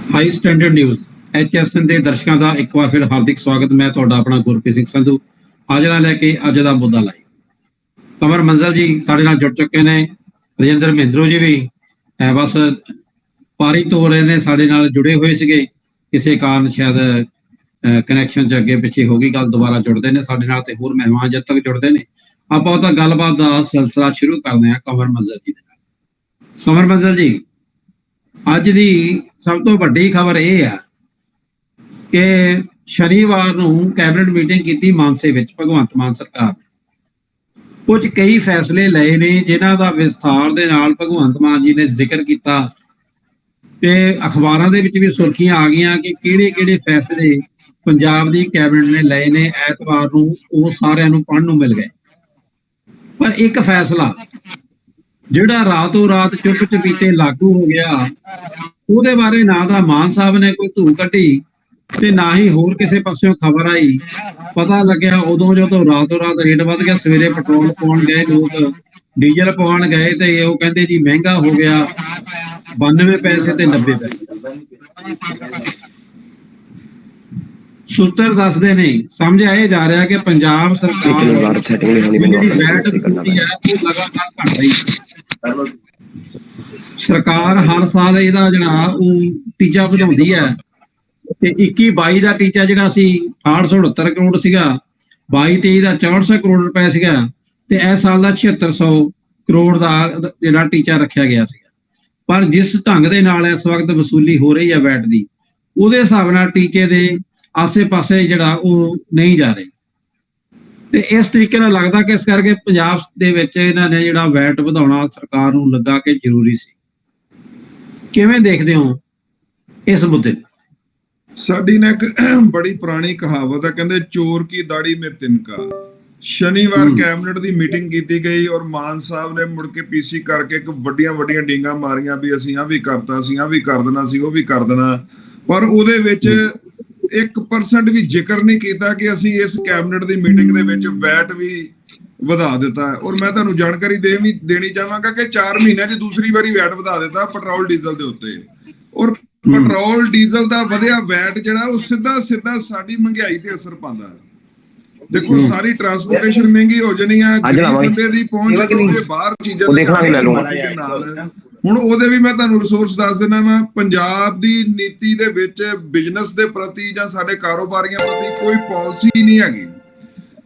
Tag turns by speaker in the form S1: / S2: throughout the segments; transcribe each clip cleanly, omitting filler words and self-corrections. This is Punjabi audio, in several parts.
S1: ਹਾਈ ਸਟੈਂਡਰਡ ਨਿਊਜ਼ HSN ਦੇ ਦਰਸ਼ਕਾਂ ਦਾ ਇੱਕ ਵਾਰ ਫਿਰ ਹਾਰਦਿਕ ਸਵਾਗਤ। ਮੈਂ ਤੁਹਾਡਾ ਆਪਣਾ ਗੁਰਪ੍ਰੀਤ ਸਿੰਘ ਸੰਧੂ ਅੱਜ ਨਾਲ ਲੈ ਕੇ ਅੱਜ ਦਾ ਮੁੱਦਾ ਲਾਈ। ਕਮਰ ਮੰਜ਼ਲ ਜੀ ਸਾਡੇ ਨਾਲ ਜੁੜ ਚੁੱਕੇ ਨੇ, ਰਜਿੰਦਰ ਮਹਿੰਦਰੂ ਜੀ ਵੀ ਬਸ ਪਾਰੀ ਤੋੜ ਰਹੇ ਨੇ, ਸਾਡੇ ਨਾਲ ਜੁੜੇ ਹੋਏ ਸੀਗੇ, ਕਿਸੇ ਕਾਰਨ ਸ਼ਾਇਦ ਕਨੈਕਸ਼ਨ 'ਚ ਅੱਗੇ ਪਿੱਛੇ ਹੋ ਗਈ ਗੱਲ, ਦੁਬਾਰਾ ਜੁੜਦੇ ਨੇ ਸਾਡੇ ਨਾਲ ਤੇ ਹੋਰ ਮਹਿਮਾਨ ਜਦ ਤੱਕ ਜੁੜਦੇ ਨੇ ਆਪਾਂ ਉਹਦਾ ਗੱਲਬਾਤ ਦਾ ਸਿਲਸਿਲਾ ਸ਼ੁਰੂ ਕਰਦੇ ਹਾਂ ਕਮਰ ਮੰਜ਼ਲ ਜੀ ਦੇ ਨਾਲ। ਕਮਰ ਮੰਜ਼ਲ ਜੀ, ਅੱਜ ਦੀ ਸਭ ਤੋਂ ਵੱਡੀ ਖਬਰ ਇਹ ਆ ਕਿ ਸ਼ਨੀਵਾਰ ਨੂੰ ਕੈਬਨਿਟ ਮੀਟਿੰਗ ਕੀਤੀ ਮਾਨਸੇ ਵਿੱਚ ਭਗਵੰਤ ਮਾਨ ਸਰਕਾਰ ਨੇ ਕੁਝ ਕਈ ਫੈਸਲੇ ਲਏ ਨੇ ਜਿਨ੍ਹਾਂ ਦਾ ਵਿਸਥਾਰ ਦੇ ਨਾਲ ਭਗਵੰਤ ਮਾਨ ਜੀ ਨੇ ਜ਼ਿਕਰ ਕੀਤਾ ਤੇ ਅਖਬਾਰਾਂ ਦੇ ਵਿੱਚ ਵੀ ਸੁਰਖੀਆਂ ਆ ਗਈਆਂ ਕਿ ਕਿਹੜੇ ਕਿਹੜੇ ਫੈਸਲੇ ਪੰਜਾਬ ਦੀ ਕੈਬਨਿਟ ਨੇ ਲਏ ਨੇ। ਐਤਵਾਰ ਨੂੰ ਉਹ ਸਾਰਿਆਂ ਨੂੰ ਪੜ੍ਹਨ ਨੂੰ ਮਿਲ ਗਏ, ਪਰ ਇੱਕ ਫੈਸਲਾ ਜਿਹੜਾ ਰਾਤੋਂ ਰਾਤ ਚੁੱਪ ਚਪੀਤੇ ਲਾਗੂ ਹੋ ਗਿਆ, ਉਹਦੇ ਬਾਰੇ ਨਾ ਤਾਂ ਮਾਨ ਸਾਹਿਬ ਨੇ ਕੋਈ ਧੂ ਕੱਢੀ ਤੇ ਨਾ ਹੀ ਹੋਰ ਕਿਸੇ ਪਾਸਿਓਂ ਖਬਰ ਆਈ। ਪਤਾ ਲੱਗਿਆ ਉਦੋਂ ਜਦੋਂ ਰਾਤੋਂ ਰਾਤ ਰੇਟ ਵੱਧ ਗਿਆ। ਸਵੇਰੇ ਪੈਟਰੋਲ ਪਾਉਣ ਗਏ ਲੋਕ, ਡੀਜ਼ਲ ਪਾਉਣ ਗਏ ਤੇ ਉਹ ਕਹਿੰਦੇ ਜੀ ਮਹਿੰਗਾ ਹੋ ਗਿਆ, 92 ਪੈਸੇ ਤੇ 90 ਪੈਸੇ। ਸੂਤਰ ਦੱਸਦੇ ਨੇ, ਸਮਝ ਆਏ ਜਾ ਰਿਹਾ ਕਿ ਪੰਜਾਬ ਸਰਕਾਰ ਜਿਹੜੀ ਵੈਟ ਵਸੂਲੀ ਹੈ ਉਹ ਲਗਾਤਾਰ ਘਟ ਰਹੀ ਹੈ। ਸਰਕਾਰ ਹਰ ਸਾਲ ਇਹਦਾ ਜਿਹੜਾ ਉਹ ਟੀਚਾ ਵਧਾਉਂਦੀ ਹੈ ਤੇ 21-22 ਦਾ ਟੀਚਾ ਜਿਹੜਾ ਸੀ 868 ਕਰੋੜ ਸੀਗਾ, 22-23 ਦਾ 6400 ਕਰੋੜ ਰੁਪਏ ਸੀਗਾ ਤੇ ਇਸ ਸਾਲ ਦਾ 7600 ਕਰੋੜ ਦਾ ਜਿਹੜਾ ਟੀਚਾ ਰੱਖਿਆ ਗਿਆ ਸੀਗਾ। ਪਰ ਜਿਸ ਢੰਗ ਦੇ ਨਾਲ ਇਸ ਵਕਤ ਵਸੂਲੀ ਹੋ ਰਹੀ ਹੈ ਵੈਟ ਦੀ, ਉਹਦੇ ਹਿਸਾਬ ਨਾਲ ਟੀਚੇ ਦੇ ਆਸੇ-ਪਾਸੇ ਜਿਹੜਾ ਉਹ ਨਹੀਂ ਜਾ ਰਹੀ ਤੇ ਇਸ ਤਰੀਕੇ ਨਾਲ ਲੱਗਦਾ ਕਿ ਇਸ ਕਰਕੇ ਪੰਜਾਬ ਦੇ ਵਿੱਚ ਇਹਨਾਂ ਨੇ ਜਿਹੜਾ ਵੈਟ ਵਧਾਉਣਾ ਸਰਕਾਰ ਨੂੰ ਲੱਗਾ ਕਿ ਜ਼ਰੂਰੀ ਸੀ। ਕਿਵੇਂ ਦੇਖਦੇ ਹੋ ਇਸ ਮੁੱਦੇ?
S2: ਸਾਡੀ ਨਾ ਇੱਕ ਬੜੀ ਪੁਰਾਣੀ ਕਹਾਵਤ ਹੈ, ਕਹਿੰਦੇ ਚੋਰ ਕੀ ਦਾੜੀ ਮੇ ਤਿਨਕਾ। ਸ਼ਨੀਵਾਰ ਕੈਬਨਿਟ ਦੀ ਮੀਟਿੰਗ ਕੀਤੀ ਗਈ ਔਰ ਮਾਨ ਸਾਹਿਬ ਨੇ ਮੁੜ ਕੇ ਪੀਸੀ ਕਰਕੇ ਇੱਕ ਵੱਡੀਆਂ ਡੀਂਗਾਂ ਮਾਰੀਆਂ ਵੀ ਅਸੀਂ ਆ ਵੀ ਕਰਤਾ, ਅਸੀਂ ਆ ਵੀ ਕਰ ਦੇਣਾ ਸੀ, ਉਹ ਵੀ ਕਰ ਦੇਣਾ, ਪਰ ਉਹਦੇ ਵਿੱਚ 1% ਵੀ ਜ਼ਿਕਰ ਨਹੀਂ ਕੀਤਾ ਕਿ ਅਸੀਂ ਇਸ ਕੈਬਨਿਟ ਦੀ ਮੀਟਿੰਗ ਦੇ ਵਿੱਚ ਵੈਟ ਵੀ ਵਧਾ ਦਿੱਤਾ। ਔਰ ਮੈਂ ਤੁਹਾਨੂੰ ਜਾਣਕਾਰੀ ਦੇਣੀ ਚਾਹਾਂਗਾ ਕਿ 4 ਮਹੀਨਿਆਂ 'ਚ ਦੂਸਰੀ ਵਾਰੀ ਵੈਟ ਵਧਾ ਦਿੱਤਾ ਪੈਟਰੋਲ ਡੀਜ਼ਲ ਦੇ ਉੱਤੇ। ਔਰ ਪੈਟਰੋਲ ਡੀਜ਼ਲ ਦਾ ਵਧਿਆ ਵੈਟ ਜਿਹੜਾ ਉਹ ਸਿੱਧਾ ਸਾਡੀ ਮਹਿੰਗਾਈ ਤੇ ਅਸਰ ਪਾਉਂਦਾ ਹੈ। ਦੇਖੋ ਸਾਰੀ ਟਰਾਂਸਪੋਰਟੇਸ਼ਨ ਮਹਿੰਗੀ ਹੋ ਜਾਣੀ ਆ, ਗਰੀਬ ਬੰਦੇ ਦੀ ਪਹੁੰਚ ਤੋਂ ਬਾਹਰ ਚੀਜ਼ਾਂ ਦੇ ਨਾਲ। ਹੁਣ ਉਹਦੇ ਵੀ ਮੈਂ ਤੁਹਾਨੂੰ ਰਿਸੋਰਸ ਦੱਸ ਦਿੰਦਾ ਵਾ, ਪੰਜਾਬ ਦੀ ਨੀਤੀ ਦੇ ਵਿੱਚ ਬਿਜ਼ਨਸ ਦੇ ਪ੍ਰਤੀ ਜਾਂ ਸਾਡੇ ਕਾਰੋਬਾਰੀਆਂ ਪ੍ਰਤੀ ਕੋਈ ਪਾਲਿਸੀ ਨਹੀਂ ਹੈਗੀ।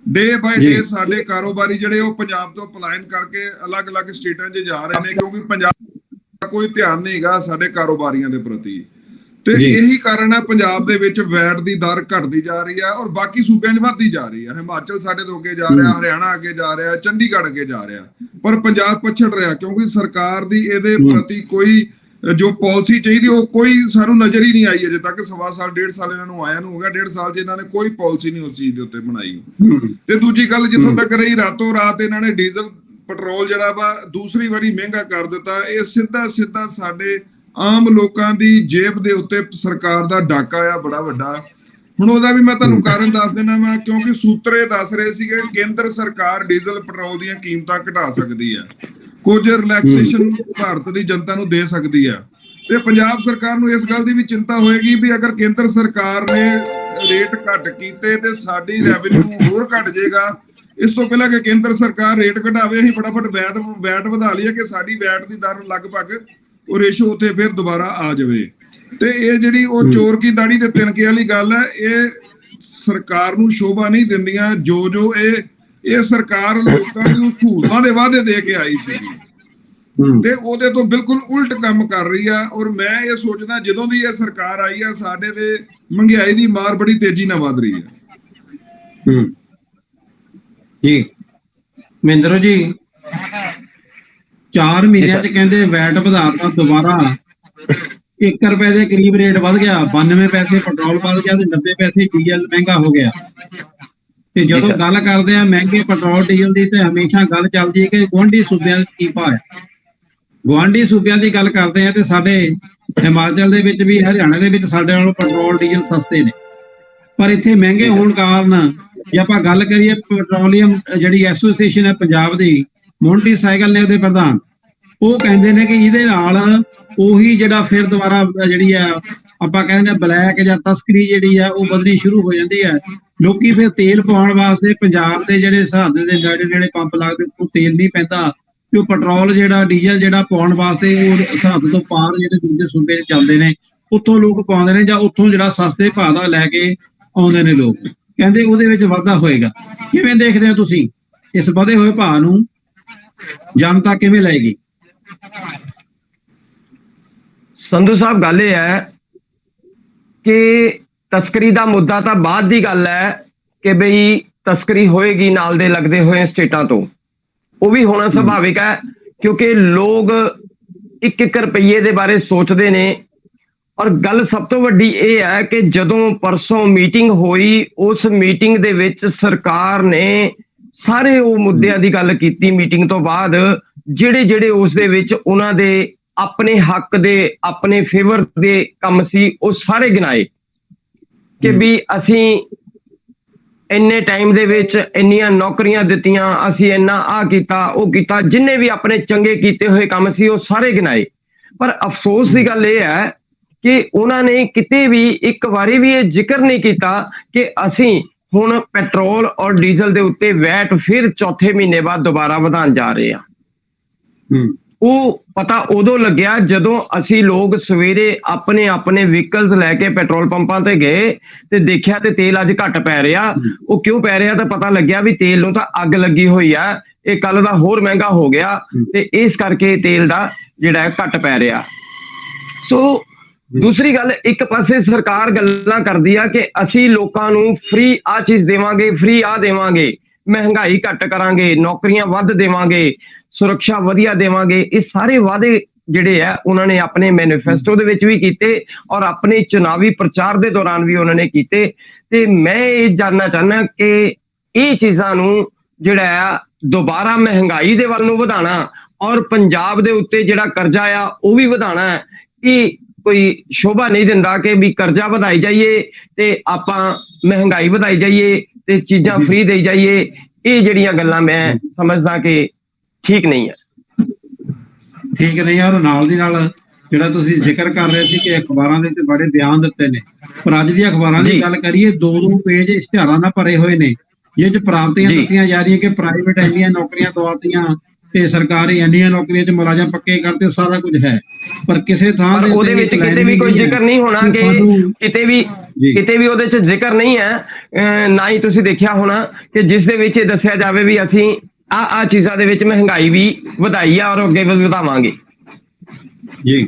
S2: ਡੇ ਬਾਈ ਡੇ ਸਾਡੇ ਕਾਰੋਬਾਰੀ ਜਿਹੜੇ ਉਹ ਪੰਜਾਬ ਤੋਂ ਪਲਾਇਨ ਕਰਕੇ ਅਲੱਗ-ਅਲੱਗ ਸਟੇਟਾਂ 'ਚ ਜਾ ਰਹੇ ਨੇ, ਕਿਉਂਕਿ ਪੰਜਾਬ ਦਾ ਕੋਈ ਧਿਆਨ ਨਹੀਂ ਹੈਗਾ ਸਾਡੇ ਕਾਰੋਬਾਰੀਆਂ ਦੇ ਪ੍ਰਤੀ। ਤੇ ਇਹੀ ਕਾਰਨ ਹੈ ਪੰਜਾਬ ਦੇ ਵਿੱਚ ਵੈਟ ਦੀ ਦਰ ਘਟਦੀ ਜਾ ਰਹੀ ਹੈ ਔਰ ਬਾਕੀ ਸੂਬਿਆਂ 'ਚ ਵੱਧਦੀ ਜਾ ਰਹੀ ਹੈ। ਹਿਮਾਚਲ ਸਾਡੇ ਤੋਂ ਅੱਗੇ ਜਾ ਰਿਹਾ, ਹਰਿਆਣਾ ਅੱਗੇ ਜਾ ਰਿਹਾ, ਚੰਡੀਗੜ੍ਹ ਅੱਗੇ ਜਾ ਰਿਹਾ, ਪਰ ਪੰਜਾਬ ਪਛੜ ਰਿਹਾ ਕਿਉਂਕਿ ਸਰਕਾਰ ਦੀ ਇਹਦੇ ਪ੍ਰਤੀ ਕੋਈ ਜੋ ਪਾਲਿਸੀ ਚਾਹੀਦੀ ਉਹ ਕੋਈ ਸਾਨੂੰ ਨਜ਼ਰ ਹੀ ਨਹੀਂ ਆਈ ਅਜੇ ਤੱਕ। 1.25 ਸਾਲ 1.5 ਸਾਲ ਇਹਨਾਂ ਨੂੰ ਆਇਆ ਨੂੰ ਹੋ ਗਿਆ, 1.5 ਸਾਲ 'ਚ ਇਹਨਾਂ ਨੇ ਕੋਈ ਪਾਲਿਸੀ ਨਹੀਂ ਉਸ ਚੀਜ਼ ਦੇ ਉੱਤੇ ਬਣਾਈ। ਤੇ ਦੂਜੀ ਗੱਲ, ਜਿੱਥੋਂ ਤੱਕ ਰਹੀ ਰਾਤੋਂ ਰਾਤ ਇਹਨਾਂ ਨੇ ਡੀਜ਼ਲ ਪੈਟਰੋਲ ਜਿਹੜਾ ਵਾ ਦੂਸਰੀ ਵਾਰੀ ਮਹਿੰਗਾ ਕਰ ਦਿੱਤਾ। ਇਹ ਸਿੱਧਾ ਸਾਡੇ ਆਮ ਲੋਕਾਂ ਦੀ ਜੇਬ ਦੇ ਉੱਤੇ ਸਰਕਾਰ ਦਾ ਡਾਕਾ ਆ ਬੜਾ ਵੱਡਾ। ਹੁਣ ਉਹਦਾ ਵੀ ਮੈਂ ਤੁਹਾਨੂੰ ਕਾਰਨ ਦੱਸ ਦੇਣਾ ਵਾ, ਕਿਉਂਕਿ ਸੂਤਰੇ ਦੱਸ ਰਹੇ ਸੀਗੇ ਕੇਂਦਰ ਸਰਕਾਰ ਡੀਜ਼ਲ ਪੈਟਰੋਲ ਦੀਆਂ ਕੀਮਤਾਂ ਘਟਾ ਸਕਦੀ ਹੈ, ਕੁਝ ਰਿਲੈਕਸੇਸ਼ਨ ਭਾਰਤ ਦੀ ਜਨਤਾ ਨੂੰ ਦੇ ਸਕਦੀ ਹੈ। ਤੇ ਪੰਜਾਬ ਸਰਕਾਰ ਨੂੰ ਇਸ ਗੱਲ ਦੀ ਵੀ ਚਿੰਤਾ ਹੋਏਗੀ ਵੀ ਅਗਰ ਕੇਂਦਰ ਸਰਕਾਰ ਨੇ ਰੇਟ ਘੱਟ ਕੀਤੇ ਤੇ ਸਾਡੀ ਰੈਵਨਿਊ ਹੋਰ ਘਟ ਜਾਏਗਾ। ਇਸ ਤੋਂ ਪਹਿਲਾਂ ਕਿ ਕੇਂਦਰ ਸਰਕਾਰ ਰੇਟ ਘਟਾਵੇ, ਅਸੀਂ ਫਟਾਫਟ ਵੈਟ ਵਧਾ ਲਈਏ ਕਿ ਸਾਡੀ ਵੈਟ ਦੀ ਦਰ ਲਗਭਗ ਉਹ ਰੇਸ਼ੋ ਉੱਥੇ ਫਿਰ ਦੁਬਾਰਾ ਆ ਜਾਵੇ। ਤੇ ਇਹ ਜਿਹੜੀ ਉਹ ਚੋਰ ਕੀ ਦਾੜੀ ਤੇ ਤਿਨਕੇ ਵਾਲੀ ਗੱਲ ਹੈ, ਇਹ ਸਰਕਾਰ ਨੂੰ ਸ਼ੋਭਾ ਨਹੀਂ ਦਿੰਦੀਆਂ। ਜੋ ਇਹ ਸਰਕਾਰ ਲੋਕਾਂ ਨੂੰ ਸਹੂਲਤਾਂ ਦੇ ਵਾਅਦੇ ਦੇ ਕੇ ਆਈ ਸੀ ਤੇ ਉਹਦੇ ਤੋਂ ਬਿਲਕੁਲ ਉਲਟ ਕੰਮ ਕਰ ਰਹੀ ਆ। ਔਰ ਮੈਂ ਇਹ ਸੋਚਦਾ ਜਦੋਂ ਦੀ ਇਹ ਸਰਕਾਰ ਆਈ ਆ ਸਾਡੇ ਤੇ ਮਹਿੰਗਾਈ ਦੀ ਮਾਰ ਬੜੀ ਤੇਜ਼ੀ ਨਾਲ ਵੱਧ ਰਹੀ ਹੈ।
S1: ਜੀ ਮਹਿੰਦਰ ਜੀ, 4 ਮਹੀਨਿਆਂ 'ਚ ਕਹਿੰਦੇ ਵੈਟ ਵਧਾਤਾ, ਦੁਬਾਰਾ 1 ਰੁਪਏ ਦੇ ਕਰੀਬ ਰੇਟ ਵੱਧ ਗਿਆ, 92 ਪੈਸੇ ਪੈਟਰੋਲ ਵੱਧ ਗਿਆ ਤੇ 90 ਪੈਸੇ ਡੀਜ਼ਲ ਮਹਿੰਗਾ ਹੋ ਗਿਆ। ਤੇ ਜਦੋਂ ਗੱਲ ਕਰਦੇ ਆ ਮਹਿੰਗੇ ਪੈਟਰੋਲ ਡੀਜ਼ਲ ਦੀ ਤੇ ਹਮੇਸ਼ਾ ਗੱਲ ਚੱਲਦੀ ਹੈ ਕਿ ਗੁਆਂਢੀ ਸੂਬਿਆਂ ਵਿੱਚ ਕੀ ਭਾਅ ਹੈ। ਗੁਆਂਢੀ ਸੂਬਿਆਂ ਦੀ ਗੱਲ ਕਰਦੇ ਆ ਤੇ ਸਾਡੇ ਹਿਮਾਚਲ ਦੇ ਵਿੱਚ ਵੀ ਹਰਿਆਣਾ ਦੇ ਵਿੱਚ ਸਾਡੇ ਨਾਲੋਂ ਪੈਟਰੋਲ ਡੀਜ਼ਲ ਸਸਤੇ ਨੇ, ਪਰ ਇੱਥੇ ਮਹਿੰਗੇ ਹੋਣ ਕਾਰਨ ਜੇ ਆਪਾਂ ਗੱਲ ਕਰੀਏ ਪੈਟਰੋਲੀਅਮ ਜਿਹੜੀ ਐਸੋਸੀਏਸ਼ਨ ਹੈ ਪੰਜਾਬ ਦੀ, ਮੋਂਟੀ ਸਾਈਕਲ ਨੇ ਉਹਦੇ ਪ੍ਰਧਾਨ, ਉਹ ਕਹਿੰਦੇ ਨੇ ਕਿ ਇਹਦੇ ਨਾਲ ਉਹੀ ਜਿਹੜਾ ਫਿਰ ਦੁਬਾਰਾ ਜਿਹੜੀ ਆ ਆਪਾਂ ਕਹਿੰਦੇ ਬਲੈਕ ਜਾਂ ਤਸਕਰੀ ਜਿਹੜੀ ਆ ਉਹ ਵਧਣੀ ਸ਼ੁਰੂ ਹੋ ਜਾਂਦੀ ਹੈ। ਲੋਕੀ ਫਿਰ ਤੇਲ ਪਾਉਣ ਵਾਸਤੇ ਪੰਜਾਬ ਦੇ ਜਿਹੜੇ ਸਰਹੱਦ ਦੇ ਨੇੜੇ ਨੇੜੇ ਪੰਪ ਲੱਗਦੇ ਉਹ ਤੇਲ ਨਹੀਂ ਪੈਂਦਾ, ਤੇ ਉਹ ਪੈਟਰੋਲ ਜਿਹੜਾ ਡੀਜ਼ਲ ਜਿਹੜਾ ਪਾਉਣ ਵਾਸਤੇ ਉਹ ਸਰਹੱਦ ਤੋਂ ਪਾਰ ਜਿਹੜੇ ਦੂਜੇ ਸੂਬੇ 'ਚ ਚੱਲਦੇ ਨੇ ਉੱਥੋਂ ਲੋਕ ਪਾਉਂਦੇ ਨੇ, ਜਾਂ ਉੱਥੋਂ ਜਿਹੜਾ ਸਸਤੇ ਭਾਅ ਦਾ ਲੈ ਕੇ ਆਉਂਦੇ ਨੇ ਲੋਕ, ਕਹਿੰਦੇ ਉਹਦੇ ਵਿੱਚ ਵਾਧਾ ਹੋਏਗਾ। ਕਿਵੇਂ ਦੇਖਦੇ ਹੋ ਤੁਸੀਂ ਇਸ ਵਧੇ ਹੋਏ ਭਾਅ ਨੂੰ, ਜਨਤਾ ਕਿਵੇਂ ਲਏਗੀ?
S3: ਸੰਧੂ ਸਾਹਿਬ, ਗੱਲ ਇਹ ਹੈ ਕਿ ਤਸਕਰੀ ਦਾ ਮੁੱਦਾ ਤਾਂ ਬਾਅਦ ਦੀ ਗੱਲ ਹੈ ਕਿ ਬਈ ਤਸਕਰੀ ਹੋਏਗੀ ਨਾਲ ਦੇ ਲੱਗਦੇ ਹੋਏ ਸਟੇਟਾਂ ਤੋਂ, ਉਹ ਵੀ ਹੋਣਾ ਸੁਭਾਵਿਕ ਹੈ ਕਿਉਂਕਿ ਲੋਕ 1-1 ਰੁਪਈਏ ਦੇ ਬਾਰੇ ਸੋਚਦੇ ਨੇ। ਔਰ ਗੱਲ ਸਭ ਤੋਂ ਵੱਡੀ ਇਹ ਹੈ ਕਿ ਜਦੋਂ ਪਰਸੋਂ ਮੀਟਿੰਗ ਹੋਈ, ਉਸ ਮੀਟਿੰਗ ਦੇ ਵਿੱਚ ਸਰਕਾਰ ਨੇ ਸਾਰੇ ਉਹ ਮੁੱਦਿਆਂ ਦੀ ਗੱਲ ਕੀਤੀ। ਮੀਟਿੰਗ ਤੋਂ ਬਾਅਦ ਜਿਹੜੇ ਉਸ ਦੇ ਵਿੱਚ ਉਹਨਾਂ ਦੇ ਆਪਣੇ ਹੱਕ ਦੇ, ਆਪਣੇ ਫੇਵਰ ਦੇ ਕੰਮ ਸੀ, ਉਹ ਸਾਰੇ ਗਿਣਾਏ ਕਿ ਵੀ ਅਸੀਂ ਇੰਨੇ ਟਾਈਮ ਦੇ ਵਿੱਚ ਇੰਨੀਆਂ ਨੌਕਰੀਆਂ ਦਿੱਤੀਆਂ, ਅਸੀਂ ਇੰਨਾ ਆਹ ਕੀਤਾ ਉਹ ਕੀਤਾ, ਜਿੰਨੇ ਵੀ ਆਪਣੇ ਚੰਗੇ ਕੀਤੇ ਹੋਏ ਕੰਮ ਸੀ ਉਹ ਸਾਰੇ ਗਿਣਾਏ। ਪਰ ਅਫਸੋਸ ਦੀ ਗੱਲ ਇਹ ਹੈ ਕਿ ਉਹਨਾਂ ਨੇ ਕਿਤੇ ਵੀ ਇੱਕ ਵਾਰੀ ਵੀ ਇਹ ਜ਼ਿਕਰ ਨਹੀਂ ਕੀਤਾ ਕਿ ਅਸੀਂ ਹੁਣ ਪੈਟਰੋਲ ਔਰ ਡੀਜ਼ਲ ਦੇ ਉੱਤੇ ਵੈਟ ਫਿਰ ਚੌਥੇ ਮਹੀਨੇ ਬਾਅਦ ਦੁਬਾਰਾ ਵਧਾਉਣ ਜਾ ਰਹੇ ਹਾਂ। ਉਹ ਪਤਾ ਉਦੋਂ ਲੱਗਿਆ ਜਦੋਂ ਅਸੀਂ ਲੋਕ ਸਵੇਰੇ ਆਪਣੇ ਵਹੀਕਲਸ ਲੈ ਕੇ ਪੈਟਰੋਲ ਪੰਪਾਂ ਤੇ ਗਏ ਤੇ ਦੇਖਿਆ ਤੇ ਤੇਲ ਅੱਜ ਘੱਟ ਪੈ ਰਿਹਾ। ਉਹ ਕਿਉਂ ਪੈ ਰਿਹਾ ਤਾਂ ਪਤਾ ਲੱਗਿਆ ਵੀ ਤੇਲ ਨੂੰ ਤਾਂ ਅੱਗ ਲੱਗੀ ਹੋਈ ਆ, ਇਹ ਕੱਲ ਦਾ ਹੋਰ ਮਹਿੰਗਾ ਹੋ ਗਿਆ ਤੇ ਇਸ ਕਰਕੇ ਤੇਲ ਦਾ ਜਿਹੜਾ ਘੱਟ ਪੈ ਰਿਹਾ। ਸੋ ਦੂਸਰੀ ਗੱਲ, ਇੱਕ ਪਾਸੇ ਸਰਕਾਰ ਗੱਲਾਂ ਕਰਦੀ ਆ ਕਿ ਅਸੀਂ ਲੋਕਾਂ ਨੂੰ ਫ੍ਰੀ ਆਹ ਚੀਜ਼ ਦੇਵਾਂਗੇ, ਫ੍ਰੀ ਆਹ ਦੇਵਾਂਗੇ, ਮਹਿੰਗਾਈ ਘੱਟ ਕਰਾਂਗੇ, ਨੌਕਰੀਆਂ ਵੱਧ ਦੇਵਾਂਗੇ, ਸੁਰੱਖਿਆ ਵਧੀਆ ਦੇਵਾਂਗੇ। ਇਹ ਸਾਰੇ ਵਾਅਦੇ ਜਿਹੜੇ ਆ ਉਹਨਾਂ ਨੇ ਆਪਣੇ ਮੈਨੀਫੈਸਟੋ ਦੇ ਵਿੱਚ ਵੀ ਕੀਤੇ ਔਰ ਆਪਣੇ ਚੁਣਾਵੀ ਪ੍ਰਚਾਰ ਦੇ ਦੌਰਾਨ ਵੀ ਉਹਨਾਂ ਨੇ ਕੀਤੇ। ਤੇ ਮੈਂ ਇਹ ਜਾਣਨਾ ਚਾਹੁੰਦਾ ਕਿ ਇਹ ਚੀਜ਼ਾਂ ਨੂੰ ਜਿਹੜਾ ਆ ਦੁਬਾਰਾ ਮਹਿੰਗਾਈ ਦੇ ਵੱਲ ਨੂੰ ਵਧਾਉਣਾ ਔਰ ਪੰਜਾਬ ਦੇ ਉੱਤੇ ਜਿਹੜਾ ਕਰਜ਼ਾ ਆ ਉਹ ਵੀ ਵਧਾਉਣਾ, ਕਿ ਕੋਈ ਸ਼ੋਭਾ ਨਹੀਂ ਦਿੰਦਾ ਕਿ ਵੀ ਕਰਜ਼ਾ ਵਧਾਈ ਜਾਈਏ ਤੇ ਆਪਾਂ ਮਹਿੰਗਾਈ ਵਧਾਈ ਜਾਈਏ ਤੇ ਚੀਜ਼ਾਂ ਫ੍ਰੀ ਦੇਈ ਜਾਈਏ। ਇਹ ਜਿਹੜੀਆਂ ਗੱਲਾਂ ਮੈਂ ਸਮਝਦਾ ਕਿ ਠੀਕ ਨਹੀਂ ਹੈ।
S1: ਠੀਕ ਨਹੀਂ। ਔਰ ਨਾਲ ਦੀ ਨਾਲ ਜਿਹੜਾ ਤੁਸੀਂ ਜ਼ਿਕਰ ਕਰ ਰਹੇ ਸੀ ਕਿ ਅਖਬਾਰਾਂ ਦੇ ਤੇ ਬੜੇ ਬਿਆਨ ਦਿੱਤੇ ਨੇ, ਪਰ ਅੱਜ ਦੀ ਅਖਬਾਰਾਂ ਦੀ ਗੱਲ ਕਰੀਏ 2-2 ਪੇਜ ਇਸ਼ਤਿਹਾਰਾਂ ਨਾਲ ਭਰੇ ਹੋਏ ਨੇ, ਜਿਹ 'ਚ ਪ੍ਰਾਪਤੀਆਂ ਦੱਸੀਆਂ ਜਾ ਰਹੀਆਂ ਕਿ ਪ੍ਰਾਈਵੇਟ ਇੰਨੀਆਂ ਨੌਕਰੀਆਂ ਦਵਾਤੀਆਂ ਤੇ ਸਰਕਾਰੀ ਇੰਨੀਆਂ ਨੌਕਰੀਆਂ 'ਚ ਮੁਲਾਜ਼ਮ ਪੱਕੇ ਕਰਤੇ, ਸਾਰਾ ਕੁਝ ਹੈ, ਪਰ ਕਿਸੇ ਥਾਂ ਦੇ
S3: ਉਹਦੇ ਵਿੱਚ ਕਿਤੇ ਵੀ ਕੋਈ ਜ਼ਿਕਰ ਨਹੀਂ ਹੋਣਾ ਕਿ ਕਿਤੇ ਵੀ ਉਹਦੇ 'ਚ ਜ਼ਿਕਰ ਨਹੀਂ ਹੈ। ਨਾ ਹੀ ਤੁਸੀਂ ਦੇਖਿਆ ਹੋਣਾ ਕਿ ਜਿਸ ਦੇ ਵਿੱਚ ਇਹ ਦੱਸਿਆ ਜਾਵੇ ਵੀ ਅਸੀਂ ਆਹ ਚੀਜ਼ਾਂ ਦੇ ਵਿੱਚ ਮਹਿੰਗਾਈ ਵੀ ਵਧਾਈ ਆ ਔਰ ਅੱਗੇ ਵਧਾਵਾਂਗੇ।
S1: ਜੀ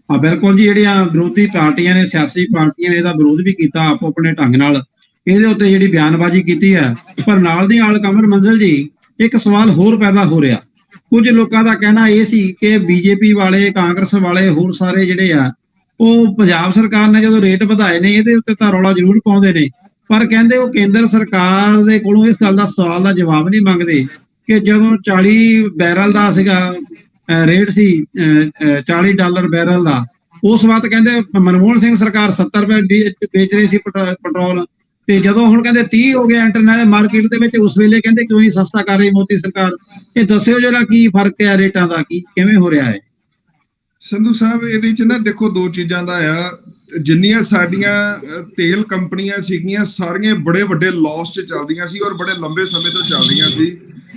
S1: ਹਾਂ, ਬਿਲਕੁਲ ਜੀ। ਜਿਹੜੀਆਂ ਵਿਰੋਧੀ ਪਾਰਟੀਆਂ ਨੇ, ਸਿਆਸੀ ਪਾਰਟੀਆਂ ਨੇ ਇਹਦਾ ਵਿਰੋਧ ਵੀ ਕੀਤਾ ਆਪੋ ਆਪਣੇ ਢੰਗ ਨਾਲ, ਇਹਦੇ ਉੱਤੇ ਜਿਹੜੀ ਬਿਆਨਬਾਜ਼ੀ ਕੀਤੀ ਹੈ। ਪਰ ਨਾਲ ਦੀ ਨਾਲ ਕਮਰ ਮੰਜ਼ਲ ਜੀ, ਇੱਕ ਸਵਾਲ ਹੋਰ ਪੈਦਾ ਹੋ ਰਿਹਾ। ਕੁਝ ਲੋਕਾਂ ਦਾ ਕਹਿਣਾ ਇਹ ਸੀ ਕਿ ਬੀਜੇਪੀ ਵਾਲੇ, ਕਾਂਗਰਸ ਵਾਲੇ, ਹੋਰ ਸਾਰੇ ਜਿਹੜੇ ਆ ਉਹ ਪੰਜਾਬ ਸਰਕਾਰ ਨੇ ਜਦੋਂ ਰੇਟ ਵਧਾਏ ਨੇ ਇਹਦੇ ਉੱਤੇ ਤਾਂ ਰੌਲਾ ਜ਼ਰੂਰ ਪਾਉਂਦੇ ਨੇ, ਪਰ ਕਹਿੰਦੇ ਉਹ ਕੇਂਦਰ ਸਰਕਾਰ ਦੇ ਕੋਲੋਂ ਇਸ ਗੱਲ ਦਾ ਸਵਾਲ ਦਾ ਜਵਾਬ ਨਹੀਂ ਮੰਗਦੇ ਕਿ ਜਦੋਂ 40 ਬੈਰਲ ਦਾ ਸੀਗਾ ਰੇਟ ਸੀ, $40 ਬੈਰਲ ਦਾ, ਉਸ ਵਕਤ ਕਹਿੰਦੇ ਮਨਮੋਹਨ ਸਿੰਘ ਸਰਕਾਰ 70 ਰੁਪਏ ਵੇਚ ਰਹੀ ਸੀ ਪੈਟਰੋਲ, ਤੇ ਜਦੋਂ ਹੁਣ ਕਹਿੰਦੇ 30 ਹੋ ਗਿਆ ਇੰਟਰਨੈਸ਼ਨਲ ਮਾਰਕੀਟ ਦੇ ਵਿੱਚ, ਉਸ ਵੇਲੇ ਕਹਿੰਦੇ ਕਿਉਂ ਨਹੀਂ ਸਸਤਾ ਕਰ ਰਹੀ ਮੋਦੀ ਸਰਕਾਰ। ਇਹ ਦੱਸਿਓ ਜਿਹੜਾ ਕੀ ਫਰਕ ਹੈ ਰੇਟਾਂ ਦਾ, ਕੀ ਕਿਵੇਂ ਹੋ ਰਿਹਾ ਹੈ?
S2: ਸੰਧੂ ਸਾਹਿਬ, ਇਹਦੇ 'ਚ ਨਾ ਦੇਖੋ 2 ਚੀਜ਼ਾਂ ਦਾ ਆ। ਜਿੰਨੀਆਂ ਸਾਡੀਆਂ ਤੇਲ ਕੰਪਨੀਆਂ ਸੀਗੀਆਂ ਸਾਰੀਆਂ ਬੜੇ ਵੱਡੇ ਲਾਸ 'ਚ ਚੱਲਦੀਆਂ ਸੀ ਔਰ ਬੜੇ ਲੰਬੇ ਸਮੇਂ ਤੋਂ ਚੱਲ ਰਹੀਆਂ ਸੀ।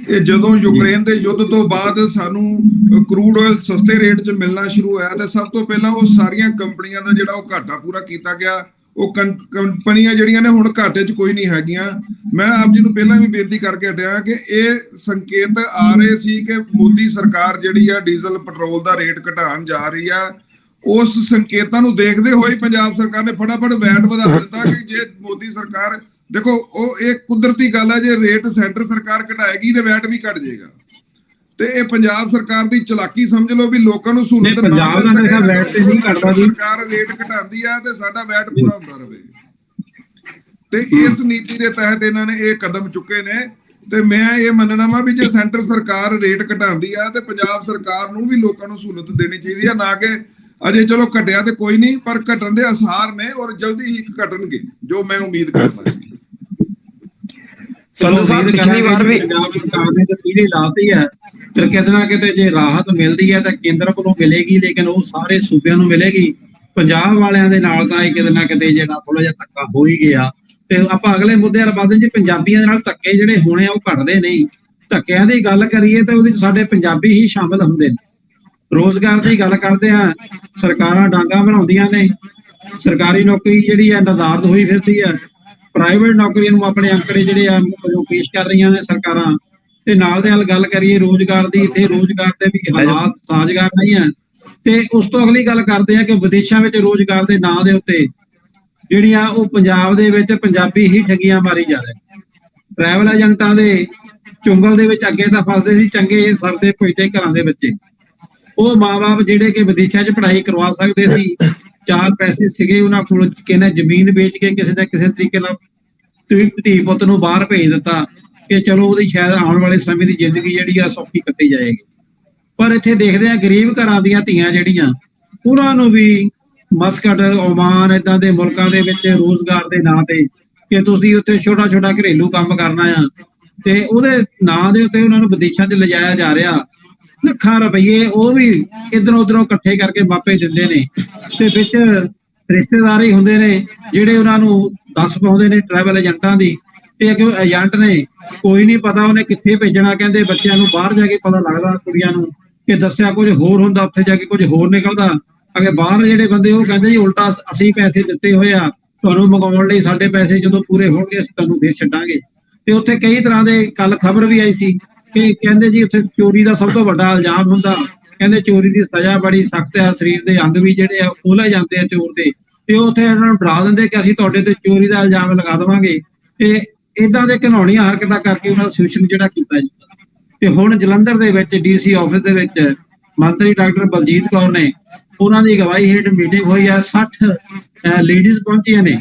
S2: ਇਹ ਜਦੋਂ ਯੂਕਰੇਨ ਦੇ ਯੁੱਧ ਤੋਂ ਬਾਅਦ ਸਾਨੂੰ ਕਰੂਡ ਆਇਲ ਸਸਤੇ ਰੇਟ 'ਚ ਮਿਲਣਾ ਸ਼ੁਰੂ ਹੋਇਆ ਤੇ ਸਭ ਤੋਂ ਪਹਿਲਾਂ ਉਹ ਸਾਰੀਆਂ ਕੰਪਨੀਆਂ ਦਾ ਜਿਹੜਾ ਉਹ ਘਾਟਾ ਪੂਰਾ ਕੀਤਾ ਗਿਆ। ਉਹ ਕੰਪਨੀਆਂ ਜਿਹੜੀਆਂ ਨੇ ਹੁਣ ਘਾਟੇ 'ਚ ਕੋਈ ਨਹੀਂ ਹੈਗੀਆਂ। ਮੈਂ ਆਪ ਜੀ ਨੂੰ ਪਹਿਲਾਂ ਵੀ ਬੇਨਤੀ ਕਰਕੇ ਹਟਿਆ ਕਿ ਇਹ ਸੰਕੇਤ ਆ ਰਹੇ ਸੀ ਕਿ ਮੋਦੀ ਸਰਕਾਰ ਜਿਹੜੀ ਆ ਡੀਜ਼ਲ ਪੈਟਰੋਲ ਦਾ ਰੇਟ ਘਟਾਉਣ ਜਾ ਰਹੀ ਆ। ਉਸ ਸੰਕੇਤਾਂ ਨੂੰ ਦੇਖਦੇ ਹੋਏ ਪੰਜਾਬ ਸਰਕਾਰ ਨੇ ਫਟਾਫਟ ਵੈਟ ਵਧਾ ਦਿੱਤਾ ਕਿ ਜੇ ਮੋਦੀ ਸਰਕਾਰ, ਦੇਖੋ ਉਹ ਇਹ ਕੁਦਰਤੀ ਗੱਲ ਹੈ, ਜੇ ਰੇਟ ਸੈਂਟਰ ਸਰਕਾਰ ਘਟਾਏਗੀ ਤੇ ਵੈਟ ਵੀ ਘਟ ਜਾਏਗਾ। ਤੇ ਇਹ ਪੰਜਾਬ ਸਰਕਾਰ ਦੀ ਚਲਾਕੀ ਸਮਝ ਲਓ ਵੀ ਲੋਕਾਂ ਨੂੰ ਸਹੂਲਤ ਨਾ ਮਿਲ ਸਕੇ, ਸਰਕਾਰ ਰੇਟ ਘਟਾਉਂਦੀ ਆ ਤੇ ਸਾਡਾ ਵੈਟ ਪੂਰਾ ਹੁੰਦਾ ਰਹੇ। ਤੇ ਇਸ ਨੀਤੀ ਦੇ ਤਹਿਤ ਇਹਨਾਂ ਨੇ ਇਹ ਕਦਮ ਚੁੱਕੇ ਨੇ। ਤੇ ਮੈਂ ਇਹ ਮੰਨਣਾ ਵਾ ਵੀ ਜੇ ਸੈਂਟਰ ਸਰਕਾਰ ਰੇਟ ਘਟਾਉਂਦੀ ਆ ਤੇ ਪੰਜਾਬ ਸਰਕਾਰ ਨੂੰ ਵੀ ਲੋਕਾਂ ਨੂੰ ਸਹੂਲਤ ਦੇਣੀ ਚਾਹੀਦੀ ਆ, ਨਾ ਕਿ ਅਜੇ ਚਲੋ ਘਟਿਆ ਤੇ ਕੋਈ ਨਹੀਂ, ਪਰ ਘਟਣ ਦੇ ਆਸਾਰ ਨੇ ਔਰ ਜਲਦੀ ਹੀ ਘਟਣਗੇ, ਜੋ ਮੈਂ ਉਮੀਦ ਕਰਦਾ।
S1: ਚਲੋ ਪਿਛਲੀ ਵਾਰ ਵੀ ਪੰਜਾਬ ਸਰਕਾਰ ਨੇ ਤਾਂ ਤੀਰੇ ਲਾਤੀ ਹੈ, ਫਿਰ ਕਿਤੇ ਨਾ ਕਿਤੇ ਜੇ ਰਾਹਤ ਮਿਲਦੀ ਹੈ ਤਾਂ ਕੇਂਦਰ ਕੋਲੋਂ ਮਿਲੇਗੀ, ਲੇਕਿਨ ਉਹ ਸਾਰੇ ਸੂਬਿਆਂ ਨੂੰ ਮਿਲੇਗੀ। ਪੰਜਾਬ ਵਾਲਿਆਂ ਦੇ ਨਾਲ ਤਾਂ ਇਹ ਕਿਤੇ ਨਾ ਕਿਤੇ ਜਿਹੜਾ ਥੋੜਾ ਜਿਹਾ ਧੱਕਾ ਹੋ ਹੀ ਗਿਆ। ਤੇ ਆਪਾਂ ਅਗਲੇ ਮੁੱਦੇ ਵੱਲ ਵਧਦੇ ਜੀ। ਪੰਜਾਬੀਆਂ ਦੇ ਨਾਲ ਧੱਕੇ ਜਿਹੜੇ ਹੋਣੇ ਆ ਉਹ ਘਟਦੇ ਨਹੀਂ। ਧੱਕਿਆਂ ਦੀ ਗੱਲ ਕਰੀਏ ਤਾਂ ਉਹਦੇ 'ਚ ਸਾਡੇ ਪੰਜਾਬੀ ਹੀ ਸ਼ਾਮਲ ਹੁੰਦੇ ਨੇ। ਰੋਜ਼ਗਾਰ ਦੀ ਗੱਲ ਕਰਦੇ ਆ, ਸਰਕਾਰਾਂ ਡਾਂਗਾ ਬਣਾਉਂਦੀਆਂ ਨੇ, ਸਰਕਾਰੀ ਨੌਕਰੀ ਜਿਹੜੀ ਹੈ ਨਦਾਰਦ ਹੋਈ ਫਿਰਦੀ ਹੈ, ਪ੍ਰਾਈਵੇਟ ਨੌਕਰੀਆਂ ਨੂੰ ਆਪਣੇ ਅੰਕੜੇ ਜਿਹੜੇ ਆ ਉਹ ਪੇਸ਼ ਕਰ ਰਹੀਆਂ ਨੇ ਸਰਕਾਰਾਂ। ਤੇ ਨਾਲ ਦੇ ਨਾਲ ਗੱਲ ਕਰੀਏ ਰੋਜ਼ਗਾਰ ਦੀ, ਇੱਥੇ ਰੋਜ਼ਗਾਰ ਦੇ ਵੀ ਹਾਲਾਤ ਸਾਜ਼ਗਾਰ ਨਹੀਂ ਹੈ। ਤੇ ਉਸ ਤੋਂ ਅਗਲੀ ਗੱਲ ਕਰਦੇ ਆ ਕਿ ਵਿਦੇਸ਼ਾਂ ਵਿੱਚ ਰੋਜ਼ਗਾਰ ਦੇ ਨਾਂ ਦੇ ਉੱਤੇ ਜਿਹੜੀਆਂ ਉਹ ਪੰਜਾਬ ਦੇ ਵਿੱਚ ਪੰਜਾਬੀ ਹੀ ਠੱਗੀਆਂ ਮਾਰੀ ਜਾ ਰਹੇ। ਟਰੈਵਲ ਏਜੰਟਾਂ ਦੇ ਚੁੰਗਲ ਦੇ ਵਿੱਚ ਅੱਗੇ ਤਾਂ ਫਸਦੇ ਸੀ ਚੰਗੇ ਸਰਦੇ ਪੁੱਜਦੇ ਘਰਾਂ ਦੇ ਬੱਚੇ। ਉਹ ਮਾਂ-ਬਾਪ ਜਿਹੜੇ ਕਿ ਵਿਦੇਸ਼ਾਂ 'ਚ ਪੜ੍ਹਾਈ ਕਰਵਾ ਸਕਦੇ ਸੀ, ਚਾਰ ਪੈਸੇ ਸੀਗੇ ਉਹਨਾਂ ਕੋਲ, ਕਹਿੰਦੇ ਜ਼ਮੀਨ ਵੇਚ ਕੇ ਕਿਸੇ ਨਾ ਕਿਸੇ ਤਰੀਕੇ ਨਾਲ ਧੀ ਪੁੱਤ ਨੂੰ ਬਾਹਰ ਭੇਜ ਦਿੱਤਾ ਕਿ ਚਲੋ ਉਹਦੀ ਸ਼ਾਇਦ ਆਉਣ ਵਾਲੇ ਸਮੇਂ ਦੀ ਜ਼ਿੰਦਗੀ ਜਿਹੜੀ ਆ ਸੌਖੀ ਕੱਟੀ ਜਾਏਗੀ। ਪਰ ਇੱਥੇ ਦੇਖਦੇ ਆ ਗਰੀਬ ਘਰਾਂ ਦੀਆਂ ਧੀਆਂ ਜਿਹੜੀਆਂ ਉਹਨਾਂ ਨੂੰ ਵੀ ਮਸਕਟ, ਓਮਾਨ ਏਦਾਂ ਦੇ ਮੁਲਕਾਂ ਦੇ ਵਿੱਚ ਰੋਜ਼ਗਾਰ ਦੇ ਨਾਂ ਤੇ ਕਿ ਤੁਸੀਂ ਉੱਥੇ ਛੋਟਾ ਛੋਟਾ ਘਰੇਲੂ ਕੰਮ ਕਰਨਾ ਆ ਤੇ ਉਹਦੇ ਨਾਂ ਦੇ ਉੱਤੇ ਉਹਨਾਂ ਨੂੰ ਵਿਦੇਸ਼ਾਂ 'ਚ ਲਿਜਾਇਆ ਜਾ ਰਿਹਾ। ਲੱਖਾਂ ਰੁਪਈਏ ਉਹ ਵੀ ਇਧਰੋਂ ਉਧਰੋਂ ਇਕੱਠੇ ਕਰਕੇ ਮਾਪੇ ਦਿੰਦੇ ਨੇ ਤੇ ਵਿੱਚ ਰਿਸ਼ਤੇਦਾਰ ਹੀ ਹੁੰਦੇ ਨੇ ਜਿਹੜੇ ਉਹਨਾਂ ਨੂੰ ਦੱਸ ਪਾਉਂਦੇ ਨੇ ਟਰੈਵਲ ਏਜੰਟਾਂ ਦੀ। ਤੇ ਅੱਗੇ ਏਜੰਟ ਨੇ ਕੋਈ ਨਹੀਂ ਪਤਾ ਉਹਨੇ ਕਿੱਥੇ ਭੇਜਣਾ। ਕਹਿੰਦੇ ਬੱਚਿਆਂ ਨੂੰ ਬਾਹਰ ਜਾ ਕੇ ਪਤਾ ਲੱਗਦਾ, ਕੁੜੀਆਂ ਨੂੰ ਕਿ ਦੱਸਿਆ ਕੁਝ ਹੋਰ ਹੁੰਦਾ, ਉੱਥੇ ਜਾ ਕੇ ਕੁਝ ਹੋਰ ਨਿਕਲਦਾ। ਅੱਗੇ ਬਾਹਰ ਜਿਹੜੇ ਬੰਦੇ ਉਹ ਕਹਿੰਦੇ ਜੀ ਉਲਟਾ ਅਸੀਂ ਪੈਸੇ ਦਿੱਤੇ ਹੋਏ ਆ ਤੁਹਾਨੂੰ ਮੰਗਾਉਣ ਲਈ, ਸਾਡੇ ਪੈਸੇ ਜਦੋਂ ਪੂਰੇ ਹੋਣਗੇ ਅਸੀਂ ਤੁਹਾਨੂੰ ਫੇਰ ਛੱਡਾਂਗੇ। ਤੇ ਉੱਥੇ ਕਈ ਤਰ੍ਹਾਂ ਦੇ ਕੱਲ ਖਬਰ ਵੀ ਆਈ ਸੀ ਕਿ ਕਹਿੰਦੇ ਜੀ ਉੱਥੇ ਚੋਰੀ ਦਾ ਸਭ ਤੋਂ ਵੱਡਾ ਇਲਜ਼ਾਮ ਹੁੰਦਾ। ਕਹਿੰਦੇ ਚੋਰੀ ਦੀ ਸਜ਼ਾ ਬੜੀ ਸਖਤ ਆ, ਸਰੀਰ ਦੇ ਅੰਗ ਵੀ ਜਿਹੜੇ ਆ ਖੋਲੇ ਜਾਂਦੇ ਆ ਚੋਰ ਦੇ। ਤੇ ਉੱਥੇ ਇਹਨਾਂ ਨੂੰ ਡਰਾ ਦਿੰਦੇ ਕਿ ਅਸੀਂ ਤੁਹਾਡੇ ਤੇ ਚੋਰੀ ਦਾ ਇਲਜ਼ਾਮ ਲਗਾ ਦੇਵਾਂਗੇ। ਤੇ ਏਦਾਂ ਦੇ ਘਿਨੌਣੀਆਂ ਹਰਕਤਾਂ ਕਰਕੇ ਉਹਨਾਂ ਦਾ ਸ਼ੋਸ਼ਣ ਜਿਹੜਾ ਕੀਤਾ ਜੀ। ਤੇ ਹੁਣ ਜਲੰਧਰ ਦੇ ਵਿੱਚ DC ਆਫਿਸ ਦੇ ਵਿੱਚ ਮੰਤਰੀ ਡਾਕਟਰ ਬਲਜੀਤ ਕੌਰ ਨੇ, ਉਹਨਾਂ ਦੀ ਅਗਵਾਈ ਹੇਠ ਮੀਟਿੰਗ ਹੋਈ ਹੈ। 60 ਲੇਡੀਜ਼ ਪਹੁੰਚੀਆਂ ਨੇ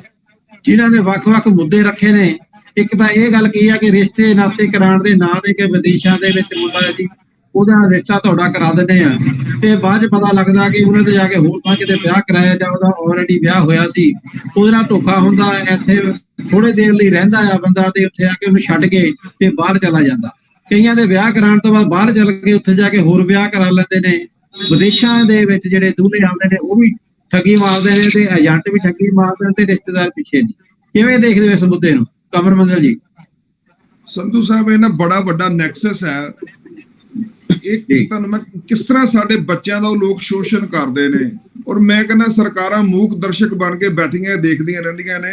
S1: ਜਿਨ੍ਹਾਂ ਨੇ ਵੱਖ-ਵੱਖ ਮੁੱਦੇ ਰੱਖੇ ਨੇ। ਇੱਕ ਤਾਂ ਇਹ ਗੱਲ ਕੀ ਆ ਕਿ ਰਿਸ਼ਤੇ ਨਾਤੇ ਕਰਾਉਣ ਦੇ ਨਾਂ ਤੇ ਕਿ ਵਿਦੇਸ਼ਾਂ ਦੇ ਵਿੱਚ ਮੁੰਡਾ ਹੈ ਜੀ ਉਹਦਾ ਰਿਸ਼ਤਾ ਤੁਹਾਡਾ ਕਰਾ ਦਿੰਦੇ ਆ ਤੇ ਬਾਅਦ 'ਚ ਪਤਾ ਲੱਗਦਾ ਕਿ ਉਹਨਾਂ ਤੇ ਜਾ ਕੇ ਹੋਰ ਥਾਂ ਕਿਤੇ ਵਿਆਹ ਕਰਾਇਆ ਜਾਂ ਉਹਦਾ ਆਲਰੇਡੀ ਵਿਆਹ ਹੋਇਆ ਸੀ, ਉਹਦੇ ਨਾਲ ਧੋਖਾ ਹੁੰਦਾ। ਇੱਥੇ ਥੋੜੇ ਦੇਰ ਲਈ ਰਹਿੰਦਾ ਆ ਬੰਦਾ ਤੇ ਉੱਥੇ ਆ ਕੇ ਉਹਨੂੰ ਛੱਡ ਕੇ ਤੇ ਬਾਹਰ ਚਲਾ ਜਾਂਦਾ। ਕਈਆਂ ਦੇ ਵਿਆਹ ਕਰਾਉਣ ਤੋਂ ਬਾਅਦ ਬਾਹਰ ਚੱਲ ਕੇ ਉੱਥੇ ਜਾ ਕੇ ਹੋਰ ਵਿਆਹ ਕਰਾ ਲੈਂਦੇ ਨੇ। ਵਿਦੇਸ਼ਾਂ ਦੇ ਵਿੱਚ ਜਿਹੜੇ ਦੂਲੇ ਆਉਂਦੇ ਨੇ ਉਹ ਵੀ ਠੱਗੀ ਮਾਰਦੇ ਨੇ ਤੇ ਏਜੰਟ ਵੀ ਠੱਗੀ ਮਾਰਦੇ ਨੇ ਤੇ ਰਿਸ਼ਤੇਦਾਰ ਪਿੱਛੇ ਨਹੀਂ। ਕਿਵੇਂ ਦੇਖਦੇ ਹੋ ਇਸ ਮੁੱਦੇ ਨੂੰ ਕਮਰ ਮੰਜ਼ਲ ਜੀ?
S2: ਸੰਧੂ ਸਾਹਿਬ, ਇਹ ਨਾ ਬੜਾ ਵੱਡਾ ਨੈਕਸਸ ਹੈ। ਇੱਕ ਤੁਹਾਨੂੰ ਮੈਂ ਕਿਸ ਤਰ੍ਹਾਂ ਸਾਡੇ ਬੱਚਿਆਂ ਦਾ ਉਹ ਲੋਕ ਸ਼ੋਸ਼ਣ ਕਰਦੇ ਨੇ ਔਰ ਮੈਂ ਕਹਿੰਦਾ ਸਰਕਾਰਾਂ ਮੂਕ ਦਰਸ਼ਕ ਬਣ ਕੇ ਬੈਠੀਆਂ ਦੇਖਦੀਆਂ ਰਹਿੰਦੀਆਂ ਨੇ।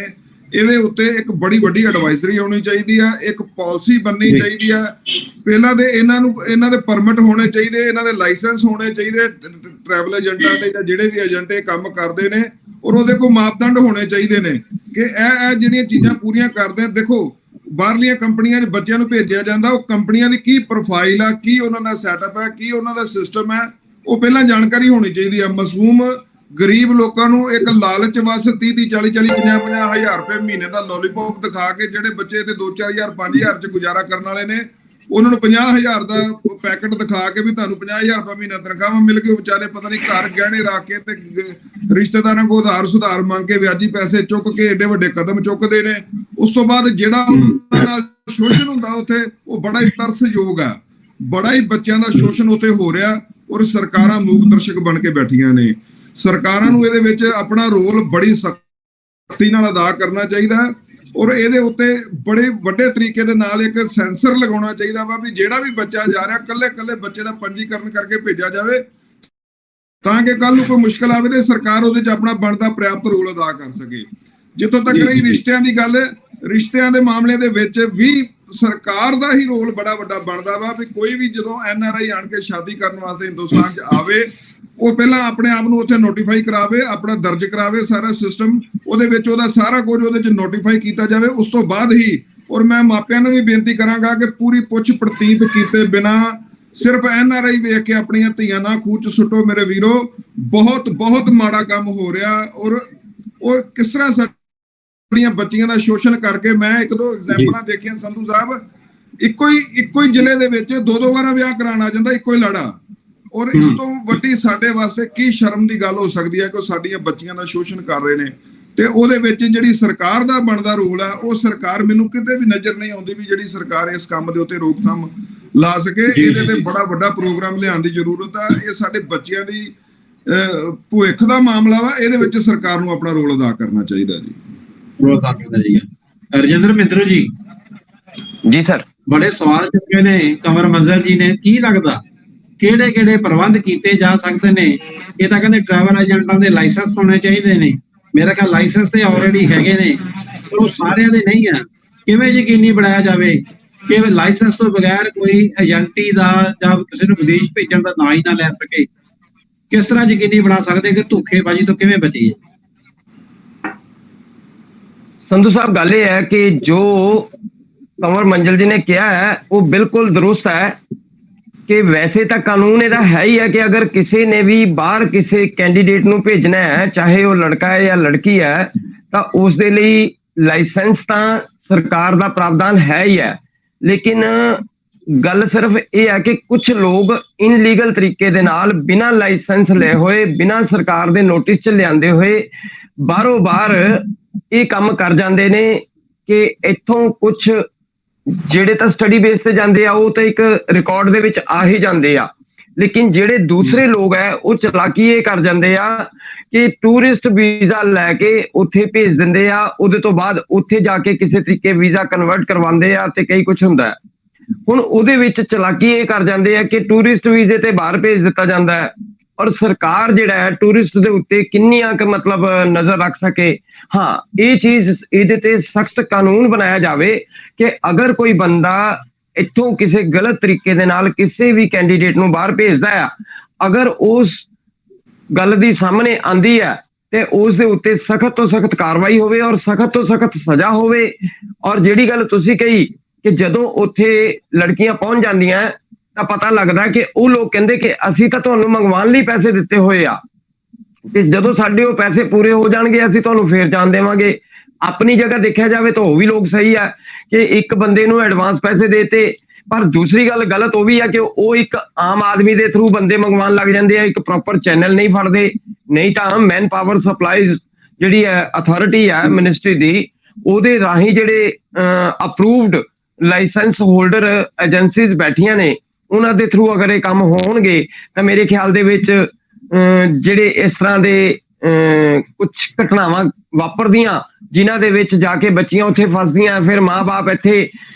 S2: ਇਹਦੇ ਉੱਤੇ ਇੱਕ ਬੜੀ ਵੱਡੀ ਐਡਵਾਈਜ਼ਰੀ ਹੋਣੀ ਚਾਹੀਦੀ ਆ, ਇੱਕ ਪਾਲਿਸੀ ਬਣਨੀ ਚਾਹੀਦੀ ਆ। ਪਹਿਲਾਂ ਦੇ ਇਹਨਾਂ ਦੇ ਪਰਮਿਟ ਹੋਣੇ ਚਾਹੀਦੇ, ਇਹਨਾਂ ਦੇ ਲਾਇਸੈਂਸ ਹੋਣੇ ਚਾਹੀਦੇ ਟਰੈਵਲ ਏਜੰਟਾਂ ਦੇ ਜਾਂ ਜਿਹੜੇ ਵੀ ਏਜੰਟ ਇਹ ਕੰਮ ਕਰਦੇ ਨੇ, ਔਰ ਉਹਦੇ ਕੋਈ ਮਾਪਦੰਡ ਹੋਣੇ ਚਾਹੀਦੇ ਨੇ ਕਿ ਇਹ ਜਿਹੜੀਆਂ ਚੀਜ਼ਾਂ ਪੂਰੀਆਂ ਕਰਦੇ ਆ। ਦੇਖੋ ਬਾਹਰਲੀਆਂ ਕੰਪਨੀਆਂ 'ਚ ਬੱਚਿਆਂ ਨੂੰ ਭੇਜਿਆ ਜਾਂਦਾ, ਉਹ ਕੰਪਨੀਆਂ ਦੀ ਕੀ ਪ੍ਰੋਫਾਈਲ ਆ, ਕੀ ਉਹਨਾਂ ਦਾ ਸੈਟਅਪ ਹੈ, ਕੀ ਉਹਨਾਂ ਦਾ ਸਿਸਟਮ ਹੈ, ਉਹ ਪਹਿਲਾਂ ਜਾਣਕਾਰੀ ਹੋਣੀ ਚਾਹੀਦੀ ਆ। ਮਾਸੂਮ ਗਰੀਬ ਲੋਕਾਂ ਨੂੰ ਇੱਕ ਲਾਲਚ ਵਸ 30 40 50 ਹਜ਼ਾਰ ਰੁਪਏ ਮਹੀਨੇ ਦਾ ਲੋਲੀਪੌਪ ਦਿਖਾ ਕੇ ਜਿਹੜੇ ਬੱਚੇ ਤੇ 2-4 ਹਜ਼ਾਰ 5 ਹਜ਼ਾਰ 'ਚ ਗੁਜ਼ਾਰਾ ਕਰਨ ਵਾਲੇ ਨੇ ਉਹਨਾਂ ਨੂੰ 50,000 ਦਾ ਪੈਕਟ ਦਿਖਾ ਕੇ ਵੀ ਤੁਹਾਨੂੰ 50,000 ਰੁਪਏ ਮਹੀਨਾ ਤਨਖਾਹ ਮਿਲ ਗਈ। ਵਿਚਾਰੇ ਪਤਾ ਨਹੀਂ ਘਰ ਗਹਿਣੇ ਰੱਖ ਕੇ ਤੇ ਰਿਸ਼ਤੇਦਾਰਾਂ ਕੋਲ ਉਧਾਰ ਸੁਧਾਰ ਮੰਗ ਕੇ ਵਿਆਜੀ ਪੈਸੇ ਚੁੱਕ ਕੇ ਏਡੇ ਵੱਡੇ ਕਦਮ ਚੁੱਕਦੇ ਨੇ। ਉਸ ਤੋਂ ਬਾਅਦ ਜਿਹੜਾ ਉਹਨਾਂ ਨਾਲ ਸ਼ੋਸ਼ਣ ਹੁੰਦਾ ਉੱਥੇ, ਉਹ ਬੜਾ ਹੀ ਤਰਸਯੋਗ ਆ। ਬੜਾ ਹੀ ਬੱਚਿਆਂ ਦਾ ਸ਼ੋਸ਼ਣ ਉੱਥੇ ਹੋ ਰਿਹਾ ਔਰ ਸਰਕਾਰਾਂ ਮੂਕ ਦਰਸ਼ਕ ਬਣ ਕੇ ਬੈਠੀਆਂ ਨੇ। ਸਰਕਾਰਾਂ ਨੂੰ ਇਹਦੇ ਵਿੱਚ ਆਪਣਾ ਰੋਲ ਬੜੀ ਸਖਤੀ ਨਾਲ ਅਦਾ ਕਰਨਾ ਚਾਹੀਦਾ ਔਰ ਇਹਦੇ ਉੱਤੇ ਬੜੇ ਵੱਡੇ ਤਰੀਕੇ ਦੇ ਨਾਲ ਇੱਕ ਸੈਂਸਰ ਲਗਾਉਣਾ ਚਾਹੀਦਾ ਵਾ ਵੀ ਜਿਹੜਾ ਵੀ ਬੱਚਾ ਜਾ ਰਿਹਾ ਕੱਲੇ ਬੱਚੇ ਦਾ ਪੰਜੀਕਰਨ ਕਰਕੇ ਭੇਜਿਆ ਜਾਵੇ ਤਾਂ ਕਿ ਕੱਲ ਨੂੰ ਕੋਈ ਮੁਸ਼ਕਲ ਆਵੇ ਤੇ ਸਰਕਾਰ ਉਹਦੇ 'ਚ ਆਪਣਾ ਬਣਦਾ ਪ੍ਰਾਪਤ ਰੋਲ ਅਦਾ ਕਰ ਸਕੇ। ਜਿੱਥੋਂ ਤੱਕ ਰਹੀ ਰਿਸ਼ਤਿਆਂ ਦੀ ਗੱਲ, ਰਿਸ਼ਤਿਆਂ ਦੇ ਮਾਮਲੇ ਦੇ ਵਿੱਚ ਵੀ ਸਰਕਾਰ ਦਾ ਹੀ ਰੋਲ ਬੜਾ ਵੱਡਾ ਬਣਦਾ ਵਾ ਵੀ ਕੋਈ ਵੀ ਜਦੋਂ NRI ਆਣ ਕੇ ਸ਼ਾਦੀ ਕਰਨ ਵਾਸਤੇ ਹਿੰਦੁਸਤਾਨ 'ਚ ਆਵੇ ਉਹ ਪਹਿਲਾਂ ਆਪਣੇ ਆਪ ਨੂੰ ਉੱਥੇ ਨੋਟੀਫਾਈ ਕਰਾਵੇ, ਆਪਣਾ ਦਰਜ ਕਰਾਵੇ ਸਾਰਾ ਸਿਸਟਮ, ਉਹਦੇ ਵਿੱਚ ਉਹਦਾ ਸਾਰਾ ਕੁਝ ਉਹਦੇ 'ਚ ਨੋਟੀਫਾਈ ਕੀਤਾ ਜਾਵੇ। ਉਸ ਤੋਂ ਬਾਅਦ ਹੀ, ਔਰ ਮੈਂ ਮਾਪਿਆਂ ਨੂੰ ਵੀ ਬੇਨਤੀ ਕਰਾਂਗਾ ਕਿ ਪੂਰੀ ਪੁੱਛ ਪ੍ਰਤੀਤ ਕੀਤੇ ਬਿਨਾ ਸਿਰਫ NRI ਵੇਖ ਕੇ ਆਪਣੀਆਂ ਧੀਆਂ ਨਾ ਖੂਹ 'ਚ ਸੁੱਟੋ ਮੇਰੇ ਵੀਰੋ। ਬਹੁਤ ਮਾੜਾ ਕੰਮ ਹੋ ਰਿਹਾ ਔਰ ਉਹ ਕਿਸ ਤਰ੍ਹਾਂ ਸਾਡੀਆਂ ਬੱਚੀਆਂ ਦਾ ਸ਼ੋਸ਼ਣ ਕਰਕੇ ਮੈਂ 1-2 ਐਗਜ਼ਾਮਪਲਾਂ ਦੇਖੀਆਂ ਸੰਧੂ ਸਾਹਿਬ। ਇੱਕੋ ਹੀ ਜ਼ਿਲ੍ਹੇ ਦੇ ਵਿੱਚ 2-2 ਵਾਰ ਵਿਆਹ ਕਰਾਉਣ ਆ ਜਾਂਦਾ ਇੱਕੋ ਹੀ ਲੜਾ। ਔਰ ਇਸ ਤੋਂ ਵੱਡੀ ਸਾਡੇ ਵਾਸਤੇ ਕੀ ਸ਼ਰਮ ਦੀ ਗੱਲ ਹੋ ਸਕਦੀ ਹੈ ਕਿ ਉਹ ਸਾਡੀਆਂ ਬੱਚੀਆਂ ਦਾ ਸ਼ੋਸ਼ਣ ਕਰ ਰਹੇ ਨੇ। ਤੇ ਉਹਦੇ ਵਿੱਚ ਜਿਹੜੀ ਸਰਕਾਰ ਦਾ ਬਣਦਾ ਰੋਲ ਆ, ਉਹ ਸਰਕਾਰ ਮੈਨੂੰ ਕਿਤੇ ਵੀ ਨਜ਼ਰ ਨਹੀਂ ਆਉਂਦੀ ਵੀ ਜਿਹੜੀ ਸਰਕਾਰ ਇਸ ਕੰਮ ਦੇ ਉੱਤੇ ਰੋਕਥਾਮ ਲਾ ਸਕੇ। ਇਹਦੇ ਤੇ ਬੜਾ ਵੱਡਾ ਪ੍ਰੋਗਰਾਮ ਲਿਆਉਣ ਦੀ ਜ਼ਰੂਰਤ ਆ। ਇਹ ਸਾਡੇ ਬੱਚਿਆਂ ਦੀ ਭੁੱਖ ਦਾ ਮਾਮਲਾ ਵਾ, ਇਹਦੇ ਵਿੱਚ ਸਰਕਾਰ ਨੂੰ ਆਪਣਾ ਰੋਲ ਅਦਾ ਕਰਨਾ ਚਾਹੀਦਾ ਜੀ।
S1: ਰੋਲ ਅਦਾ ਕਰਨਾ ਚਾਹੀਦਾ। ਰਜਿੰਦਰ ਮਿੰਦਰੂ
S3: ਜੀ ਸਰ,
S1: ਬੜੇ ਸਵਾਲ ਚੁੱਕੇ ਨੇ ਕੰਵਰ ਮੰਜ਼ਲ ਜੀ ਨੇ, ਕੀ ਲੱਗਦਾ ਕਿਹੜੇ ਕਿਹੜੇ ਪ੍ਰਬੰਧ ਕੀਤੇ ਜਾ ਸਕਦੇ ਨੇ? ਇਹ ਤਾਂ ਕਹਿੰਦੇ ਟਰੈਵਲ ਏਜੰਟਾਂ ਦੇ ਲਾਇਸੈਂਸ ਹੋਣੇ ਚਾਹੀਦੇ ਨੇ, ਮੇਰਾ ਖਿਆਲ ਲਾਇਸੈਂਸ ਤੇ ਆਲਰੇਡੀ ਹੈਗੇ ਨੇ, ਪਰ ਉਹ ਸਾਰਿਆਂ ਦੇ ਨਹੀਂ ਆ। ਕਿਵੇਂ ਯਕੀਨੀ ਬਣਾਇਆ ਜਾਵੇ ਕਿ ਲਾਇਸੈਂਸ ਤੋਂ ਬਗੈਰ ਕੋਈ ਏਜੰਟੀ ਦਾ ਜਾਂ ਕਿਸੇ ਨੂੰ ਵਿਦੇਸ਼ ਭੇਜਣ ਦਾ ਨਾਂ ਹੀ ਨਾ ਲੈ ਸਕੇ? ਕਿਸ ਤਰ੍ਹਾਂ ਯਕੀਨੀ ਬਣਾ ਸਕਦੇ ਕਿ ਧੋਖੇਬਾਜ਼ੀ ਤੋਂ ਕਿਵੇਂ ਬਚੀਏ?
S3: ਸੰਧੂ ਸਾਹਿਬ, ਗੱਲ ਇਹ ਹੈ ਕਿ ਜੋ ਕੰਵਰ ਮੰਜ਼ਲ ਜੀ ਨੇ ਕਿਹਾ ਹੈ ਉਹ ਬਿਲਕੁਲ ਦਰੁਸਤ ਹੈ ਕਿ ਵੈਸੇ ਤਾਂ ਕਾਨੂੰਨ ਇਹਦਾ ਹੈ ਹੀ ਹੈ ਕਿ ਅਗਰ ਕਿਸੇ ਨੇ ਵੀ ਬਾਹਰ ਕਿਸੇ ਕੈਂਡੀਡੇਟ ਨੂੰ ਭੇਜਣਾ ਹੈ, ਚਾਹੇ ਉਹ ਲੜਕਾ ਹੈ ਜਾਂ ਲੜਕੀ ਹੈ, ਤਾਂ ਉਸ ਦੇ ਲਈ ਲਾਇਸੈਂਸ ਤਾਂ ਸਰਕਾਰ ਦਾ ਪ੍ਰਾਵਧਾਨ ਹੈ ਹੀ ਹੈ। ਲੇਕਿਨ ਗੱਲ ਸਿਰਫ ਇਹ ਹੈ ਕਿ ਕੁਝ ਲੋਕ ਇਨਲੀਗਲ ਤਰੀਕੇ ਦੇ ਨਾਲ ਬਿਨਾਂ ਲਾਇਸੈਂਸ ਲਏ ਹੋਏ, ਬਿਨਾਂ ਸਰਕਾਰ ਦੇ ਨੋਟਿਸ 'ਚ ਲਿਆਂਦੇ ਹੋਏ ਬਾਹਰੋਂ ਬਾਹਰ ਇਹ ਕੰਮ ਕਰ ਜਾਂਦੇ ਨੇ ਕਿ ਇੱਥੋਂ ਕੁਝ ਜਿਹੜੇ ਤਾਂ ਸਟੱਡੀ ਬੇਸ ਤੇ ਜਾਂਦੇ ਆ ਉਹ ਤਾਂ ਇੱਕ ਰਿਕਾਰਡ ਦੇ ਵਿੱਚ ਆ ਹੀ ਜਾਂਦੇ ਆ, ਲੇਕਿਨ ਜਿਹੜੇ ਦੂਸਰੇ ਲੋਕ ਹੈ ਉਹ ਚਲਾਕੀ ਇਹ ਕਰ ਜਾਂਦੇ ਆ ਕਿ ਟੂਰਿਸਟ ਵੀਜ਼ਾ ਲੈ ਕੇ ਉੱਥੇ ਭੇਜ ਦਿੰਦੇ ਆ, ਉਹਦੇ ਤੋਂ ਬਾਅਦ ਉੱਥੇ ਜਾ ਕੇ ਕਿਸੇ ਤਰੀਕੇ ਵੀਜ਼ਾ ਕਨਵਰਟ ਕਰਵਾਉਂਦੇ ਆ ਤੇ ਕਈ ਕੁਝ ਹੁੰਦਾ ਹੈ। ਹੁਣ ਉਹਦੇ ਵਿੱਚ ਚਲਾਕੀ ਇਹ ਕਰ ਜਾਂਦੇ ਆ ਕਿ ਟੂਰਿਸਟ ਵੀਜ਼ੇ ਤੇ ਬਾਹਰ ਭੇਜ ਦਿੱਤਾ ਜਾਂਦਾ ਹੈ, ਔਰ ਸਰਕਾਰ ਜਿਹੜਾ ਹੈ ਟੂਰਿਸਟ ਦੇ ਉੱਤੇ ਕਿੰਨੀਆਂ ਕੁ ਮਤਲਬ ਨਜ਼ਰ ਰੱਖ ਸਕੇ। ਹਾਂ, ਇਹ ਚੀਜ਼, ਇਹਦੇ ਤੇ ਸਖਤ ਕਾਨੂੰਨ ਬਣਾਇਆ ਜਾਵੇ ਕਿ ਅਗਰ ਕੋਈ ਬੰਦਾ ਇੱਥੋਂ ਕਿਸੇ ਗਲਤ ਤਰੀਕੇ ਦੇ ਨਾਲ ਕਿਸੇ ਵੀ ਕੈਂਡੀਡੇਟ ਨੂੰ ਬਾਹਰ ਭੇਜਦਾ ਆ, ਅਗਰ ਉਸ ਗੱਲ ਦੀ ਸਾਹਮਣੇ ਆਂਦੀ ਹੈ ਤੇ ਉਸ ਦੇ ਉੱਤੇ ਸਖਤ ਤੋਂ ਸਖਤ ਕਾਰਵਾਈ ਹੋਵੇ ਔਰ ਸਖਤ ਤੋਂ ਸਖਤ ਸਜ਼ਾ ਹੋਵੇ। ਔਰ ਜਿਹੜੀ ਗੱਲ ਤੁਸੀਂ ਕਹੀ ਕਿ ਜਦੋਂ ਉੱਥੇ ਲੜਕੀਆਂ ਪਹੁੰਚ ਜਾਂਦੀਆਂ ਤਾਂ ਪਤਾ ਲੱਗਦਾ ਕਿ ਉਹ ਲੋਕ ਕਹਿੰਦੇ ਕਿ ਅਸੀਂ ਤਾਂ ਤੁਹਾਨੂੰ ਮੰਗਵਾਉਣ ਲਈ ਪੈਸੇ ਦਿੱਤੇ ਹੋਏ ਆ, ਕਿ ਜਦੋਂ ਸਾਡੇ ਉਹ ਪੈਸੇ ਪੂਰੇ ਹੋ ਜਾਣਗੇ ਅਸੀਂ ਤੁਹਾਨੂੰ ਫੇਰ ਜਾਣ ਦੇਵਾਂਗੇ। ਆਪਣੀ ਜਗ੍ਹਾ ਦੇਖਿਆ ਜਾਵੇ ਤਾਂ ਉਹ ਵੀ ਲੋਕ ਸਹੀ ਆ ਕਿ ਇੱਕ ਬੰਦੇ ਨੂੰ ਐਡਵਾਂਸ ਪੈਸੇ ਦੇਤੇ, ਪਰ ਦੂਸਰੀ ਗੱਲ ਗਲਤ ਉਹ ਵੀ ਆ ਕਿ ਉਹ ਇੱਕ ਆਮ ਆਦਮੀ ਦੇ ਥਰੂ ਬੰਦੇ ਮੰਗਵਾਉਣ ਲੱਗ ਜਾਂਦੇ ਆ, ਇੱਕ ਪ੍ਰੋਪਰ ਚੈਨਲ ਨਹੀਂ ਫੜਦੇ। ਨਹੀਂ ਤਾਂ ਮੈਨ ਪਾਵਰ ਸਪਲਾਈਜ਼ ਜਿਹੜੀ ਹੈ ਅਥਾਰਟੀ ਹੈ ਮਿਨਿਸਟਰੀ ਦੀ, ਉਹਦੇ ਰਾਹੀਂ ਜਿਹੜੇ ਅਪਰੂਵਡ ਲਾਇਸੈਂਸ ਹੋਲਡਰ ਏਜੰਸੀਜ਼ ਬੈਠੀਆਂ ਨੇ ਉਹਨਾਂ ਦੇ ਥਰੂ ਅਗਰ ਇਹ ਕੰਮ ਹੋਣਗੇ ਤਾਂ ਮੇਰੇ ਖਿਆਲ ਦੇ ਵਿੱਚ ਜਿਹੜੇ ਇਸ ਤਰ੍ਹਾਂ ਦੇ ਕੁਝ ਘਟਨਾਵਾਂ ਵਾਪਰਦੀਆਂ ਜਿਨ੍ਹਾਂ ਦੇ ਵਿੱਚ ਜਾ ਕੇ ਬੱਚੀਆਂ ਉੱਥੇ ਫਸਦੀਆਂ, ਫਿਰ ਮਾਂ-ਬਾਪ ਇੱਥੇ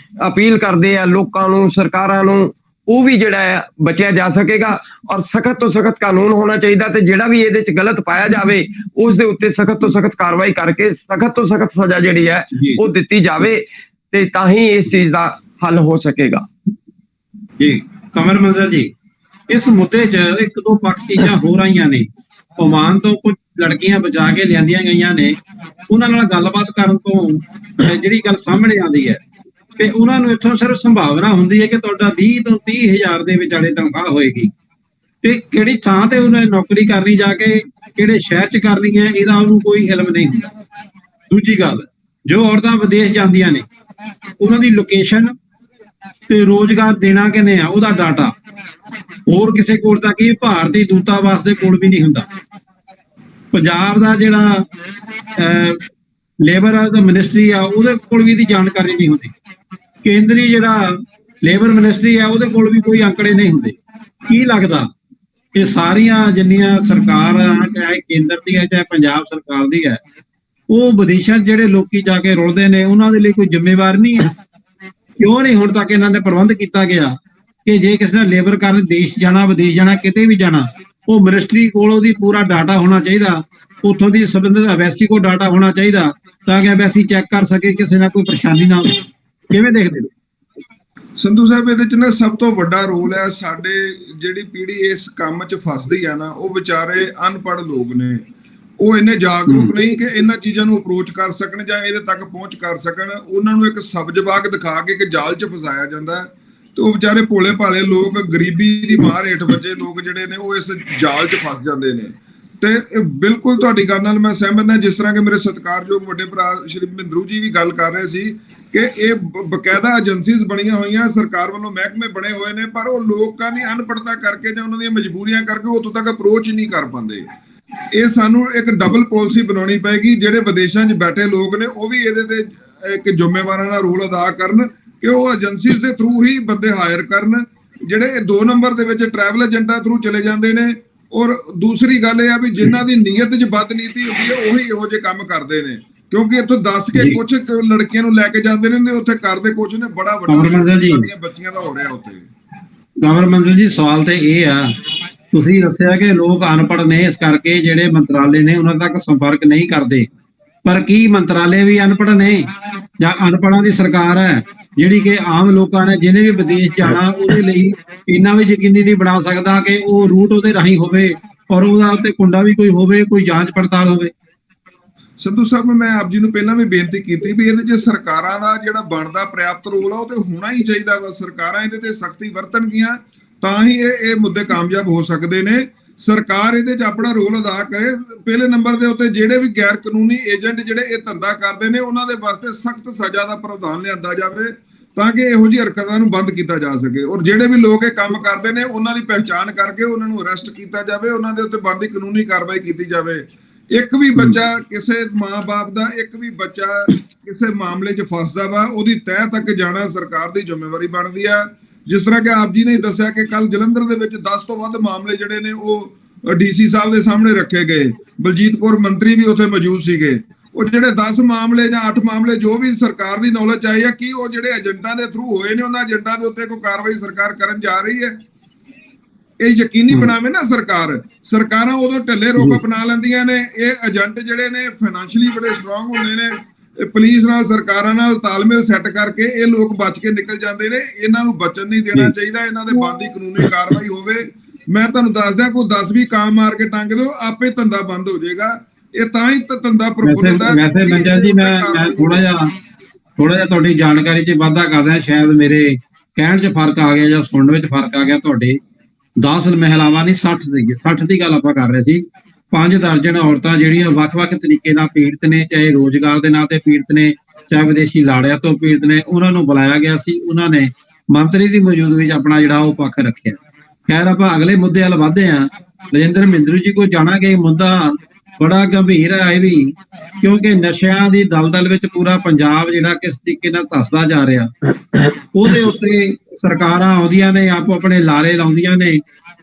S3: ਅਪੀਲ ਕਰਦੇ ਆ ਲੋਕਾਂ ਨੂੰ, ਸਰਕਾਰਾਂ ਨੂੰ, ਉਹ ਵੀ ਜਿਹੜਾ ਹੈ ਬਚਿਆ ਜਾ ਸਕੇਗਾ। ਔਰ ਸਖਤ ਤੋਂ ਸਖਤ ਕਾਨੂੰਨ ਹੋਣਾ ਚਾਹੀਦਾ ਤੇ ਜਿਹੜਾ ਵੀ ਇਹਦੇ 'ਚ ਗਲਤ ਪਾਇਆ ਜਾਵੇ ਉਸ ਦੇ ਉੱਤੇ ਸਖਤ ਤੋਂ ਸਖਤ ਕਾਰਵਾਈ ਕਰਕੇ ਸਖਤ ਤੋਂ ਸਖਤ ਸਜ਼ਾ ਜਿਹੜੀ ਹੈ ਉਹ ਦਿੱਤੀ ਜਾਵੇ ਤੇ ਤਾਂ ਹੀ ਇਸ ਚੀਜ਼ ਦਾ ਹੱਲ ਹੋ ਸਕੇਗਾ।
S1: ਜੀ ਕੰਵਰ ਮੰਜ਼ਲ ਜੀ, ਇਸ ਮੁੱਦੇ 'ਚ ਇੱਕ ਦੋ ਪੱਖ ਚੀਜ਼ਾਂ ਹੋ ਰਹੀਆਂ ਨੇ। ਓਮਾਨ ਤੋਂ ਕੁਝ ਲੜਕੀਆਂ ਬਚਾ ਕੇ ਲਿਆਂਦੀਆਂ ਗਈਆਂ ਨੇ, ਉਹਨਾਂ ਨਾਲ ਗੱਲਬਾਤ ਕਰਨ ਤੋਂ ਜਿਹੜੀ ਗੱਲ ਸਾਹਮਣੇ ਆਉਂਦੀ ਹੈ ਕਿ ਉਹਨਾਂ ਨੂੰ ਇੱਥੋਂ ਸਿਰਫ ਸੰਭਾਵਨਾ ਹੁੰਦੀ ਹੈ ਕਿ ਤੁਹਾਡਾ 20 ਤੋਂ 30 ਹਜ਼ਾਰ ਦੇ ਵਿਚਾਲੇ ਤਨਖਾਹ ਹੋਏਗੀ, ਤੇ ਕਿਹੜੀ ਥਾਂ ਤੇ ਉਹਨੇ ਨੌਕਰੀ ਕਰਨੀ, ਜਾ ਕੇ ਕਿਹੜੇ ਸ਼ਹਿਰ 'ਚ ਕਰਨੀ ਹੈ, ਇਹਦਾ ਉਹਨੂੰ ਕੋਈ ਇਲਮ ਨਹੀਂ ਹੁੰਦਾ। ਦੂਜੀ ਗੱਲ, ਜੋ ਔਰਤਾਂ ਵਿਦੇਸ਼ ਜਾਂਦੀਆਂ ਨੇ ਉਹਨਾਂ ਦੀ ਲੋਕੇਸ਼ਨ ਤੇ ਰੋਜ਼ਗਾਰ ਦੇਣਾ ਕਿਨੇ ਆ, ਉਹਦਾ ਡਾਟਾ ਹੋਰ ਕਿਸੇ ਕੋਲ ਤਾਂ ਕੀ ਭਾਰਤੀ ਦੂਤਾਵਾਸ ਦੇ ਕੋਲ ਵੀ ਨਹੀਂ ਹੁੰਦਾ। ਪੰਜਾਬ ਦਾ ਜਿਹੜਾ ਲੇਬਰ ਦਾ ਮਿਨਿਸਟਰੀ ਆ ਉਹਦੇ ਕੋਲ ਵੀ ਇਹਦੀ ਜਾਣਕਾਰੀ ਨਹੀਂ ਹੁੰਦੀ। ਕੇਂਦਰੀ ਜਿਹੜਾ ਲੇਬਰ ਮਿਨਿਸਟਰੀ ਆ ਉਹਦੇ ਕੋਲ ਵੀ ਕੋਈ ਅੰਕੜੇ ਨਹੀਂ ਹੁੰਦੇ। ਕੀ ਲੱਗਦਾ ਕਿ ਸਾਰੀਆਂ ਜਿੰਨੀਆਂ ਸਰਕਾਰਾਂ, ਚਾਹੇ ਕੇਂਦਰ ਦੀ ਹੈ ਚਾਹੇ ਪੰਜਾਬ ਸਰਕਾਰ ਦੀ ਹੈ, ਉਹ ਵਿਦੇਸ਼ਾਂ ਜਿਹੜੇ ਲੋਕੀ ਜਾ ਕੇ ਰੁਲਦੇ ਨੇ ਉਹਨਾਂ ਦੇ ਲਈ ਕੋਈ ਜ਼ਿੰਮੇਵਾਰ ਨਹੀਂ ਹੈ? ਕਿਉਂ ਨਹੀਂ ਹੁਣ ਤੱਕ ਇਹਨਾਂ ਦੇ ਪ੍ਰਬੰਧ ਕੀਤਾ ਗਿਆ ਕਿ ਜੇ ਕਿਸੇ ਨੇ ਲੇਬਰ ਕਰਨ ਦੇਸ਼ ਜਾਣਾ, ਵਿਦੇਸ਼ ਜਾਣਾ, ਕਿਤੇ ਵੀ ਜਾਣਾ, ਉਹ ਮਿਨਿਸਟਰੀ ਕੋਲ ਉਹਦੀ ਪੂਰਾ ਡਾਟਾ ਹੋਣਾ ਚਾਹੀਦਾ, ਉੱਥੋਂ ਦੀ ਸੰਬੰਧਿਤ ਐਮਬੈਸੀ ਕੋਲ ਡਾਟਾ ਹੋਣਾ ਚਾਹੀਦਾ ਤਾਂ ਕਿ ਐਮਬੈਸੀ ਚੈੱਕ ਕਰ ਸਕੇ ਕਿਸੇ ਨਾਲ ਕੋਈ ਪਰੇਸ਼ਾਨੀ ਨਾ ਹੋਵੇ। ਕਿਵੇਂ ਦੇਖਦੇ ਹੋ
S2: ਸੰਧੂ ਸਾਹਿਬ? ਇਹਦੇ 'ਚ ਨਾ ਸਭ ਤੋਂ ਵੱਡਾ ਰੋਲ ਹੈ ਸਾਡੇ ਜਿਹੜੀ ਪੀੜ੍ਹੀ ਇਸ ਕੰਮ 'ਚ ਫਸਦੀ ਆ ਨਾ, ਉਹ ਵਿਚਾਰੇ ਅਨਪੜ੍ਹ ਲੋਕ ਨੇ, ਉਹ ਇੰਨੇ ਜਾਗਰੂਕ ਨਹੀਂ ਕਿ ਇਹਨਾਂ ਚੀਜ਼ਾਂ ਨੂੰ ਅਪਰੋਚ ਕਰ ਸਕਣ ਜਾਂ ਇਹਦੇ ਤੱਕ ਪਹੁੰਚ ਕਰ ਸਕਣ। ਉਹਨਾਂ ਨੂੰ ਇੱਕ ਸਬਜ਼ ਬਾਗ ਦਿਖਾ ਕੇ ਕਿ ਜਾਲ 'ਚ ਫਸਾਇਆ ਜਾਂਦਾ ਤੇ ਉਹ ਵਿਚਾਰੇ ਭੋਲੇ ਭਾਲੇ ਲੋਕ, ਗਰੀਬੀ ਦੀ ਮਾਰ ਹੇਠ ਵੱਜੇ ਲੋਕ ਜਿਹੜੇ ਨੇ ਉਹ ਇਸ ਜਾਲ 'ਚ ਫਸ ਜਾਂਦੇ ਨੇ। ਤੇ ਬਿਲਕੁਲ ਤੁਹਾਡੀ ਗੱਲ ਨਾਲ ਮੈਂ ਸਹਿਮਤ ਹਾਂ। ਜਿਸ ਤਰ੍ਹਾਂ ਕਿ ਮੇਰੇ ਸਤਿਕਾਰਯੋਗ ਵੱਡੇ ਭਰਾ ਸ਼੍ਰੀ ਮਹਿੰਦਰੂ ਜੀ ਵੀ ਗੱਲ ਕਰ ਰਹੇ ਸੀ ਕਿ ਇਹ ਬਕਾਇਦਾ ਏਜੰਸੀਜ਼ ਬਣੀਆਂ ਹੋਈਆਂ, ਸਰਕਾਰ ਵੱਲੋਂ ਮਹਿਕਮੇ ਬਣੇ ਹੋਏ ਨੇ, ਪਰ ਉਹ ਲੋਕਾਂ ਦੀ ਅਨਪੜ੍ਹਤਾ ਕਰਕੇ ਜਾਂ ਉਹਨਾਂ ਦੀਆਂ ਮਜਬੂਰੀਆਂ ਕਰਕੇ ਉੱਥੋਂ ਤੱਕ ਅਪਰੋਚ ਨਹੀਂ ਕਰ ਪਾਉਂਦੇ। ਇਹ ਸਾਨੂੰ ਇੱਕ ਡਬਲ ਪਾਲਿਸੀ ਬਣਾਉਣੀ ਪਏਗੀ। ਜਿਹੜੇ ਵਿਦੇਸ਼ਾਂ 'ਚ ਬੈਠੇ ਲੋਕ ਨੇ ਉਹ ਵੀ ਇਹਦੇ ਤੇ ਇੱਕ ਜ਼ਿੰਮੇਵਾਰਾਨਾ ਰੋਲ ਅਦਾ ਕਰਨ ਕਿ ਉਹ ਏਜੰਸੀਜ਼ ਦੇ ਥਰੂ ਹੀ ਬੰਦੇ ਹਾਇਰ ਕਰਨ। ਜਿਹੜੇ 2 ਨੰਬਰ ਦੇ ਵਿੱਚ ਟਰੈਵਲ ਏਜੰਟਾਂ ਥਰੂ ਚਲੇ ਜਾਂਦੇ ਨੇ ਔਰ ਦੂਸਰੀ ਗੱਲ ਇਹ ਆ ਵੀ ਜਿਨ੍ਹਾਂ ਦੀ ਨੀਅਤ 'ਚ ਬਦਨੀਤੀ ਹੁੰਦੀ ਹੈ ਉਹੀ ਇਹੋ ਜਿਹੇ ਕੰਮ ਕਰਦੇ ਨੇ, ਕਿਉਂਕਿ ਇੱਥੋਂ ਦੱਸ ਕੇ ਕੁਝ ਲੜਕੀਆਂ ਨੂੰ ਲੈ ਕੇ ਜਾਂਦੇ ਨੇ ਤੇ ਉੱਥੇ ਕਰਦੇ ਕੁਝ ਨੇ, ਬੜਾ ਵੱਡਾ ਸਾਡੀਆਂ ਬੱਚੀਆਂ ਦਾ ਹੋ ਰਿਹਾ ਉੱਥੇ।
S1: ਗਵਰਨਮੈਂਟ ਜੀ ਸਵਾਲ ਤੇ ਇਹ ਆ, ਤੁਸੀਂ ਦੱਸਿਆ ਕਿ ਲੋਕ ਅਨਪੜ੍ਹ ਨੇ, ਇਸ ਕਰਕੇ ਜਿਹੜੇ ਮੰਤਰਾਲੇ ਨੇ ਉਹਨਾਂ ਤੱਕ ਸੰਪਰਕ ਨਹੀਂ ਕਰਦੇ, ਪਰ ਕੀ ਮੰਤਰਾਲੇ ਵੀ ਅਨਪੜ੍ਹ ਨੇ ਜਾਂ ਅਨਪੜ੍ਹਾਂ ਦੀ ਸਰਕਾਰ ਹੈ ਜਿਹੜੀ ਕਿ ਆਮ ਲੋਕਾਂ ਨੇ ਜਿਹਨੇ ਵੀ ਵਿਦੇਸ਼ ਜਾਣਾ ਉਹਦੇ ਲਈ ਇੰਨਾ ਵੀ ਯਕੀਨੀ ਨਹੀਂ ਬਣਾ ਸਕਦਾ ਕਿ ਉਹ ਰੂਟ ਉਹਦੇ ਰਾਹੀਂ ਹੋਵੇ ਔਰ ਉਹਦਾ ਉੱਤੇ ਕੁੰਡਾ ਵੀ ਕੋਈ ਹੋਵੇ, ਕੋਈ ਜਾਂਚ ਪੜਤਾਲ ਹੋਵੇ?
S2: ਸੰਧੂ ਸਾਹਿਬ, ਮੈਂ ਆਪ ਜੀ ਨੂੰ ਪਹਿਲਾਂ ਵੀ ਬੇਨਤੀ ਕੀਤੀ ਵੀ ਇਹਦੇ 'ਚ ਸਰਕਾਰਾਂ ਦਾ ਜਿਹੜਾ ਬਣਦਾ ਪ੍ਰਾਪਤ ਰੋਲ ਆ ਉਹ ਤੇ ਹੋਣਾ ਹੀ ਚਾਹੀਦਾ ਵਾ। ਸਰਕਾਰਾਂ ਇਹਦੇ ਤੇ ਸਖਤੀ ਵਰਤਣਗੀਆਂ ਤਾਂ ਹੀ ਇਹ ਮੁੱਦੇ ਕਾਮਯਾਬ ਹੋ ਸਕਦੇ ਨੇ। ਸਰਕਾਰ ਇਹਦੇ 'ਚ ਆਪਣਾ ਰੋਲ ਅਦਾ ਕਰੇ। ਪਹਿਲੇ ਨੰਬਰ ਦੇ ਉੱਤੇ ਜਿਹੜੇ ਵੀ ਗੈਰ ਕਾਨੂੰਨੀ ਏਜੰਟ ਜਿਹੜੇ ਇਹ ਧੰਦਾ ਕਰਦੇ ਨੇ ਉਹਨਾਂ ਦੇ ਵਾਸਤੇ ਸਖਤ ਸਜ਼ਾ ਦਾ ਪ੍ਰਾਵਧਾਨ ਲਿਆਂਦਾ ਜਾਵੇ ਤਾਂ ਕਿ ਇਹੋ ਜਿਹੀ ਹਰਕਤਾਂ ਨੂੰ ਬੰਦ ਕੀਤਾ ਜਾ ਸਕੇ, ਔਰ ਜਿਹੜੇ ਵੀ ਲੋਕ ਇਹ ਕੰਮ ਕਰਦੇ ਨੇ ਉਹਨਾਂ ਦੀ ਪਹਿਚਾਣ ਕਰਕੇ ਉਹਨਾਂ ਨੂੰ ਅਰੈਸਟ ਕੀਤਾ ਜਾਵੇ, ਉਹਨਾਂ ਦੇ ਉੱਤੇ ਬਣਦੀ ਕਾਨੂੰਨੀ ਕਾਰਵਾਈ ਕੀਤੀ ਜਾਵੇ। ਇੱਕ ਵੀ ਬੱਚਾ, ਕਿਸੇ ਮਾਂ-ਬਾਪ ਦਾ ਇੱਕ ਵੀ ਬੱਚਾ ਕਿਸੇ ਮਾਮਲੇ 'ਚ ਫਸਦਾ ਵਾ, ਉਹਦੀ ਤਹਿ ਤੱਕ ਜਾਣਾ ਸਰਕਾਰ ਦੀ ਜ਼ਿੰਮੇਵਾਰੀ ਬਣਦੀ ਆ। ਜਿਸ ਤਰ੍ਹਾਂ ਕਿ ਆਪ ਜੀ ਨੇ ਦੱਸਿਆ ਕਿ ਕੱਲ ਜਲੰਧਰ ਦੇ ਵਿੱਚ 10 ਤੋਂ ਵੱਧ ਮਾਮਲੇ ਜਿਹੜੇ ਨੇ ਉਹ ਡੀਸੀ ਸਾਹਿਬ ਦੇ ਸਾਹਮਣੇ ਰੱਖੇ ਗਏ। ਬਲਜੀਤ ਕੌਰ ਮੰਤਰੀ ਵੀ ਉੱਥੇ ਮੌਜੂਦ ਸੀਗੇ। ਉਹ ਜਿਹੜੇ 10 ਮਾਮਲੇ ਜਾਂ 8 ਮਾਮਲੇ ਜੋ ਵੀ ਸਰਕਾਰ ਦੀ ਨੌਲੇਜ ਆਈ ਆ, ਕੀ ਉਹ ਜਿਹੜੇ ਏਜੰਟਾਂ ਦੇ ਥਰੂ ਹੋਏ ਨੇ ਉਹਨਾਂ ਏਜੰਟਾਂ ਦੇ ਉੱਤੇ ਕੋਈ ਕਾਰਵਾਈ ਸਰਕਾਰ ਕਰਨ ਜਾ ਰਹੀ ਹੈ? ਇਹ ਯਕੀਨੀ ਬਣਾਵੇ ਨਾ ਸਰਕਾਰ। ਸਰਕਾਰਾਂ ਉਦੋਂ ਢਿੱਲੇ ਰੁਖ ਅਪਣਾ ਲੈਂਦੀਆਂ ਨੇ। ਇਹ ਏਜੰਟ ਜਿਹੜੇ ਨੇ ਫਾਈਨੈਂਸ਼ੀਅਲੀ ਬੜੇ ਸਟਰੋਂਗ ਹੁੰਦੇ ਨੇ, ਪੁਲਿਸ ਨਾਲ ਸਰਕਾਰਾਂ ਨਾਲ ਤਾਲਮੇਲ ਸੈੱਟ ਕਰਕੇ ਇਹ ਲੋਕ ਬਚ ਕੇ ਨਿਕਲ ਜਾਂਦੇ ਨੇ। ਇਹਨਾਂ ਨੂੰ ਬਚਣ ਨਹੀਂ ਦੇਣਾ ਚਾਹੀਦਾ, ਇਹਨਾਂ ਦੇ ਬੰਦੀ ਕਾਨੂੰਨੀ ਕਾਰਵਾਈ ਹੋਵੇ। ਮੈਂ ਤੁਹਾਨੂੰ ਦੱਸ ਦਿਆਂ, ਕੋਈ 10 ਵੀ ਕਾਂ ਮਾਰ ਕੇ ਟੰਗ ਦਿਓ, ਆਪੇ ਧੰਦਾ ਬੰਦ ਹੋ ਜਾਏਗਾ। ਇਹ ਤਾਂ ਹੀ ਧੰਦਾ ਪ੍ਰਫੁੱਲਿਤ ਹੈ।
S1: ਵੈਸੇ ਮੰਜਾ ਜੀ ਮੈਂ ਥੋੜਾ ਜਿਹਾ ਤੁਹਾਡੀ ਜਾਣਕਾਰੀ 'ਚ ਵਾਧਾ ਕਰਦਾ, ਸ਼ਾਇਦ ਮੇਰੇ ਕਹਿਣ 'ਚ ਫਰਕ ਆ ਗਿਆ ਜਾਂ ਸੁਣਨ ਵਿੱਚ ਫਰਕ ਆ ਗਿਆ। ਤੁਹਾਡੇ 10 ਮਹਿਲਾਵਾਂ ਨਹੀਂ 60 ਸੀਗੇ, 60 ਦੀ ਗੱਲ ਆਪਾਂ ਕਰ ਰਹੇ ਸੀ। 5 ਦਰਜਨ ਔਰਤਾਂ ਜਿਹੜੀਆਂ ਵੱਖ-ਵੱਖ ਤਰੀਕੇ ਨਾਲ ਪੀੜਤ ਨੇ, ਚਾਹੇ ਰੋਜ਼ਗਾਰ ਦੇ ਨਾਂ ਤੇ ਪੀੜਤ ਨੇ, ਚਾਹੇ ਵਿਦੇਸ਼ੀ ਲਾੜਿਆਂ ਤੋਂ ਪੀੜਤ ਨੇ, ਉਹਨਾਂ ਨੂੰ ਬੁਲਾਇਆ ਗਿਆ ਸੀ। ਉਹਨਾਂ ਨੇ ਮੰਤਰੀ ਦੀ ਮੌਜੂਦਗੀ 'ਚ ਆਪਣਾ ਜਿਹੜਾ ਉਹ ਪੱਖ ਰੱਖਿਆ। ਖੈਰ, ਆਪਾਂ ਅਗਲੇ ਮੁੱਦੇ ਵੱਲ ਵਧਦੇ ਹਾਂ। ਰਜਿੰਦਰ ਮਹਿੰਦਰੂ ਜੀ ਕੋਲ ਜਾਣਾਂਗੇ। ਮੁੱਦਾ ਬੜਾ ਗੰਭੀਰ ਹੈ ਇਹ ਵੀ, ਕਿਉਂਕਿ ਨਸ਼ਿਆਂ ਦੀ ਦਲਦਲ ਵਿੱਚ ਪੂਰਾ ਪੰਜਾਬ ਜਿਹੜਾ ਕਿਸ ਤਰੀਕੇ ਨਾਲ ਧੱਸਦਾ ਜਾ ਰਿਹਾ, ਉਹਦੇ ਉੱਤੇ ਸਰਕਾਰਾਂ ਆਉਂਦੀਆਂ ਨੇ, ਆਪੋ ਆਪਣੇ ਲਾਰੇ ਲਾਉਂਦੀਆਂ ਨੇ,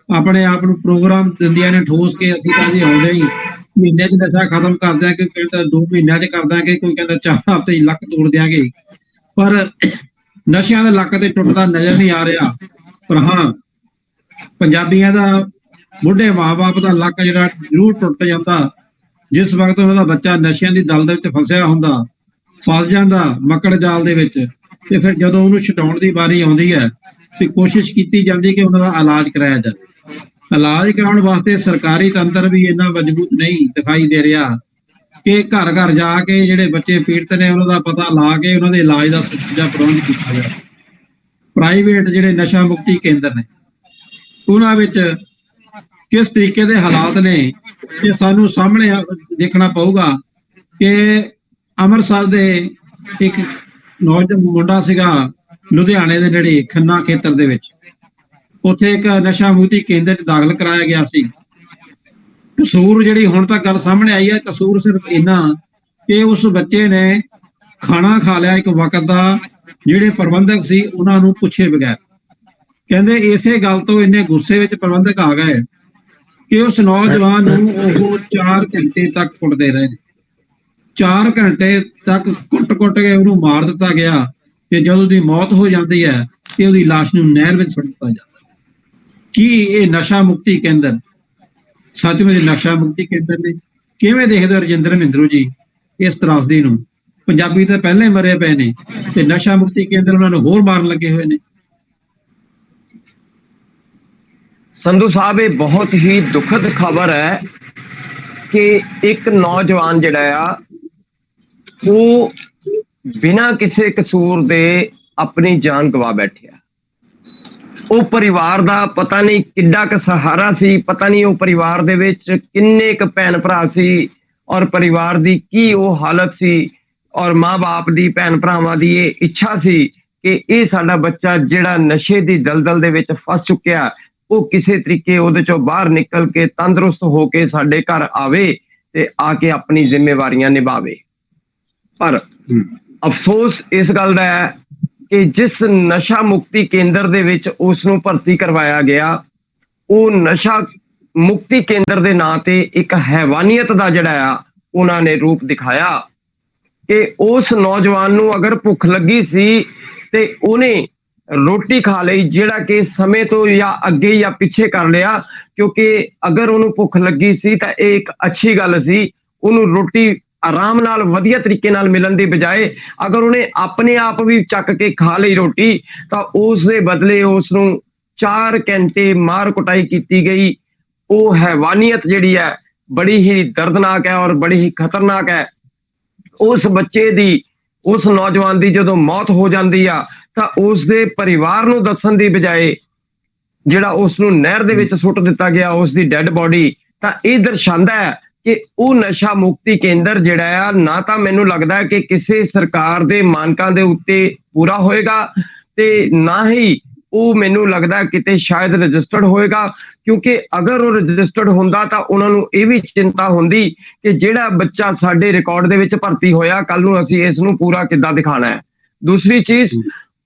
S1: ਆਪਣੇ ਆਪ ਨੂੰ ਪ੍ਰੋਗਰਾਮ ਦਿੰਦੀਆਂ ਨੇ ਠੋਸ ਕੇ ਅਸੀਂ ਤਾਂ ਜੀ ਆਉਂਦੇ ਹੀ ਮਹੀਨੇ 'ਚ ਨਸ਼ਾ ਖਤਮ ਕਰ ਦਿਆਂਗੇ, ਕੋਈ ਕਹਿੰਦਾ 2 ਮਹੀਨਿਆਂ 'ਚ ਕਰ ਦਾਂਗੇ, ਕੋਈ ਕਹਿੰਦਾ 4 ਹਫ਼ਤੇ 'ਚ ਲੱਕ ਤੋੜ ਦਿਆਂਗੇ। ਪਰ ਨਸ਼ਿਆਂ ਦੇ ਲੱਕ ਤੇ ਟੁੱਟਦਾ ਨਜ਼ਰ ਨਹੀਂ ਆ ਰਿਹਾ। ਪਰ ਹਾਂ, ਪੰਜਾਬੀਆਂ ਦਾ ਬੁੱਢੇ ਮਾਂ-ਬਾਪ ਦਾ ਲੱਕ ਜਿਹੜਾ ਜ਼ਰੂਰ ਟੁੱਟ ਜਾਂਦਾ ਜਿਸ ਵਕਤ ਉਹਨਾਂ ਦਾ ਬੱਚਾ ਨਸ਼ਿਆਂ ਦੀ ਦਲ ਦੇ ਵਿੱਚ ਫਸਿਆ ਹੁੰਦਾ, ਫਸ ਜਾਂਦਾ ਮੱਕੜ ਜਾਲ ਦੇ ਵਿੱਚ। ਤੇ ਫਿਰ ਜਦੋਂ ਉਹਨੂੰ ਛਡਾਉਣ ਦੀ ਵਾਰੀ ਆਉਂਦੀ ਹੈ ਤੇ ਕੋਸ਼ਿਸ਼ ਕੀਤੀ ਜਾਂਦੀ ਕਿ ਉਹਨਾਂ ਦਾ ਇਲਾਜ ਕਰਾਇਆ ਜਾਵੇ। ਇਲਾਜ ਕਰਾਉਣ ਵਾਸਤੇ ਸਰਕਾਰੀ ਤੰਤਰ ਵੀ ਇੰਨਾ ਮਜ਼ਬੂਤ ਨਹੀਂ ਦਿਖਾਈ ਦੇ ਰਿਹਾ ਕਿ ਘਰ ਘਰ ਜਾ ਕੇ ਜਿਹੜੇ ਬੱਚੇ ਪੀੜਤ ਨੇ ਉਹਨਾਂ ਦਾ ਪਤਾ ਲਾ ਕੇ ਉਹਨਾਂ ਦੇ ਇਲਾਜ ਦਾ ਸੁਚੱਜਾ ਪ੍ਰਬੰਧ ਕੀਤਾ ਜਾਵੇ। ਪ੍ਰਾਈਵੇਟ ਜਿਹੜੇ ਨਸ਼ਾ ਮੁਕਤੀ ਕੇਂਦਰ ਨੇ ਉਹਨਾਂ ਵਿੱਚ ਕਿਸ ਤਰੀਕੇ ਦੇ ਹਾਲਾਤ ਨੇ ਇਹ ਸਾਨੂੰ ਸਾਹਮਣੇ ਦੇਖਣਾ ਪਊਗਾ। ਕਿ ਅੰਮ੍ਰਿਤਸਰ ਦੇ ਇੱਕ ਨੌਜਵਾਨ ਮੁੰਡਾ ਸੀਗਾ ਲੁਧਿਆਣੇ ਦੇ ਨੇੜੇ ਖੰਨਾ ਖੇਤਰ ਦੇ ਵਿੱਚ, ਉੱਥੇ ਇੱਕ ਨਸ਼ਾ ਮੁਕਤੀ ਕੇਂਦਰ 'ਚ ਦਾਖਲ ਕਰਾਇਆ ਗਿਆ ਸੀ। ਕਸੂਰ ਜਿਹੜੀ ਹੁਣ ਤੱਕ ਗੱਲ ਸਾਹਮਣੇ ਆਈ ਹੈ, ਕਸੂਰ ਸਿਰਫ ਇੰਨਾ ਕਿ ਉਸ ਬੱਚੇ ਨੇ ਖਾਣਾ ਖਾ ਲਿਆ ਇੱਕ ਵਕਤ ਦਾ, ਜਿਹੜੇ ਪ੍ਰਬੰਧਕ ਸੀ ਉਹਨਾਂ ਨੂੰ ਪੁੱਛੇ ਬਗੈਰ। ਕਹਿੰਦੇ ਇਸੇ ਗੱਲ ਤੋਂ ਇੰਨੇ ਗੁੱਸੇ ਵਿੱਚ ਪ੍ਰਬੰਧਕ ਆ ਗਏ ਕਿ ਉਸ ਨੌਜਵਾਨ ਨੂੰ ਉਹ 4 ਘੰਟੇ ਤੱਕ ਕੁੱਟਦੇ ਰਹੇ। 4 ਘੰਟੇ ਤੱਕ ਕੁੱਟ ਕੇ ਉਹਨੂੰ ਮਾਰ ਦਿੱਤਾ ਗਿਆ ਤੇ ਜਦੋਂ ਉਹਦੀ ਮੌਤ ਹੋ ਜਾਂਦੀ ਹੈ ਤੇ ਉਹਦੀ ਲਾਸ਼ ਨੂੰ ਨਹਿਰ ਵਿੱਚ ਸੁੱਟ ਦਿੱਤਾ ਜਾਂਦਾ। ਕੀ ਇਹ ਨਸ਼ਾ ਮੁਕਤੀ ਕੇਂਦਰ ਸੱਚਮੁੱਚ ਨਸ਼ਾ ਮੁਕਤੀ ਕੇਂਦਰ ਨੇ? ਕਿਵੇਂ ਦੇਖਦੇ ਹੋ ਰਜਿੰਦਰ ਮਹਿੰਦਰੂ ਜੀ ਇਸ ਤਰਾਸਦੀ ਨੂੰ? ਪੰਜਾਬੀ ਤਾਂ ਪਹਿਲਾਂ ਹੀ ਮਰੇ ਪਏ ਨੇ ਤੇ ਨਸ਼ਾ ਮੁਕਤੀ ਕੇਂਦਰ ਉਹਨਾਂ ਨੂੰ ਹੋਰ ਮਾਰਨ ਲੱਗੇ ਹੋਏ ਨੇ।
S3: ਸੰਧੂ ਸਾਹਿਬ, ਇਹ ਬਹੁਤ ਹੀ ਦੁਖਦ ਖਬਰ ਹੈ ਕਿ ਇੱਕ ਨੌਜਵਾਨ ਜਿਹੜਾ ਆ ਉਹ ਬਿਨਾਂ ਕਿਸੇ ਕਸੂਰ ਦੇ ਆਪਣੀ ਜਾਨ ਗਵਾ ਬੈਠਿਆ। ਉਹ ਪਰਿਵਾਰ ਦਾ ਪਤਾ ਨਹੀਂ ਕਿੱਡਾ ਕੁ ਸਹਾਰਾ ਸੀ, ਪਤਾ ਨਹੀਂ ਉਹ ਪਰਿਵਾਰ ਦੇ ਵਿੱਚ ਕਿੰਨੇ ਕੁ ਭੈਣ ਭਰਾ ਸੀ ਔਰ ਪਰਿਵਾਰ ਦੀ ਕੀ ਉਹ ਹਾਲਤ ਸੀ, ਔਰ ਮਾਂ-ਬਾਪ ਦੀ ਭੈਣ ਭਰਾਵਾਂ ਦੀ ਇਹ ਇੱਛਾ ਸੀ ਕਿ ਇਹ ਸਾਡਾ ਬੱਚਾ ਜਿਹੜਾ ਨਸ਼ੇ ਦੀ ਦਲਦਲ ਦੇ ਵਿੱਚ ਫਸ ਚੁੱਕਿਆ ਉਹ ਕਿਸੇ ਤਰੀਕੇ ਉਹਦੇ ਚੋਂ ਬਾਹਰ ਨਿਕਲ ਕੇ ਤੰਦਰੁਸਤ ਹੋ ਕੇ ਸਾਡੇ ਘਰ ਆਵੇ ਤੇ ਆ ਕੇ ਆਪਣੀ ਜ਼ਿੰਮੇਵਾਰੀਆਂ ਨਿਭਾਵੇ। ਪਰ ਅਫਸੋਸ ਇਸ ਗੱਲ ਦਾ ਹੈ ਕਿ ਜਿਸ ਨਸ਼ਾ ਮੁਕਤੀ ਕੇਂਦਰ ਦੇ ਵਿੱਚ ਉਸ ਨੂੰ ਭਰਤੀ ਕਰਵਾਇਆ ਗਿਆ, ਉਹ ਨਸ਼ਾ ਮੁਕਤੀ ਕੇਂਦਰ ਦੇ ਨਾਂ ਤੇ ਇੱਕ ਹੈਵਾਨੀਅਤ ਦਾ ਜਿਹੜਾ ਆ ਉਹਨਾਂ ਨੇ ਰੂਪ ਦਿਖਾਇਆ ਕਿ ਉਸ ਨੌਜਵਾਨ ਨੂੰ ਅਗਰ ਭੁੱਖ ਲੱਗੀ ਸੀ ਤੇ ਉਹਨੇ ਰੋਟੀ ਖਾ ਲਈ, ਜਿਹੜਾ ਕਿ ਸਮੇਂ ਤੋਂ ਜਾਂ ਅੱਗੇ ਜਾਂ ਪਿੱਛੇ ਕਰ ਲਿਆ, ਕਿਉਂਕਿ ਅਗਰ ਉਹਨੂੰ ਭੁੱਖ ਲੱਗੀ ਸੀ ਤਾਂ ਇਹ ਇੱਕ ਅੱਛੀ ਗੱਲ ਸੀ। ਉਹਨੂੰ ਰੋਟੀ ਆਰਾਮ ਨਾਲ ਵਧੀਆ ਤਰੀਕੇ ਨਾਲ ਮਿਲਣ ਦੀ ਬਜਾਏ ਅਗਰ ਉਹਨੇ ਆਪਣੇ ਆਪ ਵੀ ਚੱਕ ਕੇ ਖਾ ਲਈ ਰੋਟੀ ਤਾਂ ਉਸ ਦੇ ਬਦਲੇ ਉਸ ਨੂੰ 4 ਘੰਟੇ ਮਾਰ ਕੁਟਾਈ ਕੀਤੀ ਗਈ। ਉਹ ਹੈਵਾਨੀਅਤ ਜਿਹੜੀ ਹੈ ਬੜੀ ਹੀ ਦਰਦਨਾਕ ਹੈ ਔਰ ਬੜੀ ਹੀ ਖਤਰਨਾਕ ਹੈ। ਉਸ ਬੱਚੇ ਦੀ, ਉਸ ਨੌਜਵਾਨ ਦੀ ਜਦੋਂ ਮੌਤ ਹੋ ਜਾਂਦੀ ਆ ਤਾਂ ਉਸ ਦੇ ਪਰਿਵਾਰ ਨੂੰ ਦੱਸਣ ਦੀ ਬਜਾਏ ਜਿਹੜਾ ਉਸ ਨੂੰ ਨਹਿਰ ਦੇ ਵਿੱਚ ਸੁੱਟ ਦਿੱਤਾ ਗਿਆ, ਉਸ ਦੀ ਡੈੱਡ ਬੋਡੀ, ਤਾਂ ਇਹ ਦਰਸਾਉਂਦਾ ਹੈ ਕਿ ਉਹ ਨਸ਼ਾ ਮੁਕਤੀ ਕੇਂਦਰ ਜਿਹੜਾ ਆ ਨਾ ਤਾਂ ਮੈਨੂੰ ਲੱਗਦਾ ਕਿ ਕਿਸੇ ਸਰਕਾਰ ਦੇ ਮਾਨਕਾਂ ਦੇ ਉੱਤੇ ਪੂਰਾ ਹੋਏਗਾ ਤੇ ਨਾ ਹੀ ਉਹ ਮੈਨੂੰ ਲੱਗਦਾ ਕਿਤੇ ਸ਼ਾਇਦ ਰਜਿਸਟਰਡ ਹੋਏਗਾ, ਕਿਉਂਕਿ ਅਗਰ ਉਹ ਰਜਿਸਟਰਡ ਹੁੰਦਾ ਤਾਂ ਉਹਨਾਂ ਨੂੰ ਇਹ ਵੀ ਚਿੰਤਾ ਹੁੰਦੀ ਕਿ ਜਿਹੜਾ ਬੱਚਾ ਸਾਡੇ ਰਿਕਾਰਡ ਦੇ ਵਿੱਚ ਭਰਤੀ ਹੋਇਆ, ਕੱਲ ਨੂੰ ਅਸੀਂ ਇਸ ਨੂੰ ਪੂਰਾ ਕਿੱਦਾਂ ਦਿਖਾਣਾ ਹੈ। ਦੂਸਰੀ ਚੀਜ਼,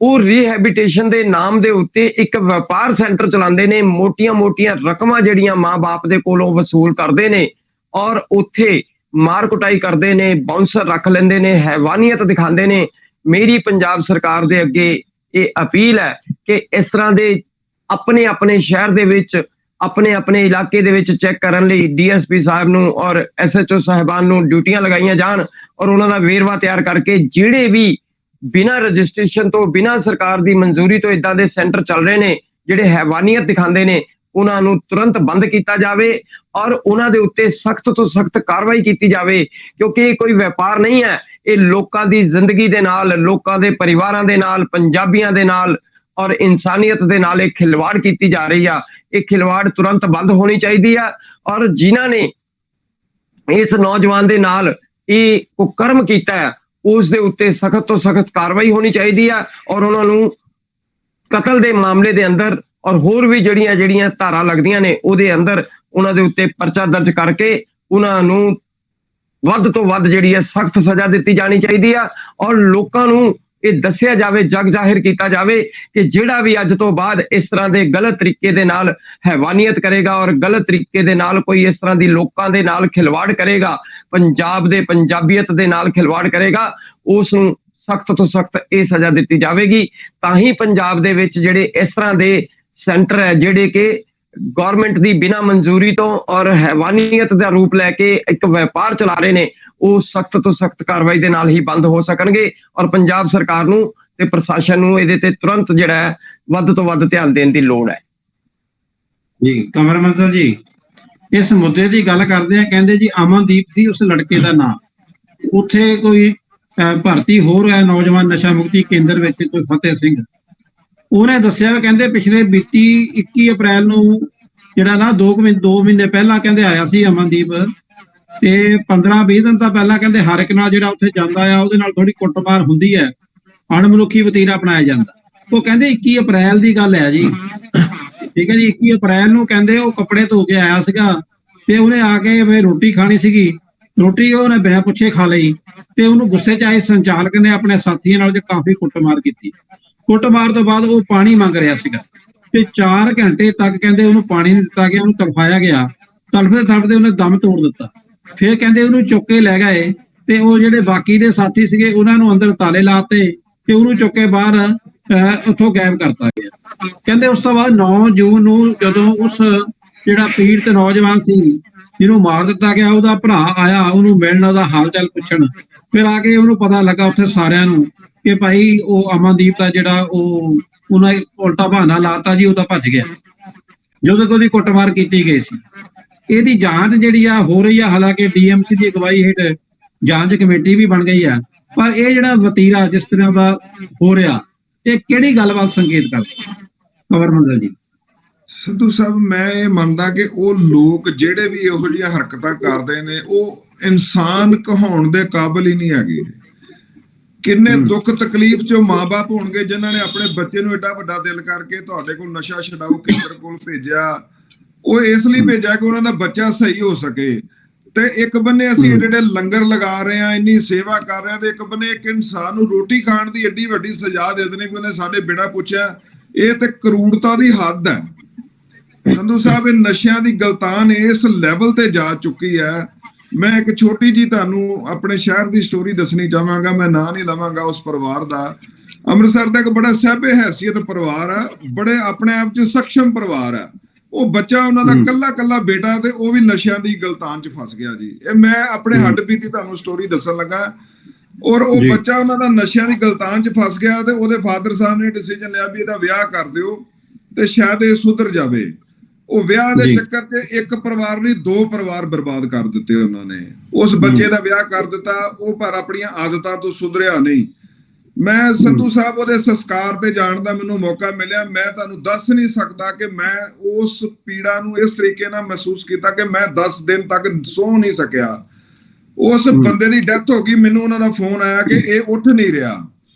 S3: ਉਹ ਰੀਹੈਬਿਟੇਸ਼ਨ ਦੇ ਨਾਮ ਦੇ ਉੱਤੇ ਇੱਕ ਵਪਾਰ ਸੈਂਟਰ ਚਲਾਉਂਦੇ ਨੇ, ਮੋਟੀਆਂ-ਮੋਟੀਆਂ ਰਕਮਾਂ ਜਿਹੜੀਆਂ ਮਾਂ-ਬਾਪ ਦੇ ਕੋਲੋਂ ਵਸੂਲ ਕਰਦੇ ਨੇ ਔਰ ਉੱਥੇ ਮਾਰ ਕੁਟਾਈ ਕਰਦੇ ਨੇ, ਬਾਉਂਸਰ ਰੱਖ ਲੈਂਦੇ ਨੇ, ਹੈਵਾਨੀਅਤ ਦਿਖਾਉਂਦੇ ਨੇ। ਮੇਰੀ ਪੰਜਾਬ ਸਰਕਾਰ ਦੇ ਅੱਗੇ ਇਹ ਅਪੀਲ ਹੈ ਕਿ ਇਸ ਤਰ੍ਹਾਂ ਦੇ ਆਪਣੇ ਸ਼ਹਿਰ ਦੇ ਵਿੱਚ, ਆਪਣੇ ਇਲਾਕੇ ਦੇ ਵਿੱਚ ਚੈੱਕ ਕਰਨ ਲਈ ਡੀਐਸਪੀ ਸਾਹਿਬ ਨੂੰ ਔਰ ਐਸਐਚਓ ਸਾਹਿਬਾਨ ਨੂੰ ਡਿਊਟੀਆਂ ਲਗਾਈਆਂ ਜਾਣ ਔਰ ਉਹਨਾਂ ਦਾ ਵੇਰਵਾ ਤਿਆਰ ਕਰਕੇ ਜਿਹੜੇ ਵੀ ਬਿਨਾਂ ਰਜਿਸਟ੍ਰੇਸ਼ਨ ਤੋਂ, ਬਿਨਾਂ ਸਰਕਾਰ ਦੀ ਮਨਜ਼ੂਰੀ ਤੋਂ ਇਦਾਂ ਦੇ ਸੈਂਟਰ ਚੱਲ ਰਹੇ ਨੇ, ਜਿਹੜੇ ਹੈਵਾਨੀਅਤ ਦਿਖਾਉਂਦੇ ਨੇ, ਉਹਨਾਂ ਨੂੰ ਤੁਰੰਤ ਬੰਦ ਕੀਤਾ ਜਾਵੇ ਔਰ ਉਹਨਾਂ ਦੇ ਉੱਤੇ ਸਖਤ ਤੋਂ ਸਖਤ ਕਾਰਵਾਈ ਕੀਤੀ ਜਾਵੇ, ਕਿਉਂਕਿ ਇਹ ਕੋਈ ਵਪਾਰ ਨਹੀਂ ਹੈ। ਇਹ ਲੋਕਾਂ ਦੀ ਜ਼ਿੰਦਗੀ ਦੇ ਨਾਲ, ਲੋਕਾਂ ਦੇ ਪਰਿਵਾਰਾਂ ਦੇ ਨਾਲ, ਪੰਜਾਬੀਆਂ ਦੇ ਨਾਲ ਔਰ ਇਨਸਾਨੀਅਤ ਦੇ ਨਾਲ ਇਹ ਖਿਲਵਾੜ ਕੀਤੀ ਜਾ ਰਹੀ ਆ। ਇਹ ਖਿਲਵਾੜ ਤੁਰੰਤ ਬੰਦ ਹੋਣੀ ਚਾਹੀਦੀ ਆ ਔਰ ਜਿਨ੍ਹਾਂ ਨੇ ਇਸ ਨੌਜਵਾਨ ਦੇ ਨਾਲ ਇਹ ਕੁਕਰਮ ਕੀਤਾ ਹੈ ਉਸ ਦੇ ਉੱਤੇ ਸਖਤ ਤੋਂ ਸਖਤ ਕਾਰਵਾਈ ਹੋਣੀ ਚਾਹੀਦੀ ਆ ਔਰ ਉਹਨਾਂ ਨੂੰ ਕਤਲ ਦੇ ਮਾਮਲੇ ਦੇ ਅੰਦਰ ਔਰ ਹੋਰ ਵੀ ਜਿਹੜੀਆਂ ਧਾਰਾ ਲੱਗਦੀਆਂ ਨੇ ਉਹਦੇ ਅੰਦਰ ਉਹਨਾਂ ਦੇ ਉੱਤੇ ਪਰਚਾ ਦਰਜ ਕਰਕੇ ਉਹਨਾਂ ਨੂੰ ਵੱਧ ਤੋਂ ਵੱਧ ਜਿਹੜੀ ਹੈ ਸਖਤ ਸਜ਼ਾ ਦਿੱਤੀ ਜਾਣੀ ਚਾਹੀਦੀ ਆ ਔਰ ਲੋਕਾਂ ਨੂੰ ਇਹ ਦੱਸਿਆ ਜਾਵੇ, ਜਗ ਜ਼ਾਹਿਰ ਕੀਤਾ ਜਾਵੇ ਕਿ ਜਿਹੜਾ ਵੀ ਅੱਜ ਤੋਂ ਬਾਅਦ ਇਸ ਤਰ੍ਹਾਂ ਦੇ ਗਲਤ ਤਰੀਕੇ ਦੇ ਨਾਲ ਹੈਵਾਨੀਅਤ ਕਰੇਗਾ ਔਰ ਗਲਤ ਤਰੀਕੇ ਦੇ ਨਾਲ ਕੋਈ ਇਸ ਤਰ੍ਹਾਂ ਦੀ ਲੋਕਾਂ ਦੇ ਨਾਲ ਖਿਲਵਾੜ ਕਰੇਗਾ, ਪੰਜਾਬ ਦੇ ਪੰਜਾਬੀਅਤ ਦੇ ਨਾਲ ਖਿਲਵਾੜ ਕਰੇਗਾ, ਉਸ ਨੂੰ ਸਖਤ ਤੋਂ ਸਖਤ ਇਹ ਸਜ਼ਾ ਦਿੱਤੀ ਜਾਵੇਗੀ। ਤਾਂ ਹੀ ਪੰਜਾਬ ਦੇ ਵਿੱਚ ਜਿਹੜੇ ਇਸ ਤਰ੍ਹਾਂ ਦੇ ਸੈਂਟਰ ਹੈ ਜਿਹੜੇ ਕਿ ਗਵਰਨਮੈਂਟ ਦੀ ਬਿਨਾਂ ਮਨਜ਼ੂਰੀ ਤੋਂ ਔਰ ਹੈਵਾਨੀਅਤ ਦਾ ਰੂਪ ਲੈ ਕੇ ਇੱਕ ਵਪਾਰ ਚਲਾ ਰਹੇ ਨੇ, ਉਹ ਸਖਤ ਤੋਂ ਸਖਤ ਕਾਰਵਾਈ ਦੇ ਨਾਲ ਹੀ ਬੰਦ ਹੋ ਸਕਣਗੇ ਔਰ ਪੰਜਾਬ ਸਰਕਾਰ ਨੂੰ ਤੇ ਪ੍ਰਸ਼ਾਸਨ ਨੂੰ ਇਹਦੇ ਤੇ ਤੁਰੰਤ ਜਿਹੜਾ ਹੈ ਵੱਧ ਤੋਂ ਵੱਧ ਧਿਆਨ ਦੇਣ ਦੀ ਲੋੜ ਹੈ।
S1: ਜੀ ਕਮਰ ਮੰਜ਼ਲ ਜੀ, ਇਸ ਮੁੱਦੇ ਦੀ ਗੱਲ ਕਰਦੇ ਆ, ਕਹਿੰਦੇ ਜੀ ਅਮਨਦੀਪ ਸੀ ਉਸ ਲੜਕੇ ਦਾ ਨਾਮ, ਉੱਥੇ ਕੋਈ ਭਰਤੀ ਹੋ ਰਿਹਾ ਨੌਜਵਾਨ ਨਸ਼ਾ ਮੁਕਤੀ ਕੇਂਦਰ ਵਿੱਚ, ਕੋਈ ਫਤਿਹ ਸਿੰਘ, ਉਹਨੇ ਦੱਸਿਆ ਕਹਿੰਦੇ ਪਿਛਲੇ ਬੀਤੀ 21 ਅਪ੍ਰੈਲ ਨੂੰ ਜਿਹੜਾ ਨਾ 2 ਮਹੀਨੇ ਪਹਿਲਾਂ ਕਹਿੰਦੇ ਆਇਆ ਸੀ ਅਮਨਦੀਪ, ਤੇ 15-20 ਦਿਨ ਤਾਂ ਪਹਿਲਾਂ ਕਹਿੰਦੇ ਹਰ ਇੱਕ ਨਾਲ ਜਿਹੜਾ ਉੱਥੇ ਜਾਂਦਾ ਆ ਉਹਦੇ ਨਾਲ ਥੋੜੀ ਕੁੱਟਮਾਰ ਹੁੰਦੀ ਹੈ, ਅਣਮਨੁੱਖੀ ਵਤੀਰਾ ਅਪਣਾਇਆ ਜਾਂਦਾ। ਉਹ ਕਹਿੰਦੇ 21 ਅਪ੍ਰੈਲ ਦੀ ਗੱਲ ਹੈ ਜੀ, ਠੀਕ ਹੈ ਜੀ। 21 ਅਪ੍ਰੈਲ ਨੂੰ ਕਹਿੰਦੇ ਉਹ ਕੱਪੜੇ ਧੋ ਕੇ ਆਇਆ ਸੀਗਾ ਤੇ ਉਹਨੇ ਆ ਕੇ ਰੋਟੀ ਖਾਣੀ ਸੀਗੀ, ਰੋਟੀ ਉਹਨੇ ਬਿਨਾਂ ਪੁੱਛੇ ਖਾ ਲਈ ਤੇ ਉਹਨੂੰ ਗੁੱਸੇ 'ਚ ਆਏ ਸੰਚਾਲਕ ਨੇ ਆਪਣੇ ਸਾਥੀਆਂ ਨਾਲ ਕਾਫੀ ਕੁੱਟਮਾਰ ਕੀਤੀ। ਕੁੱਟਮਾਰ ਤੋਂ ਬਾਅਦ ਉਹ ਪਾਣੀ ਮੰਗ ਰਿਹਾ ਸੀਗਾ ਤੇ 4 ਘੰਟੇ ਤੱਕ ਕਹਿੰਦੇ ਉਹਨੂੰ ਪਾਣੀ ਨਹੀਂ ਦਿੱਤਾ ਗਿਆ, ਉਹਨੂੰ ਤੜਫਾਇਆ ਗਿਆ, ਤੜਫਦੇ ਉਹਨੇ ਦਮ ਤੋੜ ਦਿੱਤਾ। ਫਿਰ ਕਹਿੰਦੇ ਉਹਨੂੰ ਚੁੱਕ ਕੇ ਲੈ ਗਏ ਤੇ ਉਹ ਜਿਹੜੇ ਬਾਕੀ ਦੇ ਸਾਥੀ ਸੀਗੇ ਉਹਨਾਂ ਨੂੰ ਅੰਦਰ ਤਾਲੇ ਲਾਤੇ ਤੇ ਉਹਨੂੰ ਚੁੱਕ ਕੇ ਬਾਹਰ ਉੱਥੋਂ ਗਾਇਬ ਕਰਤਾ ਗਿਆ। ਕਹਿੰਦੇ ਉਸ ਤੋਂ ਬਾਅਦ 9 ਜੂਨ ਨੂੰ ਜਦੋਂ ਉਸ ਜਿਹੜਾ ਪੀੜਤ ਨੌਜਵਾਨ ਸੀ ਜਿਹਨੂੰ ਮਾਰ ਦਿੱਤਾ ਗਿਆ, ਉਹਦਾ ਭਰਾ ਆਇਆ ਉਹਨੂੰ ਮਿਲਣ, ਉਹਦਾ ਹਾਲ ਚਾਲ ਪੁੱਛਣ, ਫਿਰ ਆ ਕੇ ਉਹਨੂੰ ਪਤਾ ਲੱਗਾ ਉੱਥੇ ਸਾਰਿਆਂ ਨੂੰ ਕਿ ਭਾਈ ਉਹ ਅਮਨਦੀਪ ਦਾ ਜਿਹੜਾ ਉਹ ਉਹਨਾਂ ਉਲਟਾ ਬਹਾਨਾ ਲਾਤਾ ਜੀ, ਉਹਦਾ ਭੱਜ ਗਿਆ ਜਦੋਂ ਕਿ ਉਹਦੀ ਕੁੱਟਮਾਰ ਕੀਤੀ ਗਈ ਸੀ। ਇਹਦੀ ਜਾਂਚ ਜਿਹੜੀ ਆ ਹੋ ਰਹੀ ਆ, ਹਾਲਾਂਕਿ ਡੀਐਮਸੀ ਦੀ ਅਗਵਾਈ ਹੇਠ ਜਾਂਚ ਕਮੇਟੀ ਵੀ ਬਣ ਗਈ ਆ, ਪਰ ਇਹ ਜਿਹੜਾ ਵਤੀਰਾ ਜਿਸ ਤਰ੍ਹਾਂ ਦਾ ਹੋ ਰਿਹਾ ਇਹ ਕਿਹੜੀ ਗੱਲਬਾਤ ਸੰਕੇਤ ਕਰਦਾ ਕਮਰ ਮੰਜ਼ਲ ਜੀ?
S2: ਸਿੱਧੂ ਸਾਹਿਬ, ਮੈਂ ਇਹ ਮੰਨਦਾ ਕਿ ਉਹ ਲੋਕ ਜਿਹੜੇ ਵੀ ਇਹੋ ਜਿਹੀਆਂ ਹਰਕਤਾਂ ਕਰਦੇ ਨੇ ਉਹ ਇਨਸਾਨ ਕਹਾਉਣ ਦੇ ਕਾਬਿਲ ਹੀ ਨਹੀਂ ਹੈਗੇ। ਕਿੰਨੇ ਦੁੱਖ ਤਕਲੀਫ ਚੋਂ ਮਾਂ-ਬਾਪ ਹੋਣਗੇ ਜਿਨ੍ਹਾਂ ਨੇ ਆਪਣੇ ਬੱਚੇ ਨੂੰ ਏਡਾ ਵੱਡਾ ਦਿਲ ਕਰਕੇ ਤੁਹਾਡੇ ਕੋਲ ਨਸ਼ਾ ਛਡਾਊ ਕੇਂਦਰ ਕੋਲ ਭੇਜਿਆ। ਉਹ ਇਸ ਲਈ ਭੇਜਿਆ ਕਿ ਉਹਨਾਂ ਦਾ ਬੱਚਾ ਸਹੀ ਹੋ ਸਕੇ। ਤੇ ਇੱਕ ਬੰਨੇ ਅਸੀਂ ਜਿਹੜੇ ਲੰਗਰ ਲਗਾ ਰਹੇ ਆ, ਇੰਨੀ ਸੇਵਾ ਕਰ ਰਹੇ ਆ, ਤੇ ਇੱਕ ਬੰਨੇ ਇੱਕ ਇਨਸਾਨ ਨੂੰ ਰੋਟੀ ਖਾਣ ਦੀ ਏਡੀ ਵੱਡੀ ਸਜ਼ਾ ਦੇ ਦੇਣੀ ਕਿ ਉਹਨੇ ਸਾਡੇ ਬਿਨਾਂ ਪੁੱਛਿਆ। ਇਹ ਤੇ ਕਰੂਰਤਾ ਦੀ ਹੱਦ ਹੈ। ਸੰਧੂ ਸਾਹਿਬ, ਇਹ ਨਸ਼ਿਆਂ ਦੀ ਗਲਤਾਨ ਇਸ ਲੈਵਲ ਤੇ ਜਾ ਚੁੱਕੀ ਹੈ। ਮੈਂ ਇੱਕ ਛੋਟੀ ਜੀ ਤੁਹਾਨੂੰ ਆਪਣੇ ਸ਼ਹਿਰ ਦੀ ਸਟੋਰੀ ਦੱਸਣੀ ਚਾਹਾਂਗਾ, ਮੈਂ ਨਾਂ ਨਹੀਂ ਲਵਾਂਗਾ ਉਸ ਪਰਿਵਾਰ ਦਾ। ਅੰਮ੍ਰਿਤਸਰ ਦਾ ਇੱਕ ਬੜਾ ਸਹਿਬੇ ਹੈਸੀਅਤ ਪਰਿਵਾਰ ਆ, ਬੜੇ ਆਪਣੇ ਆਪ 'ਚ ਸક્ષਮ ਪਰਿਵਾਰ ਆ। ਉਹ ਬੱਚਾ ਉਹਨਾਂ ਦਾ ਕੱਲਾ ਬੇਟਾ, ਤੇ ਉਹ ਵੀ ਨਸ਼ਿਆਂ ਦੀ ਗਲਤਾਨ 'ਚ ਫਸ ਗਿਆ ਜੀ। ਇਹ ਮੈਂ ਆਪਣੇ ਹੱਡ ਬੀਤੀ ਤੁਹਾਨੂੰ ਸਟੋਰੀ ਦੱਸਣ ਲੱਗਾ। ਔਰ ਉਹ ਬੱਚਾ ਉਹਨਾਂ ਦਾ ਨਸ਼ਿਆਂ ਦੀ ਗਲਤਾਨ 'ਚ ਫਸ ਗਿਆ, ਤੇ ਉਹਦੇ ਫਾਦਰ ਸਾਹਿਬ ਨੇ ਡਿਸੀਜਨ ਲਿਆ ਵੀ ਇਹਦਾ ਵਿਆਹ ਕਰ ਦਿਓ ਤੇ ਸ਼ਾਇਦ ਇਹ ਸੁਧਰ ਜਾਵੇ। ਉਹ ਵਿਆਹ ਦੇ ਚੱਕਰ 'ਚ ਇੱਕ ਪਰਿਵਾਰ ਨਹੀਂ 2 ਪਰਿਵਾਰ ਬਰਬਾਦ ਕਰ ਦਿੱਤੇ ਉਹਨਾਂ ਨੇ। ਉਸ ਬੱਚੇ ਦਾ ਵਿਆਹ ਕਰ ਦਿੱਤਾ, ਉਹ ਪਰ ਆਪਣੀਆਂ ਆਦਤਾਂ ਤੋਂ ਸੁਧਰਿਆ ਨਹੀਂ। ਮੈਂ ਸੰਧੂ ਸਾਹਿਬ ਉਹਦੇ ਸੰਸਕਾਰ ਤੇ ਜਾਣ ਦਾ ਮੈਨੂੰ ਮੌਕਾ ਮਿਲਿਆ। ਮੈਂ ਤੁਹਾਨੂੰ ਦੱਸ ਨਹੀਂ ਸਕਦਾ ਕਿ ਮੈਂ ਉਸ ਪੀੜਾ ਨੂੰ ਇਸ ਤਰੀਕੇ ਨਾਲ ਮਹਿਸੂਸ ਕੀਤਾ ਕਿ ਮੈਂ 10 ਦਿਨ ਤੱਕ ਸੌ ਨਹੀਂ ਸਕਿਆ। ਉਸ ਬੰਦੇ ਦੀ ਡੈਥ ਹੋ ਗਈ, ਮੈਨੂੰ ਉਹਨਾਂ ਦਾ ਫੋਨ ਆਇਆ ਕਿ ਇਹ ਉੱਠ ਨਹੀਂ ਰਿਹਾ,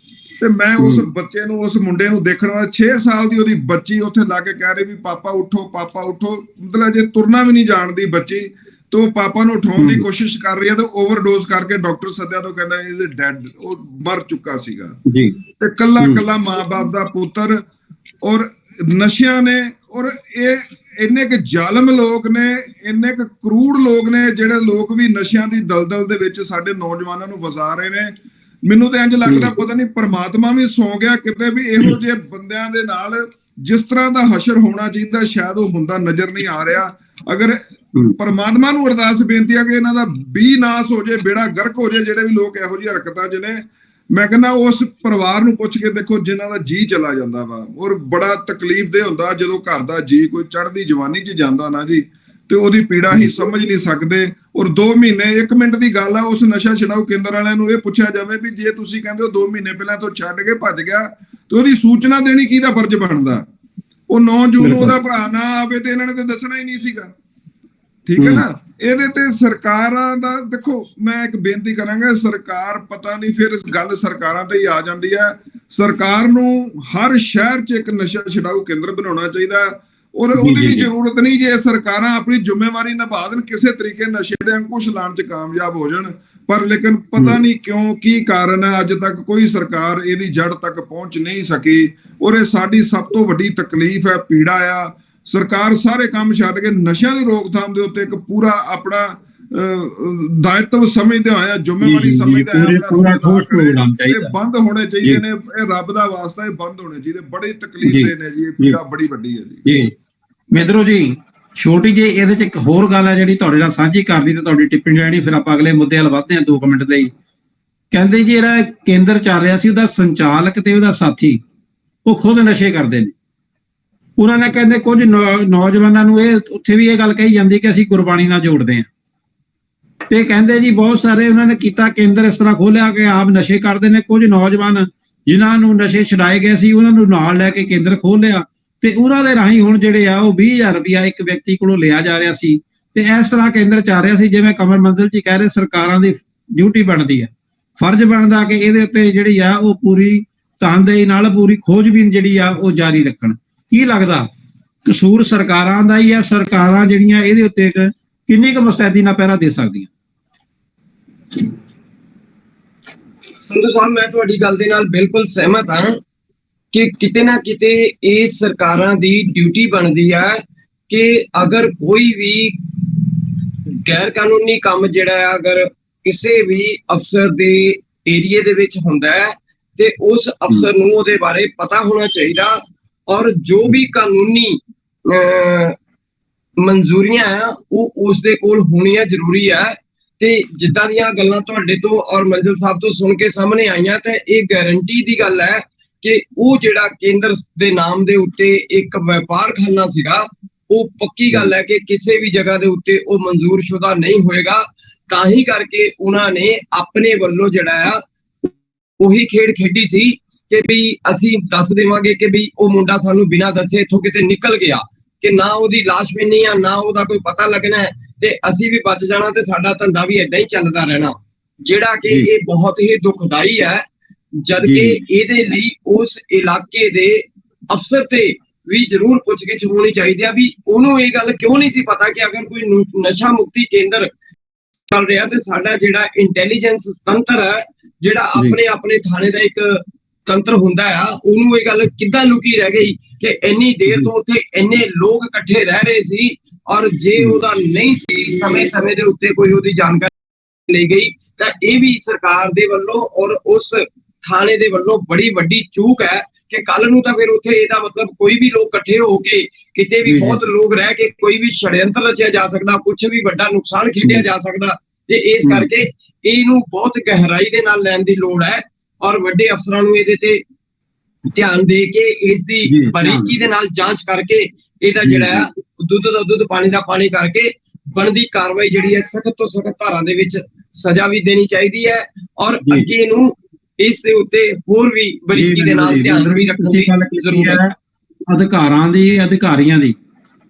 S2: ਤੇ ਮੈਂ ਉਸ ਬੱਚੇ ਨੂੰ, ਉਸ ਮੁੰਡੇ ਨੂੰ ਦੇਖਣ ਵਾਲਾ 6 ਸਾਲ ਦੀ ਉਹਦੀ ਬੱਚੀ ਉੱਥੇ ਲਾ ਕੇ ਕਹਿ ਰਹੀ ਵੀ ਪਾਪਾ ਉੱਠੋ, ਪਾਪਾ ਉੱਠੋ। ਮਤਲਬ ਜੇ ਤੁਰਨਾ ਵੀ ਨਹੀਂ ਜਾਣਦੀ ਬੱਚੀ, ਤੇ ਉਹ ਪਾਪਾ ਨੂੰ ਉਠਾਉਣ ਦੀ ਕੋਸ਼ਿਸ਼ ਕਰ ਰਹੀ ਹੈ, ਤੇ ਓਵਰਡੋਜ਼ ਕਰਕੇ ਡਾਕਟਰ ਸੱਦਿਆ ਤੋਂ ਕਹਿੰਦਾ ਇਜ਼ ਡੈਡ, ਉਹ ਮਰ ਚੁੱਕਾ ਸੀਗਾ ਜੀ। ਤੇ ਕੱਲਾ ਮਾਂ-ਬਾਪ ਦਾ ਪੁੱਤਰ, ਔਰ ਨਸ਼ਿਆਂ ਨੇ, ਔਰ ਇਹ ਇੰਨੇ ਕੁ ਜ਼ਾਲਮ ਲੋਕ ਨੇ, ਇੰਨੇ ਕੁ ਕਰੂੜ ਲੋਕ ਨੇ, ਜਿਹੜੇ ਲੋਕ ਵੀ ਨਸ਼ਿਆਂ ਦੀ ਦਲਦਲ ਦੇ ਵਿੱਚ ਸਾਡੇ ਨੌਜਵਾਨਾਂ ਨੂੰ ਵਸਾ ਰਹੇ ਨੇ। ਮੈਨੂੰ ਤਾਂ ਇੰਝ ਲੱਗਦਾ ਪਤਾ ਨਹੀਂ ਪਰਮਾਤਮਾ ਵੀ ਸੌਂ ਗਿਆ ਕਿਤੇ, ਵੀ ਇਹੋ ਜਿਹੇ ਬੰਦਿਆਂ ਦੇ ਨਾਲ ਜਿਸ ਤਰ੍ਹਾਂ ਦਾ ਹਸ਼ਰ ਹੋਣਾ ਚਾਹੀਦਾ ਸ਼ਾਇਦ ਉਹ ਹੁੰਦਾ ਨਜ਼ਰ ਨਹੀਂ ਆ ਰਿਹਾ। ਅਗਰ ਪਰਮਾਤਮਾ ਨੂੰ ਅਰਦਾਸ ਬੇਨਤੀ ਹੈ ਕਿ ਇਹਨਾਂ ਦਾ ਨਾਸ ਹੋ ਜਾਏ, ਬੇੜਾ ਗਰਕ ਹੋ ਜਾਏ, ਜਿਹੜੇ ਵੀ ਲੋਕ ਇਹੋ ਜਿਹੀ ਹਰਕਤਾਂ 'ਚ ਨੇ। ਮੈਂ ਕਹਿੰਦਾ ਉਸ ਪਰਿਵਾਰ ਨੂੰ ਪੁੱਛ ਕੇ ਦੇਖੋ ਜਿਨ੍ਹਾਂ ਦਾ ਜੀ ਚਲਾ ਜਾਂਦਾ ਵਾ, ਔਰ ਬੜਾ ਤਕਲੀਫ ਦੇ ਹੁੰਦਾ ਜਦੋਂ ਘਰ ਦਾ ਜੀ ਕੋਈ ਚੜ੍ਹਦੀ ਜਵਾਨੀ 'ਚ ਜਾਂਦਾ ਨਾ ਜੀ, ਤੇ ਉਹਦੀ ਪੀੜਾ ਹੀ ਸਮਝ ਨਹੀਂ ਸਕਦੇ। ਔਰ 2 ਮਹੀਨੇ 1 ਮਿੰਟ ਦੀ ਗੱਲ ਆ, ਉਸ ਨਸ਼ਾ ਛਡਾਊ ਕੇਂਦਰ ਵਾਲਿਆਂ ਨੂੰ ਇਹ ਪੁੱਛਿਆ ਜਾਵੇ ਵੀ ਜੇ ਤੁਸੀਂ ਕਹਿੰਦੇ ਹੋ 2 ਮਹੀਨੇ ਪਹਿਲਾਂ ਤੋਂ ਛੱਡ ਕੇ ਭੱਜ ਗਿਆ, ਤੇ ਉਹਦੀ ਸੂਚਨਾ ਦੇਣੀ ਕਿਹਦਾ ਫਰਜ਼ ਬਣਦਾ? ਉਹ 9 ਜੂਨ ਨੂੰ ਉਹਦਾ ਭਰਾ ਨਾ ਆਵੇ ਤੇ ਇਹਨਾਂ ਨੇ ਤਾਂ ਦੱਸਣਾ ਹੀ ਨਹੀਂ ਸੀਗਾ। ਠੀਕ ਹੈ ਨਾ? ਇਹਦੇ ਤੇ ਸਰਕਾਰਾਂ ਦਾ ਦੇਖੋ, ਮੈਂ ਇੱਕ ਬੇਨਤੀ ਕਰਾਂਗਾ, ਸਰਕਾਰ ਪਤਾ ਨਹੀਂ ਫਿਰ ਗੱਲ ਸਰਕਾਰਾਂ ਤੇ ਹੀ ਆ ਜਾਂਦੀ ਹੈ। ਸਰਕਾਰ ਨੂੰ ਹਰ ਸ਼ਹਿਰ 'ਚ ਇੱਕ ਨਸ਼ਾ ਛਡਾਊ ਕੇਂਦਰ ਬਣਾਉਣਾ ਚਾਹੀਦਾ, ਔਰ ਉਹਦੀ ਵੀ ਜ਼ਰੂਰਤ ਨਹੀਂ ਜੇ ਸਰਕਾਰਾਂ ਆਪਣੀ ਜ਼ਿੰਮੇਵਾਰੀ ਨਿਭਾ ਦੇਣ, ਕਿਸੇ ਤਰੀਕੇ ਨਸ਼ੇ ਦੇ ਅੰਕੁਸ਼ ਲਾਉਣ 'ਚ ਕਾਮਯਾਬ ਹੋ ਜਾਣ। ਪਰ ਲੇਕਿਨ ਪਤਾ ਨਹੀਂ ਕਿਉਂ, ਕੀ ਕਾਰਨ ਹੈ, ਅੱਜ ਤੱਕ ਕੋਈ ਸਰਕਾਰ ਇਹਦੀ ਜੜ ਤੱਕ ਪਹੁੰਚ ਨਹੀਂ ਸਕੀ। ਔਰ ਇਹ ਸਾਡੀ ਸਭ ਤੋਂ ਵੱਡੀ ਤਕਲੀਫ ਹੈ, ਪੀੜਾ ਆ। ਸਰਕਾਰ ਸਾਰੇ ਕੰਮ ਛੱਡ ਕੇ ਨਸ਼ਿਆਂ ਦੀ ਰੋਕਥਾਮ ਦੇ ਉੱਤੇ ਇੱਕ ਪੂਰਾ ਆਪਣਾ ਦਾਇਤਵ ਸਮਝਦੇ ਹੋਇਆ, ਜ਼ਿੰਮੇਵਾਰੀ ਸਮਝਦੇ ਹੋਇਆ ਬੰਦ ਹੋਣੇ ਚਾਹੀਦੇ ਨੇ। ਇਹ ਰੱਬ ਦਾ ਵਾਸਤਾ, ਇਹ ਬੰਦ ਹੋਣੇ ਚਾਹੀਦੇ। ਬੜੀ ਤਕਲੀਫ ਦੇ ਨੇ ਜੀ, ਇਹ ਪੀੜਾ ਬੜੀ ਵੱਡੀ ਹੈ ਜੀ।
S1: ਮਿੱਤਰੋ ਜੀ, ਛੋਟੀ ਜਿਹੀ ਇਹਦੇ 'ਚ ਇੱਕ ਹੋਰ ਗੱਲ ਹੈ ਜਿਹੜੀ ਤੁਹਾਡੇ ਨਾਲ ਸਾਂਝੀ ਕਰਨੀ ਤੇ ਤੁਹਾਡੀ ਟਿੱਪਣੀ ਲੈਣੀ, ਫਿਰ ਆਪਾਂ ਅਗਲੇ ਮੁੱਦੇ ਵੱਲ ਵੱਧਦੇ ਹਾਂ 2 ਮਿੰਟ ਦੇ ਹੀ। ਕਹਿੰਦੇ ਜੀ ਜਿਹੜਾ ਕੇਂਦਰ ਚੱਲ ਰਿਹਾ ਸੀ, ਉਹਦਾ ਸੰਚਾਲਕ ਤੇ ਉਹਦਾ ਸਾਥੀ ਉਹ ਖੁਦ ਨਸ਼ੇ ਕਰਦੇ ਨੇ। ਉਹਨਾਂ ਨੇ ਕਹਿੰਦੇ ਕੁਝ ਨੌਜਵਾਨਾਂ ਨੂੰ ਇਹ ਉੱਥੇ ਵੀ ਇਹ ਗੱਲ ਕਹੀ ਜਾਂਦੀ ਕਿ ਅਸੀਂ ਗੁਰਬਾਣੀ ਨਾਲ ਜੋੜਦੇ ਹਾਂ, ਤੇ ਕਹਿੰਦੇ ਜੀ ਬਹੁਤ ਸਾਰੇ ਉਹਨਾਂ ਨੇ ਕੀਤਾ ਕੇਂਦਰ ਇਸ ਤਰ੍ਹਾਂ ਖੋਲਿਆ ਕਿ ਆਪ ਨਸ਼ੇ ਕਰਦੇ ਨੇ। ਕੁਝ ਨੌਜਵਾਨ ਜਿਨ੍ਹਾਂ ਨੂੰ ਨਸ਼ੇ ਛਡਾਏ ਗਏ ਸੀ ਉਹਨਾਂ ਨੂੰ ਨਾਲ ਲੈ ਕੇ ਕੇਂਦਰ ਖੋਲਿਆ, ਤੇ ਉਹਨਾਂ ਦੇ ਰਾਹੀਂ ਹੁਣ ਜਿਹੜੇ ਆ ਉਹ 20,000 ਰੁਪਇਆ ਇੱਕ ਵਿਅਕਤੀ ਕੋਲੋਂ ਲਿਆ ਜਾ ਰਿਹਾ ਸੀ, ਤੇ ਇਸ ਤਰ੍ਹਾਂ ਕੇਂਦਰ ਚੱਲ ਰਿਹਾ ਸੀ। ਜਿਵੇਂ ਕਮਰ ਮੰਜ਼ਿਲ ਜੀ ਕਹਿ ਰਹੇ, ਸਰਕਾਰਾਂ ਦੀ ਡਿਊਟੀ ਬਣਦੀ ਹੈ, ਫਰਜ਼ ਬਣਦਾ ਕਿ ਇਹਦੇ ਉੱਤੇ ਜਿਹੜੀ ਆ ਉਹ ਪੂਰੀ ਤਨਦੇਹੀ ਨਾਲ ਪੂਰੀ ਖੋਜਬੀਨ ਜਿਹੜੀ ਆ ਉਹ ਜਾਰੀ ਰੱਖਣ। ਕੀ ਲੱਗਦਾ ਕਸੂਰ ਸਰਕਾਰਾਂ ਦਾ ਹੀ ਆ? ਸਰਕਾਰਾਂ ਜਿਹੜੀਆਂ ਇਹਦੇ ਉੱਤੇ ਕਿੰਨੀ ਕੁ ਮੁਸਤੈਦੀ ਨਾਲ ਪਹਿਰਾ ਦੇ ਸਕਦੀਆਂ?
S3: ਸੰਧੂ ਸਾਹਿਬ, ਮੈਂ ਤੁਹਾਡੀ ਗੱਲ ਦੇ ਨਾਲ ਬਿਲਕੁਲ ਸਹਿਮਤ ਹਾਂ ਕਿ ਕਿਤੇ ਨਾ ਕਿਤੇ ਇਹ ਸਰਕਾਰਾਂ ਦੀ ਡਿਊਟੀ ਬਣਦੀ ਹੈ ਕਿ ਅਗਰ ਕੋਈ ਵੀ ਗੈਰ ਕਾਨੂੰਨੀ ਕੰਮ ਜਿਹੜਾ ਹੈ ਅਗਰ ਕਿਸੇ ਵੀ ਅਫਸਰ ਦੇ ਏਰੀਏ ਦੇ ਵਿੱਚ ਹੁੰਦਾ ਹੈ, ਤੇ ਉਸ ਅਫਸਰ ਨੂੰ ਉਹਦੇ ਬਾਰੇ ਪਤਾ ਹੋਣਾ ਚਾਹੀਦਾ, ਔਰ ਜੋ ਵੀ ਕਾਨੂੰਨੀ ਮਨਜ਼ੂਰੀਆਂ ਆ ਉਹ ਉਸ ਦੇ ਕੋਲ ਹੋਣੀਆਂ ਜ਼ਰੂਰੀ ਹੈ। ਤੇ ਜਿੱਦਾਂ ਦੀਆਂ ਗੱਲਾਂ ਤੁਹਾਡੇ ਤੋਂ ਔਰ ਮੰਜ਼ਿਲ ਸਾਹਿਬ ਤੋਂ ਸੁਣ ਕੇ ਸਾਹਮਣੇ ਆਈਆਂ, ਤੇ ਇਹ ਗਾਰੰਟੀ ਦੀ ਗੱਲ ਹੈ ਕਿ ਉਹ ਜਿਹੜਾ ਕੇਂਦਰ ਦੇ ਨਾਮ ਦੇ ਉੱਤੇ ਇੱਕ ਵਪਾਰਖਾਨਾ ਸੀਗਾ, ਉਹ ਪੱਕੀ ਗੱਲ ਹੈ ਕਿ ਕਿਸੇ ਵੀ ਜਗ੍ਹਾ ਦੇ ਉੱਤੇ ਉਹ ਮਨਜ਼ੂਰਸ਼ੁਦਾ ਨਹੀਂ ਹੋਏਗਾ। ਤਾਂ ਹੀ ਕਰਕੇ ਉਹਨਾਂ ਨੇ ਆਪਣੇ ਵੱਲੋਂ ਜਿਹੜਾ ਆ ਉਹੀ ਖੇਡ ਖੇਡੀ ਸੀ ਕਿ ਵੀ ਅਸੀਂ ਦੱਸ ਦੇਵਾਂਗੇ ਕਿ ਵੀ ਉਹ ਮੁੰਡਾ ਸਾਨੂੰ ਬਿਨਾਂ ਦੱਸੇ ਇੱਥੋਂ ਕਿਤੇ ਨਿਕਲ ਗਿਆ, ਕਿ ਨਾ ਉਹਦੀ ਲਾਸ਼ ਮਿਲਣੀ ਆ, ਨਾ ਉਹਦਾ ਕੋਈ ਪਤਾ ਲੱਗਣਾ ਹੈ, ਤੇ ਅਸੀਂ ਵੀ ਬਚ ਜਾਣਾ, ਤੇ ਸਾਡਾ ਧੰਦਾ ਵੀ ਏਦਾਂ ਹੀ ਚੱਲਦਾ ਰਹਿਣਾ, ਜਿਹੜਾ ਕਿ ਇਹ ਬਹੁਤ ਹੀ ਦੁਖਦਾਈ ਹੈ। ਜਦ ਕਿ ਇਹਦੇ ਲਈ ਉਸ ਇਲਾਕੇ ਦੇ ਅਫਸਰ ਤੇ ਵੀ ਜ਼ਰੂਰ ਪੁੱਛਗਿੱਛ ਹੋਣੀ ਚਾਹੀਦੀ ਆ ਵੀ ਉਹਨੂੰ ਇਹ ਗੱਲ ਕਿਉਂ ਨਹੀਂ ਸੀ ਪਤਾ ਕਿ ਅਗਰ ਕੋਈ ਨਸ਼ਾ ਮੁਕਤੀ ਕੇਂਦਰ ਚੱਲ ਰਿਹਾ, ਤੇ ਸਾਡਾ ਜਿਹੜਾ ਇੰਟੈਲੀਜੈਂਸ ਤੰਤਰ ਹੈ, ਜਿਹੜਾ ਆਪਣੇ ਥਾਣੇ ਦਾ ਇੱਕ ਤੰਤਰ ਹੁੰਦਾ ਆ, ਉਹਨੂੰ ਇਹ ਗੱਲ ਕਿੱਦਾਂ ਲੁਕੀ ਰਹਿ ਗਈ ਕਿ ਇੰਨੀ ਦੇਰ ਤੋਂ ਉੱਥੇ ਇੰਨੇ ਲੋਕ ਇਕੱਠੇ ਰਹਿ ਰਹੇ ਸੀ, ਔਰ ਜੇ ਉਹਦਾ ਨਹੀਂ ਸੀ ਸਮੇਂ ਦੇ ਉੱਤੇ ਕੋਈ ਉਹਦੀ ਜਾਣਕਾਰੀ ਲਈ ਗਈ ਤਾਂ ਇਹ ਵੀ ਸਰਕਾਰ ਦੇ ਵੱਲੋਂ ਔਰ ਉਸ ਥਾਣੇ ਦੇ ਵੱਲੋਂ ਬੜੀ ਵੱਡੀ ਚੂਕ ਹੈ ਕਿ ਕੱਲ ਨੂੰ ਤਾਂ ਫਿਰ ਉੱਥੇ ਇਹਦਾ ਮਤਲਬ ਕੋਈ ਵੀ ਲੋਕ ਇਕੱਠੇ ਹੋ ਕੇ ਕਿਤੇ ਵੀ ਬਹੁਤ ਲੋਕ ਰਹਿ ਕੇ ਕੋਈ ਵੀ ਛੜਯੰਤਰ ਰਚਿਆ ਜਾ ਸਕਦਾ, ਕੁਝ ਵੀ ਵੱਡਾ ਨੁਕਸਾਨ ਖੇਡਿਆ ਜਾ ਸਕਦਾ। ਤੇ ਇਸ ਕਰਕੇ ਇਹਨੂੰ ਬਹੁਤ ਗਹਿਰਾਈ ਦੇ ਨਾਲ ਲੈਣ ਦੀ ਲੋੜ ਹੈ ਔਰ ਵੱਡੇ ਅਫਸਰਾਂ ਨੂੰ ਇਹਦੇ ਤੇ ਧਿਆਨ ਦੇ ਕੇ ਇਸ ਦੀ ਬਾਰੀਕੀ ਦੇ ਨਾਲ ਜਾਂਚ ਕਰਕੇ ਇਹਦਾ ਜਿਹੜਾ ਦੁੱਧ ਦਾ ਦੁੱਧ ਪਾਣੀ ਦਾ ਪਾਣੀ ਕਰਕੇ ਬਣਦੀ ਕਾਰਵਾਈ ਜਿਹੜੀ ਹੈ ਸਖਤ ਤੋਂ ਸਖਤ ਧਾਰਾ ਦੇ ਵਿੱਚ ਸਜ਼ਾ ਵੀ ਦੇਣੀ ਚਾਹੀਦੀ ਹੈ ਔਰ ਅੱਗੇ ਨੂੰ ਇਸ ਦੇ ਉੱਤੇ ਹੋਰ ਵੀ ਬਾਰੀਕੀ ਦੇ ਨਾਲ ਧਿਆਨ ਵੀ ਰੱਖਣ ਦੀ ਜ਼ਰੂਰਤ ਹੈ।
S1: ਅਧਿਕਾਰੀਆਂ ਦੀ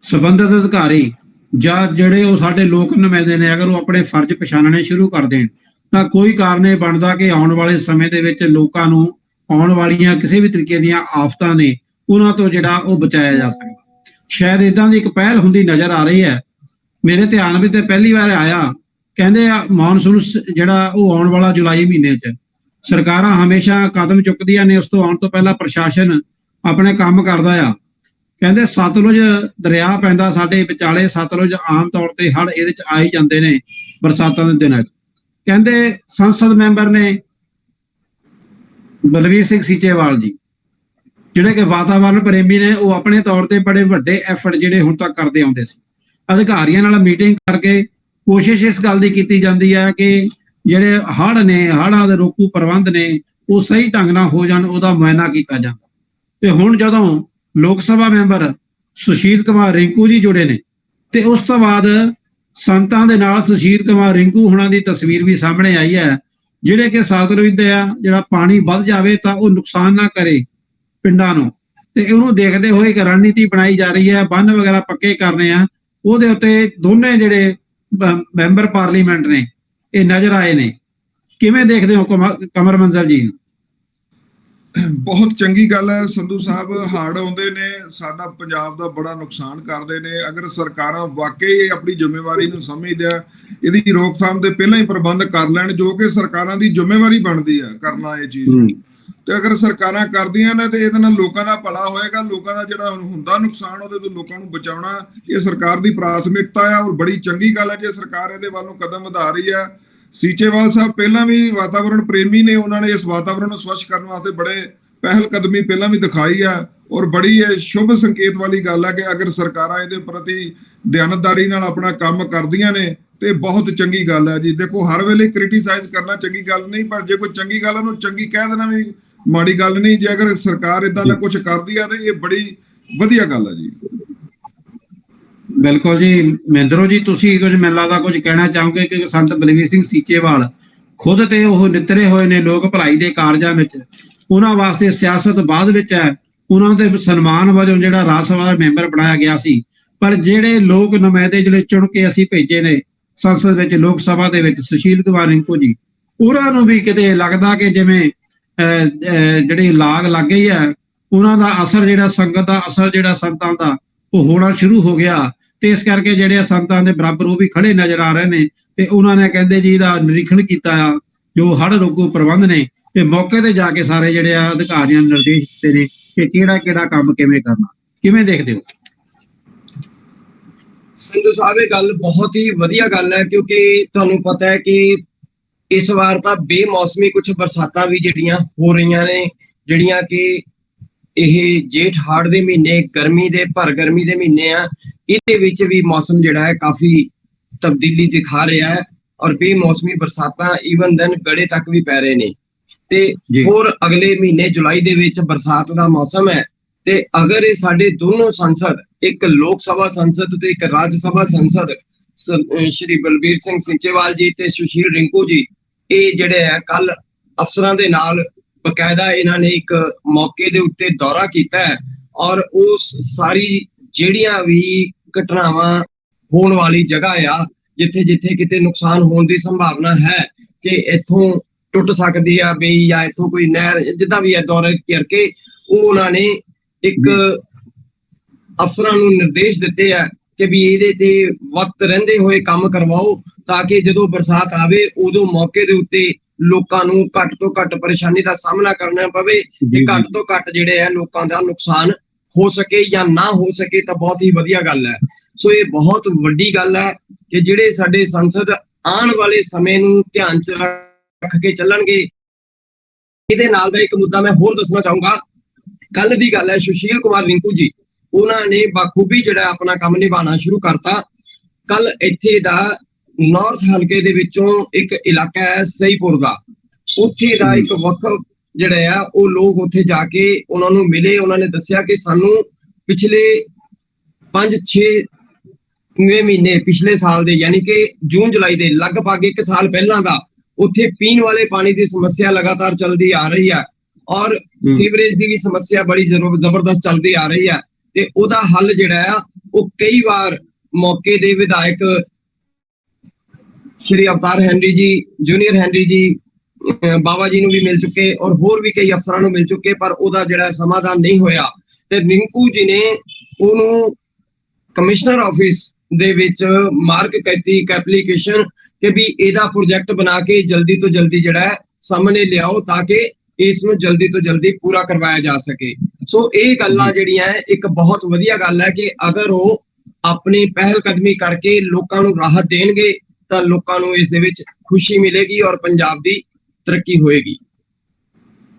S1: ਸੰਬੰਧਿਤ ਅਧਿਕਾਰੀ ਜਾਂ ਜਿਹੜੇ ਉਹ ਸਾਡੇ ਲੋਕ ਨੁਮਾਇੰਦੇ ਨੇ, ਅਗਰ ਉਹ ਆਪਣੇ ਫਰਜ਼ ਪਛਾਣਨੇ ਸ਼ੁਰੂ ਕਰ ਦੇਣ ਤਾਂ ਕੋਈ ਕਾਰਨ ਇਹ ਬਣਦਾ ਕਿ ਆਉਣ ਵਾਲੇ ਸਮੇਂ ਦੇ ਵਿੱਚ ਲੋਕਾਂ ਨੂੰ ਆਉਣ ਵਾਲੀਆਂ ਕਿਸੇ ਵੀ ਤਰੀਕੇ ਦੀਆਂ ਆਫਤਾਂ ਨੇ ਉਹਨਾਂ ਤੋਂ ਜਿਹੜਾ ਉਹ ਬਚਾਇਆ ਜਾ ਸਕਦਾ। ਸ਼ਾਇਦ ਇਦਾਂ ਦੀ ਇੱਕ ਪਹਿਲ ਹੁੰਦੀ ਨਜ਼ਰ ਆ ਰਹੀ ਹੈ। ਮੇਰੇ ਧਿਆਨ ਵਿੱਚ ਤੇ ਪਹਿਲੀ ਵਾਰ ਆਇਆ, ਕਹਿੰਦੇ ਆ ਮੌਨਸੂਨ ਜਿਹੜਾ ਉਹ ਆਉਣ ਵਾਲਾ ਜੁਲਾਈ ਮਹੀਨੇ 'ਚ। ਸਰਕਾਰਾਂ ਹਮੇਸ਼ਾ ਕਦਮ ਚੁੱਕਦੀਆਂ ਨੇ, ਉਸ ਤੋਂ ਆਉਣ ਤੋਂ ਪਹਿਲਾਂ ਪ੍ਰਸ਼ਾਸਨ ਆਪਣੇ ਕੰਮ ਕਰਦਾ ਆ। ਕਹਿੰਦੇ ਸਤਲੁਜ ਦਰਿਆ ਪੈਂਦਾ ਸਾਡੇ ਵਿਚਾਲੇ, ਸਤਲੁਜ ਆਮ ਤੌਰ ਤੇ ਹੜ੍ਹ ਇਹਦੇ 'ਚ ਆ ਹੀ ਜਾਂਦੇ ਨੇ ਬਰਸਾਤਾਂ ਦੇ ਦਿਨਾਂ 'ਚ। ਕਹਿੰਦੇ ਸੰਸਦ ਮੈਂਬਰ ਨੇ ਬਲਵੀਰ ਸਿੰਘ ਸੀਚੇਵਾਲ ਜੀ, ਜਿਹੜੇ ਕਿ ਵਾਤਾਵਰਣ ਪ੍ਰੇਮੀ ਨੇ, ਉਹ ਆਪਣੇ ਤੌਰ ਤੇ ਬੜੇ ਵੱਡੇ ਐਫਰਟ ਜਿਹੜੇ ਹੁਣ ਤੱਕ ਕਰਦੇ ਆਉਂਦੇ ਸੀ। ਅਧਿਕਾਰੀਆਂ ਨਾਲ ਮੀਟਿੰਗ ਕਰਕੇ ਕੋਸ਼ਿਸ਼ ਇਸ ਗੱਲ ਦੀ ਕੀਤੀ ਜਾਂਦੀ ਹੈ ਕਿ ਜਿਹੜੇ ਹੜ੍ਹ ਨੇ, ਹੜ੍ਹਾਂ ਦੇ ਰੋਕੂ ਪ੍ਰਬੰਧ ਨੇ, ਉਹ ਸਹੀ ਢੰਗ ਨਾਲ ਹੋ ਜਾਣ, ਉਹਦਾ ਮੁਆਇਨਾ ਕੀਤਾ ਜਾਂਦਾ। ਤੇ ਹੁਣ ਜਦੋਂ ਲੋਕ ਸਭਾ ਮੈਂਬਰ ਸੁਸ਼ੀਲ ਕੁਮਾਰ ਰਿੰਕੂ ਜੀ ਜੁੜੇ ਨੇ ਤੇ ਉਸ ਤੋਂ ਬਾਅਦ ਸੰਤਾਂ ਦੇ ਨਾਲ ਸੁਸ਼ੀਲ ਕੁਮਾਰ ਰਿੰਕੂ ਹੁਣਾਂ ਦੀ ਤਸਵੀਰ ਵੀ ਸਾਹਮਣੇ ਆਈ ਹੈ, ਜਿਹੜੇ ਕਿ ਸਤਲੁਜ ਦਾ ਜਿਹੜਾ ਪਾਣੀ ਵੱਧ ਜਾਵੇ ਤਾਂ ਉਹ ਨੁਕਸਾਨ ਨਾ ਕਰੇ ਪਿੰਡਾਂ ਨੂੰ, ਤੇ ਉਹਨੂੰ ਦੇਖਦੇ ਹੋਏ ਇੱਕ ਰਣਨੀਤੀ ਬਣਾਈ ਜਾ ਰਹੀ ਹੈ। ਬੰਨ ਵਗੈਰਾ ਪੱਕੇ ਕਰਨੇ ਆ, ਉਹਦੇ ਉੱਤੇ ਦੋਨੇ ਜਿਹੜੇ ਮੈਂਬਰ ਪਾਰਲੀਮੈਂਟ ਨੇ ਇਹ ਨਜ਼ਰ ਆਏ ਨੇ। ਕਿਵੇਂ ਦੇਖਦੇ ਹੋ ਕਮਰ ਮੰਜ਼ਲ ਜੀ?
S2: ਬਹੁਤ ਚੰਗੀ ਗੱਲ ਹੈ ਸੰਧੂ ਸਾਹਿਬ। ਹੜ੍ਹ ਆਉਂਦੇ ਨੇ, ਸਾਡਾ ਪੰਜਾਬ ਦਾ ਬੜਾ ਨੁਕਸਾਨ ਕਰਦੇ ਨੇ। ਅਗਰ ਸਰਕਾਰਾਂ ਵਾਕਈ ਆਪਣੀ ਜ਼ਿੰਮੇਵਾਰੀ ਨੂੰ ਸਮਝਦਿਆਂ ਇਹਦੀ ਰੋਕਥਾਮ ਦੇ ਪਹਿਲਾਂ ਹੀ ਪ੍ਰਬੰਧ ਕਰ ਲੈਣ, ਜੋ ਕਿ ਸਰਕਾਰਾਂ ਦੀ ਜ਼ਿੰਮੇਵਾਰੀ ਬਣਦੀ ਹੈ ਕਰਨਾ ਇਹ ਚੀਜ਼, ਤੇ ਅਗਰ ਸਰਕਾਰਾਂ ਕਰਦੀਆਂ ਨੇ ਤੇ ਇਹਦੇ ਨਾਲ ਲੋਕਾਂ ਦਾ ਭਲਾ ਹੋਏਗਾ। ਲੋਕਾਂ ਦਾ ਜਿਹੜਾ ਹੁੰਦਾ ਨੁਕਸਾਨ, ਉਹਦੇ ਤੋਂ ਲੋਕਾਂ ਨੂੰ ਬਚਾਉਣਾ ਇਹ ਸਰਕਾਰ ਦੀ ਪ੍ਰਾਥਮਿਕਤਾ ਹੈ ਔਰ ਬੜੀ ਚੰਗੀ ਗੱਲ ਹੈ ਜੇ ਸਰਕਾਰ ਇਹਦੇ ਵੱਲ ਨੂੰ ਕਦਮ ਵਧਾ ਰਹੀ ਹੈ। ਸੀਚੇਵਾਲ ਸਾਹਿਬ ਪਹਿਲਾਂ ਵੀ ਵਾਤਾਵਰਣ ਪ੍ਰੇਮੀ ਨੇ, ਉਹਨਾਂ ਨੇ ਇਸ ਵਾਤਾਵਰਣ ਨੂੰ ਸਵੱਛ ਕਰਨ ਵਾਸਤੇ ਬੜੇ ਪਹਿਲ ਕਦਮੀ ਪਹਿਲਾਂ ਵੀ ਦਿਖਾਈ ਹੈ ਔਰ ਬੜੀ ਇਹ ਸ਼ੁਭ ਸੰਕੇਤ ਵਾਲੀ ਗੱਲ ਹੈ ਕਿ ਅਗਰ ਸਰਕਾਰਾਂ ਇਹਦੇ ਪ੍ਰਤੀ ਦਿਆਨਤਦਾਰੀ ਨਾਲ ਆਪਣਾ ਕੰਮ ਕਰਦੀਆਂ ਨੇ ਤੇ ਬਹੁਤ ਚੰਗੀ ਗੱਲ ਹੈ ਜੀ। ਦੇਖੋ, ਹਰ ਵੇਲੇ ਕ੍ਰਿਟੀਸਾਈਜ਼ ਕਰਨਾ ਚੰਗੀ ਗੱਲ ਨਹੀਂ, ਪਰ ਜੇ ਕੋਈ ਚੰਗੀ ਗੱਲ ਉਹਨੂੰ ਚੰਗੀ ਕਹਿ ਦੇਣਾ ਵੀ ਮਾੜੀ ਗੱਲ ਨਹੀਂ। ਜੇ ਅਗਰ ਸਰਕਾਰ ਇਦਾਂ ਦਾ ਕੁਝ ਕਰਦੀ ਆ ਤੇ ਇਹ ਬੜੀ ਵਧੀਆ ਗੱਲ ਹੈ ਜੀ।
S1: ਬਿਲਕੁਲ ਜੀ। ਮਹਿੰਦਰੋ ਜੀ, ਤੁਸੀਂ ਕੁਝ ਮੈਨੂੰ ਲੱਗਦਾ ਕੁਝ ਕਹਿਣਾ ਚਾਹੋਗੇ ਕਿ ਸੰਤ ਬਲਵੀਰ ਸਿੰਘ ਸੀਚੇਵਾਲ ਖੁਦ ਤੇ ਉਹ ਨਿਤਰੇ ਹੋਏ ਨੇ ਲੋਕ ਭਲਾਈ ਦੇ ਕਾਰਜਾਂ ਵਿੱਚ, ਉਹਨਾਂ ਵਾਸਤੇ ਸਿਆਸਤ ਬਾਅਦ ਵਿੱਚ ਹੈ। ਉਹਨਾਂ ਦੇ ਸਨਮਾਨ ਵਜੋਂ ਜਿਹੜਾ ਰਾਜ ਸਭਾ ਦਾ ਮੈਂਬਰ ਬਣਾਇਆ ਗਿਆ ਸੀ, ਪਰ ਜਿਹੜੇ ਲੋਕ ਨੁਮਾਇੰਦੇ ਜਿਹੜੇ ਚੁਣ ਕੇ ਅਸੀਂ ਭੇਜੇ ਨੇ ਸੰਸਦ ਵਿੱਚ, ਲੋਕ ਸਭਾ ਦੇ ਵਿੱਚ, ਸੁਸ਼ੀਲ ਕੁਮਾਰ ਰਿੰਕੂ ਜੀ, ਉਹਨਾਂ ਨੂੰ ਵੀ ਕਿਤੇ ਲੱਗਦਾ ਕਿ ਜਿਵੇਂ ਜਿਹੜੀ ਲਾਗ ਲੱਗ ਗਈ ਹੈ, ਉਹਨਾਂ ਦਾ ਅਸਰ ਜਿਹੜਾ ਸੰਗਤ ਦਾ ਅਸਰ ਜਿਹੜਾ ਸੰਤਾਂ ਦਾ ਉਹ ਹੋਣਾ ਸ਼ੁਰੂ ਹੋ ਗਿਆ। ਤੇ ਇਸ ਕਰਕੇ ਜਿਹੜੇ ਸੰਤਾਂ ਦੇ ਬਰਾਬਰ ਉਹ ਵੀ ਖੜੇ ਨਜ਼ਰ ਆ ਰਹੇ ਨੇ ਤੇ ਉਹਨਾਂ ਨੇ ਕਹਿੰਦੇ ਜੀ ਇਹਦਾ ਨਿਰੀਖਣ ਕੀਤਾ ਆ ਜੋ ਹੜ੍ਹ ਰੋਕੂ ਪ੍ਰਬੰਧ ਨੇ, ਤੇ ਮੌਕੇ ਤੇ ਜਾ ਕੇ ਸਾਰੇ ਜਿਹੜੇ ਆ ਅਧਿਕਾਰੀਆਂ ਨੂੰ ਨਿਰਦੇਸ਼ ਦਿੱਤੇ ਨੇ ਕਿ ਕਿਹੜਾ ਕੰਮ ਕਿਵੇਂ ਕਰਨਾ। ਕਿਵੇਂ ਦੇਖਦੇ ਹੋ
S3: ਸੰਧੂ ਸਾਹਿਬ? ਇਹ ਗੱਲ ਬਹੁਤ ਹੀ ਵਧੀਆ ਗੱਲ ਹੈ, ਕਿਉਂਕਿ ਤੁਹਾਨੂੰ ਪਤਾ ਹੈ ਕਿ ਇਸ ਵਾਰ ਤਾਂ ਬੇਮੌਸਮੀ ਕੁਝ ਬਰਸਾਤਾਂ ਵੀ ਜਿਹੜੀਆਂ ਹੋ ਰਹੀਆਂ ਨੇ, ਜਿਹੜੀਆਂ ਕਿ ਇਹ ਜੇਠ ਹਾੜ ਦੇ ਮਹੀਨੇ, ਗਰਮੀ ਦੇ ਮਹੀਨੇ ਆ, ਇਹਦੇ ਵਿੱਚ ਵੀ ਮੌਸਮ ਜਿਹੜਾ ਹੈ ਕਾਫੀ ਤਬਦੀਲੀ ਦਿਖਾ ਰਿਹਾ ਹੈ ਔਰ ਬੇਮੌਸਮੀ ਬਰਸਾਤਾਂ ਈਵਨ ਦਿਨ ਗੜੇ ਤੱਕ ਵੀ ਪੈ ਰਹੇ ਨੇ। ਤੇ ਹੋਰ ਅਗਲੇ ਮਹੀਨੇ ਜੁਲਾਈ ਦੇ ਵਿੱਚ ਬਰਸਾਤ ਦਾ ਮੌਸਮ ਹੈ, ਤੇ ਅਗਰ ਇਹ ਸਾਡੇ ਦੋਨੋਂ ਸੰਸਦ, ਇੱਕ ਲੋਕ ਸਭਾ ਸੰਸਦ ਤੇ ਇੱਕ ਰਾਜ ਸਭਾ ਸੰਸਦ, ਸ਼੍ਰੀ ਬਲਬੀਰ ਸਿੰਘ ਸੀਚੇਵਾਲ ਜੀ ਤੇ ਸੁਸ਼ੀਲ ਰਿੰਕੂ ਜੀ, ਇਹ ਜਿਹੜੇ ਹੈ ਕੱਲ ਅਫਸਰਾਂ ਦੇ ਨਾਲ ਬਕਾਇਦਾ ਇਹਨਾਂ ਨੇ ਇੱਕ ਮੌਕੇ ਦੇ ਉੱਤੇ ਦੌਰਾ ਕੀਤਾ ਹੈ ਔਰ ਉਸ ਸਾਰੀ ਜਿਹੜੀਆਂ ਵੀ ਘਟਨਾਵਾਂ ਹੋਣ ਵਾਲੀ ਜਗ੍ਹਾ ਆ, ਜਿੱਥੇ ਕਿਤੇ ਨੁਕਸਾਨ ਹੋਣ ਦੀ ਸੰਭਾਵਨਾ ਹੈ ਕਿ ਇੱਥੋਂ ਟੁੱਟ ਸਕਦੀ ਆ ਬਈ ਜਾਂ ਇੱਥੋਂ ਕੋਈ ਨਹਿਰ, ਜਿੱਦਾਂ ਵੀ ਹੈ, ਦੌਰੇ ਕਰਕੇ ਉਹ ਉਹਨਾਂ ਨੇ ਇੱਕ ਅਫਸਰਾਂ ਨੂੰ ਨਿਰਦੇਸ਼ ਦਿੱਤੇ ਆ ਕਿ ਵੀ ਇਹਦੇ ਤੇ ਵਕਤ ਰਹਿੰਦੇ ਹੋਏ ਕੰਮ ਕਰਵਾਓ ਤਾਂ ਕਿ ਜਦੋਂ ਬਰਸਾਤ ਆਵੇ ਉਦੋਂ ਮੌਕੇ ਦੇ ਉੱਤੇ ਲੋਕਾਂ ਨੂੰ ਘੱਟ ਤੋਂ ਘੱਟ ਪਰੇਸ਼ਾਨੀ ਦਾ ਸਾਹਮਣਾ ਕਰਨਾ ਪਵੇ ਤੇ ਘੱਟ ਤੋਂ ਘੱਟ ਜਿਹੜੇ ਆ ਲੋਕਾਂ ਦਾ ਨੁਕਸਾਨ ਹੋ ਸਕੇ ਜਾਂ ਨਾ ਹੋ ਸਕੇ ਤਾਂ ਬਹੁਤ ਹੀ ਵਧੀਆ ਗੱਲ ਹੈ। ਸੋ ਇਹ ਬਹੁਤ ਵੱਡੀ ਗੱਲ ਹੈ ਕਿ ਜਿਹੜੇ ਸਾਡੇ ਸੰਸਦ ਆਉਣ ਵਾਲੇ ਸਮੇਂ ਨੂੰ ਧਿਆਨ 'ਚ ਰੱਖ ਕੇ ਚੱਲਣਗੇ। ਇਹਦੇ ਨਾਲ ਦਾ ਇੱਕ ਮੁੱਦਾ ਮੈਂ ਹੋਰ ਦੱਸਣਾ ਚਾਹੂੰਗਾ। ਕੱਲ ਦੀ ਗੱਲ ਹੈ, ਸੁਸ਼ੀਲ ਕੁਮਾਰ ਰਿੰਕੂ ਜੀ ਉਹਨਾਂ ਨੇ ਬਾਖੂਬੀ ਜਿਹੜਾ ਆਪਣਾ ਕੰਮ ਨਿਭਾਉਣਾ ਸ਼ੁਰੂ ਕਰਤਾ। ਕੱਲ ਇੱਥੇ ਦਾ ਨਾਰਥ ਹਲਕੇ ਦੇ ਵਿੱਚੋਂ ਇੱਕ ਇਲਾਕਾ ਹੈ ਸਹੀਪੁਰ ਦਾ, ਉੱਥੇ ਦਾ ਇੱਕ ਵਕਫ ਜਿਹੜਾ ਆ ਉਹ ਲੋਕ ਉੱਥੇ ਜਾ ਕੇ ਉਹਨਾਂ ਨੂੰ ਮਿਲੇ। ਉਹਨਾਂ ਨੇ ਦੱਸਿਆ ਕਿ ਸਾਨੂੰ ਪਿਛਲੇ 5-6 ਮਹੀਨੇ ਪਿਛਲੇ ਸਾਲ ਦੇ ਯਾਨੀ ਕਿ ਜੂਨ ਜੁਲਾਈ ਦੇ ਲਗਭਗ 1 ਸਾਲ ਪਹਿਲਾਂ ਦਾ ਉੱਥੇ ਪੀਣ ਵਾਲੇ ਪਾਣੀ ਦੀ ਸਮੱਸਿਆ ਲਗਾਤਾਰ ਚੱਲਦੀ ਆ ਰਹੀ ਹੈ ਔਰ ਸੀਵਰੇਜ ਦੀ ਵੀ ਸਮੱਸਿਆ ਬੜੀ ਜ਼ਬਰਦਸਤ ਚੱਲਦੀ ਆ ਰਹੀ ਹੈ ਤੇ ਉਹਦਾ ਹੱਲ ਜਿਹੜਾ ਆ ਉਹ ਕਈ ਵਾਰ ਮੌਕੇ ਦੇ ਵਿਧਾਇਕ ਸ਼੍ਰੀ ਅਵਤਾਰ ਹੈਨਰੀ ਜੀ, ਜੂਨੀਅਰ ਹੈਨਰੀ ਜੀ, ਬਾਬਾ ਜੀ ਨੂੰ ਵੀ ਮਿਲ ਚੁੱਕੇ ਔਰ ਹੋਰ ਵੀ ਕਈ ਅਫਸਰਾਂ ਨੂੰ ਮਿਲ ਚੁੱਕੇ, ਪਰ ਉਹਦਾ ਜਿਹੜਾ ਸਮਾਧਾਨ ਨਹੀਂ ਹੋਇਆ ਤੇ ਰਿੰਕੂ ਜੀ ਨੇ ਉਹਨੂੰ ਕਮਿਸ਼ਨਰ ਆਫਿਸ ਦੇ ਵਿੱਚ ਮਾਰਕ ਕੀਤੀ ਇੱਕ ਐਪਲੀਕੇਸ਼ਨ ਕਿ ਵੀ ਇਹਦਾ ਪ੍ਰੋਜੈਕਟ ਬਣਾ ਕੇ ਜਲਦੀ ਤੋਂ ਜਲਦੀ ਜਿਹੜਾ ਸਾਹਮਣੇ ਲਿਆਓ ਤਾਂ ਕਿ ਇਸ ਨੂੰ ਜਲਦੀ ਤੋਂ ਜਲਦੀ ਪੂਰਾ ਕਰਵਾਇਆ ਜਾ ਸਕੇ। ਸੋ ਇਹ ਗੱਲਾਂ ਜਿਹੜੀਆਂ ਇੱਕ ਬਹੁਤ ਵਧੀਆ ਗੱਲ ਹੈ ਕਿ ਅਗਰ ਉਹ ਆਪਣੀ ਪਹਿਲ ਕਦਮੀ ਕਰਕੇ ਲੋਕਾਂ ਨੂੰ ਰਾਹਤ ਦੇਣਗੇ ਤਾਂ ਲੋਕਾਂ ਨੂੰ ਇਸ ਦੇ ਵਿੱਚ ਖੁਸ਼ੀ ਮਿਲੇਗੀ ਔਰ ਪੰਜਾਬ ਦੀ ਤਰੱਕੀ ਹੋਏਗੀ।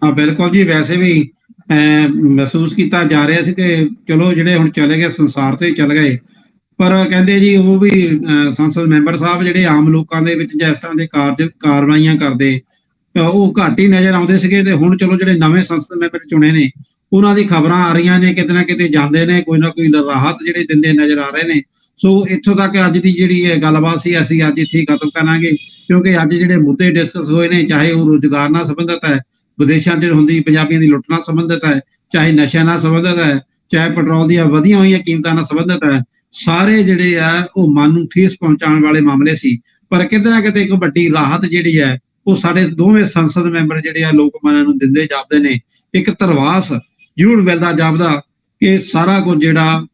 S1: ਹਾਂ ਬਿਲਕੁਲ ਜੀ, ਵੈਸੇ ਵੀ ਮਹਿਸੂਸ ਕੀਤਾ ਜਾ ਰਿਹਾ ਸੀ ਕਿ ਚਲੋ ਜਿਹੜੇ ਹੁਣ ਚਲੇ ਗਏ ਸੰਸਾਰ ਤੇ ਚਲੇ ਗਏ, ਪਰ ਕਹਿੰਦੇ ਜੀ ਉਹ ਵੀ ਸੰਸਦ ਮੈਂਬਰ ਸਾਹਿਬ ਜਿਹੜੇ ਆਮ ਲੋਕਾਂ ਦੇ ਵਿੱਚ ਜਿਸ ਤਰ੍ਹਾਂ ਦੇ ਕਾਰਵਾਈਆਂ ਕਰਦੇ ਉਹ ਘੱਟ ਹੀ ਨਜ਼ਰ ਆਉਂਦੇ ਸੀਗੇ ਤੇ ਹੁਣ ਚਲੋ ਜਿਹੜੇ ਨਵੇਂ ਸੰਸਦ ਮੈਂਬਰ ਚੁਣੇ ਨੇ ਉਹਨਾਂ ਦੀ ਖਬਰਾਂ ਆ ਰਹੀਆਂ ਨੇ, ਕਿਤੇ ਨਾ ਕਿਤੇ ਜਾਂਦੇ ਨੇ, ਕੋਈ ਨਾ ਕੋਈ ਰਾਹਤ ਜਿਹੜੇ ਦਿੰਦੇ ਨਜ਼ਰ ਆ ਰਹੇ ਨੇ। ਸੋ ਇੱਥੋਂ ਤੱਕ ਅੱਜ ਦੀ ਜਿਹੜੀ ਗੱਲਬਾਤ ਸੀ ਅਸੀਂ ਅੱਜ ਇੱਥੇ ਖਤਮ ਕਰਾਂਗੇ, ਕਿਉਂਕਿ ਅੱਜ ਜਿਹੜੇ ਮੁੱਦੇ ਡਿਸਕਸ ਹੋਏ ਨੇ, ਚਾਹੇ ਉਹ ਰੁਜ਼ਗਾਰ ਨਾਲ ਸੰਬੰਧਿਤ ਹੈ, ਵਿਦੇਸ਼ਾਂ 'ਚ ਹੁੰਦੀ ਪੰਜਾਬੀਆਂ ਦੀ ਲੁੱਟ ਨਾਲ ਸੰਬੰਧਿਤ ਹੈ, ਚਾਹੇ ਨਸ਼ਿਆਂ ਨਾਲ ਸੰਬੰਧਿਤ ਹੈ, ਚਾਹੇ ਪੈਟਰੋਲ ਦੀਆਂ ਵਧੀਆਂ ਹੋਈਆਂ ਕੀਮਤਾਂ ਨਾਲ ਸੰਬੰਧਿਤ ਹੈ, ਸਾਰੇ ਜਿਹੜੇ ਆ ਉਹ ਮਨ ਨੂੰ ਠੇਸ ਪਹੁੰਚਾਉਣ ਵਾਲੇ ਮਾਮਲੇ ਸੀ। ਪਰ ਕਿਤੇ ਨਾ ਕਿਤੇ ਇੱਕ ਵੱਡੀ ਰਾਹਤ ਜਿਹੜੀ ਹੈ ਉਹ ਸਾਡੇ ਦੋਵੇਂ ਸੰਸਦ ਮੈਂਬਰ ਜਿਹੜੇ ਆ ਲੋਕ ਮਨਾਂ ਨੂੰ ਦਿੰਦੇ ਜਾਪਦੇ ਨੇ। ਇੱਕ ਧਰਵਾਸ ਜ਼ਰੂਰ ਮਿਲਦਾ ਜਾਪਦਾ ਕਿ ਸਾਰਾ ਕੁਝ ਜਿਹੜਾ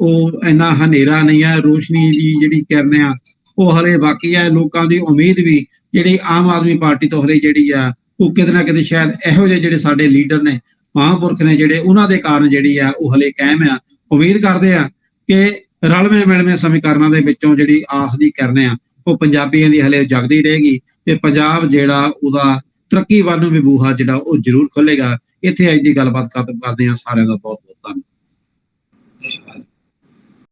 S1: ਉਹ ਇੰਨਾ ਹਨੇਰਾ ਨਹੀਂ ਹੈ, ਰੋਸ਼ਨੀ ਦੀ ਜਿਹੜੀ ਕਿਰਨ ਆ ਉਹ ਹਲੇ ਬਾਕੀ ਹੈ। ਲੋਕਾਂ ਦੀ ਉਮੀਦ ਵੀ ਜਿਹੜੀ ਆਮ ਆਦਮੀ ਪਾਰਟੀ ਤੋਂ ਹਲੇ ਜਿਹੜੀ ਆ ਉਹ ਕਿਤੇ ਨਾ ਕਿਤੇ ਸ਼ਾਇਦ ਇਹੋ ਜਿਹੇ ਜਿਹੜੇ ਸਾਡੇ ਲੀਡਰ ਨੇ, ਮਹਾਂਪੁਰਖ ਨੇ ਜਿਹੜੇ, ਉਹਨਾਂ ਦੇ ਕਾਰਨ ਜਿਹੜੀ ਆ ਉਹ ਹਲੇ ਕਾਇਮ ਆ। ਉਮੀਦ ਕਰਦੇ ਆ ਕਿ ਰਲਵੇਂ ਮਿਲਵੇਂ ਸਮੀਕਰਨਾਂ ਦੇ ਵਿੱਚੋਂ ਜਿਹੜੀ ਆਸ ਦੀ ਕਿਰਨ ਆ ਉਹ ਪੰਜਾਬੀਆਂ ਦੀ ਹਲੇ ਜਗਦੀ ਰਹੇਗੀ ਤੇ ਪੰਜਾਬ ਜਿਹੜਾ ਉਹਦਾ ਤਰੱਕੀ ਵੱਲ ਨੂੰ ਵੀ ਬੂਹਾ ਜਿਹੜਾ ਉਹ ਜ਼ਰੂਰ ਖੁੱਲੇਗਾ। ਇੱਥੇ ਅੱਜ ਦੀ ਗੱਲਬਾਤ ਖਤਮ ਕਰਦੇ ਹਾਂ। ਸਾਰਿਆਂ ਦਾ ਬਹੁਤ ਬਹੁਤ ਧੰਨਵਾਦ।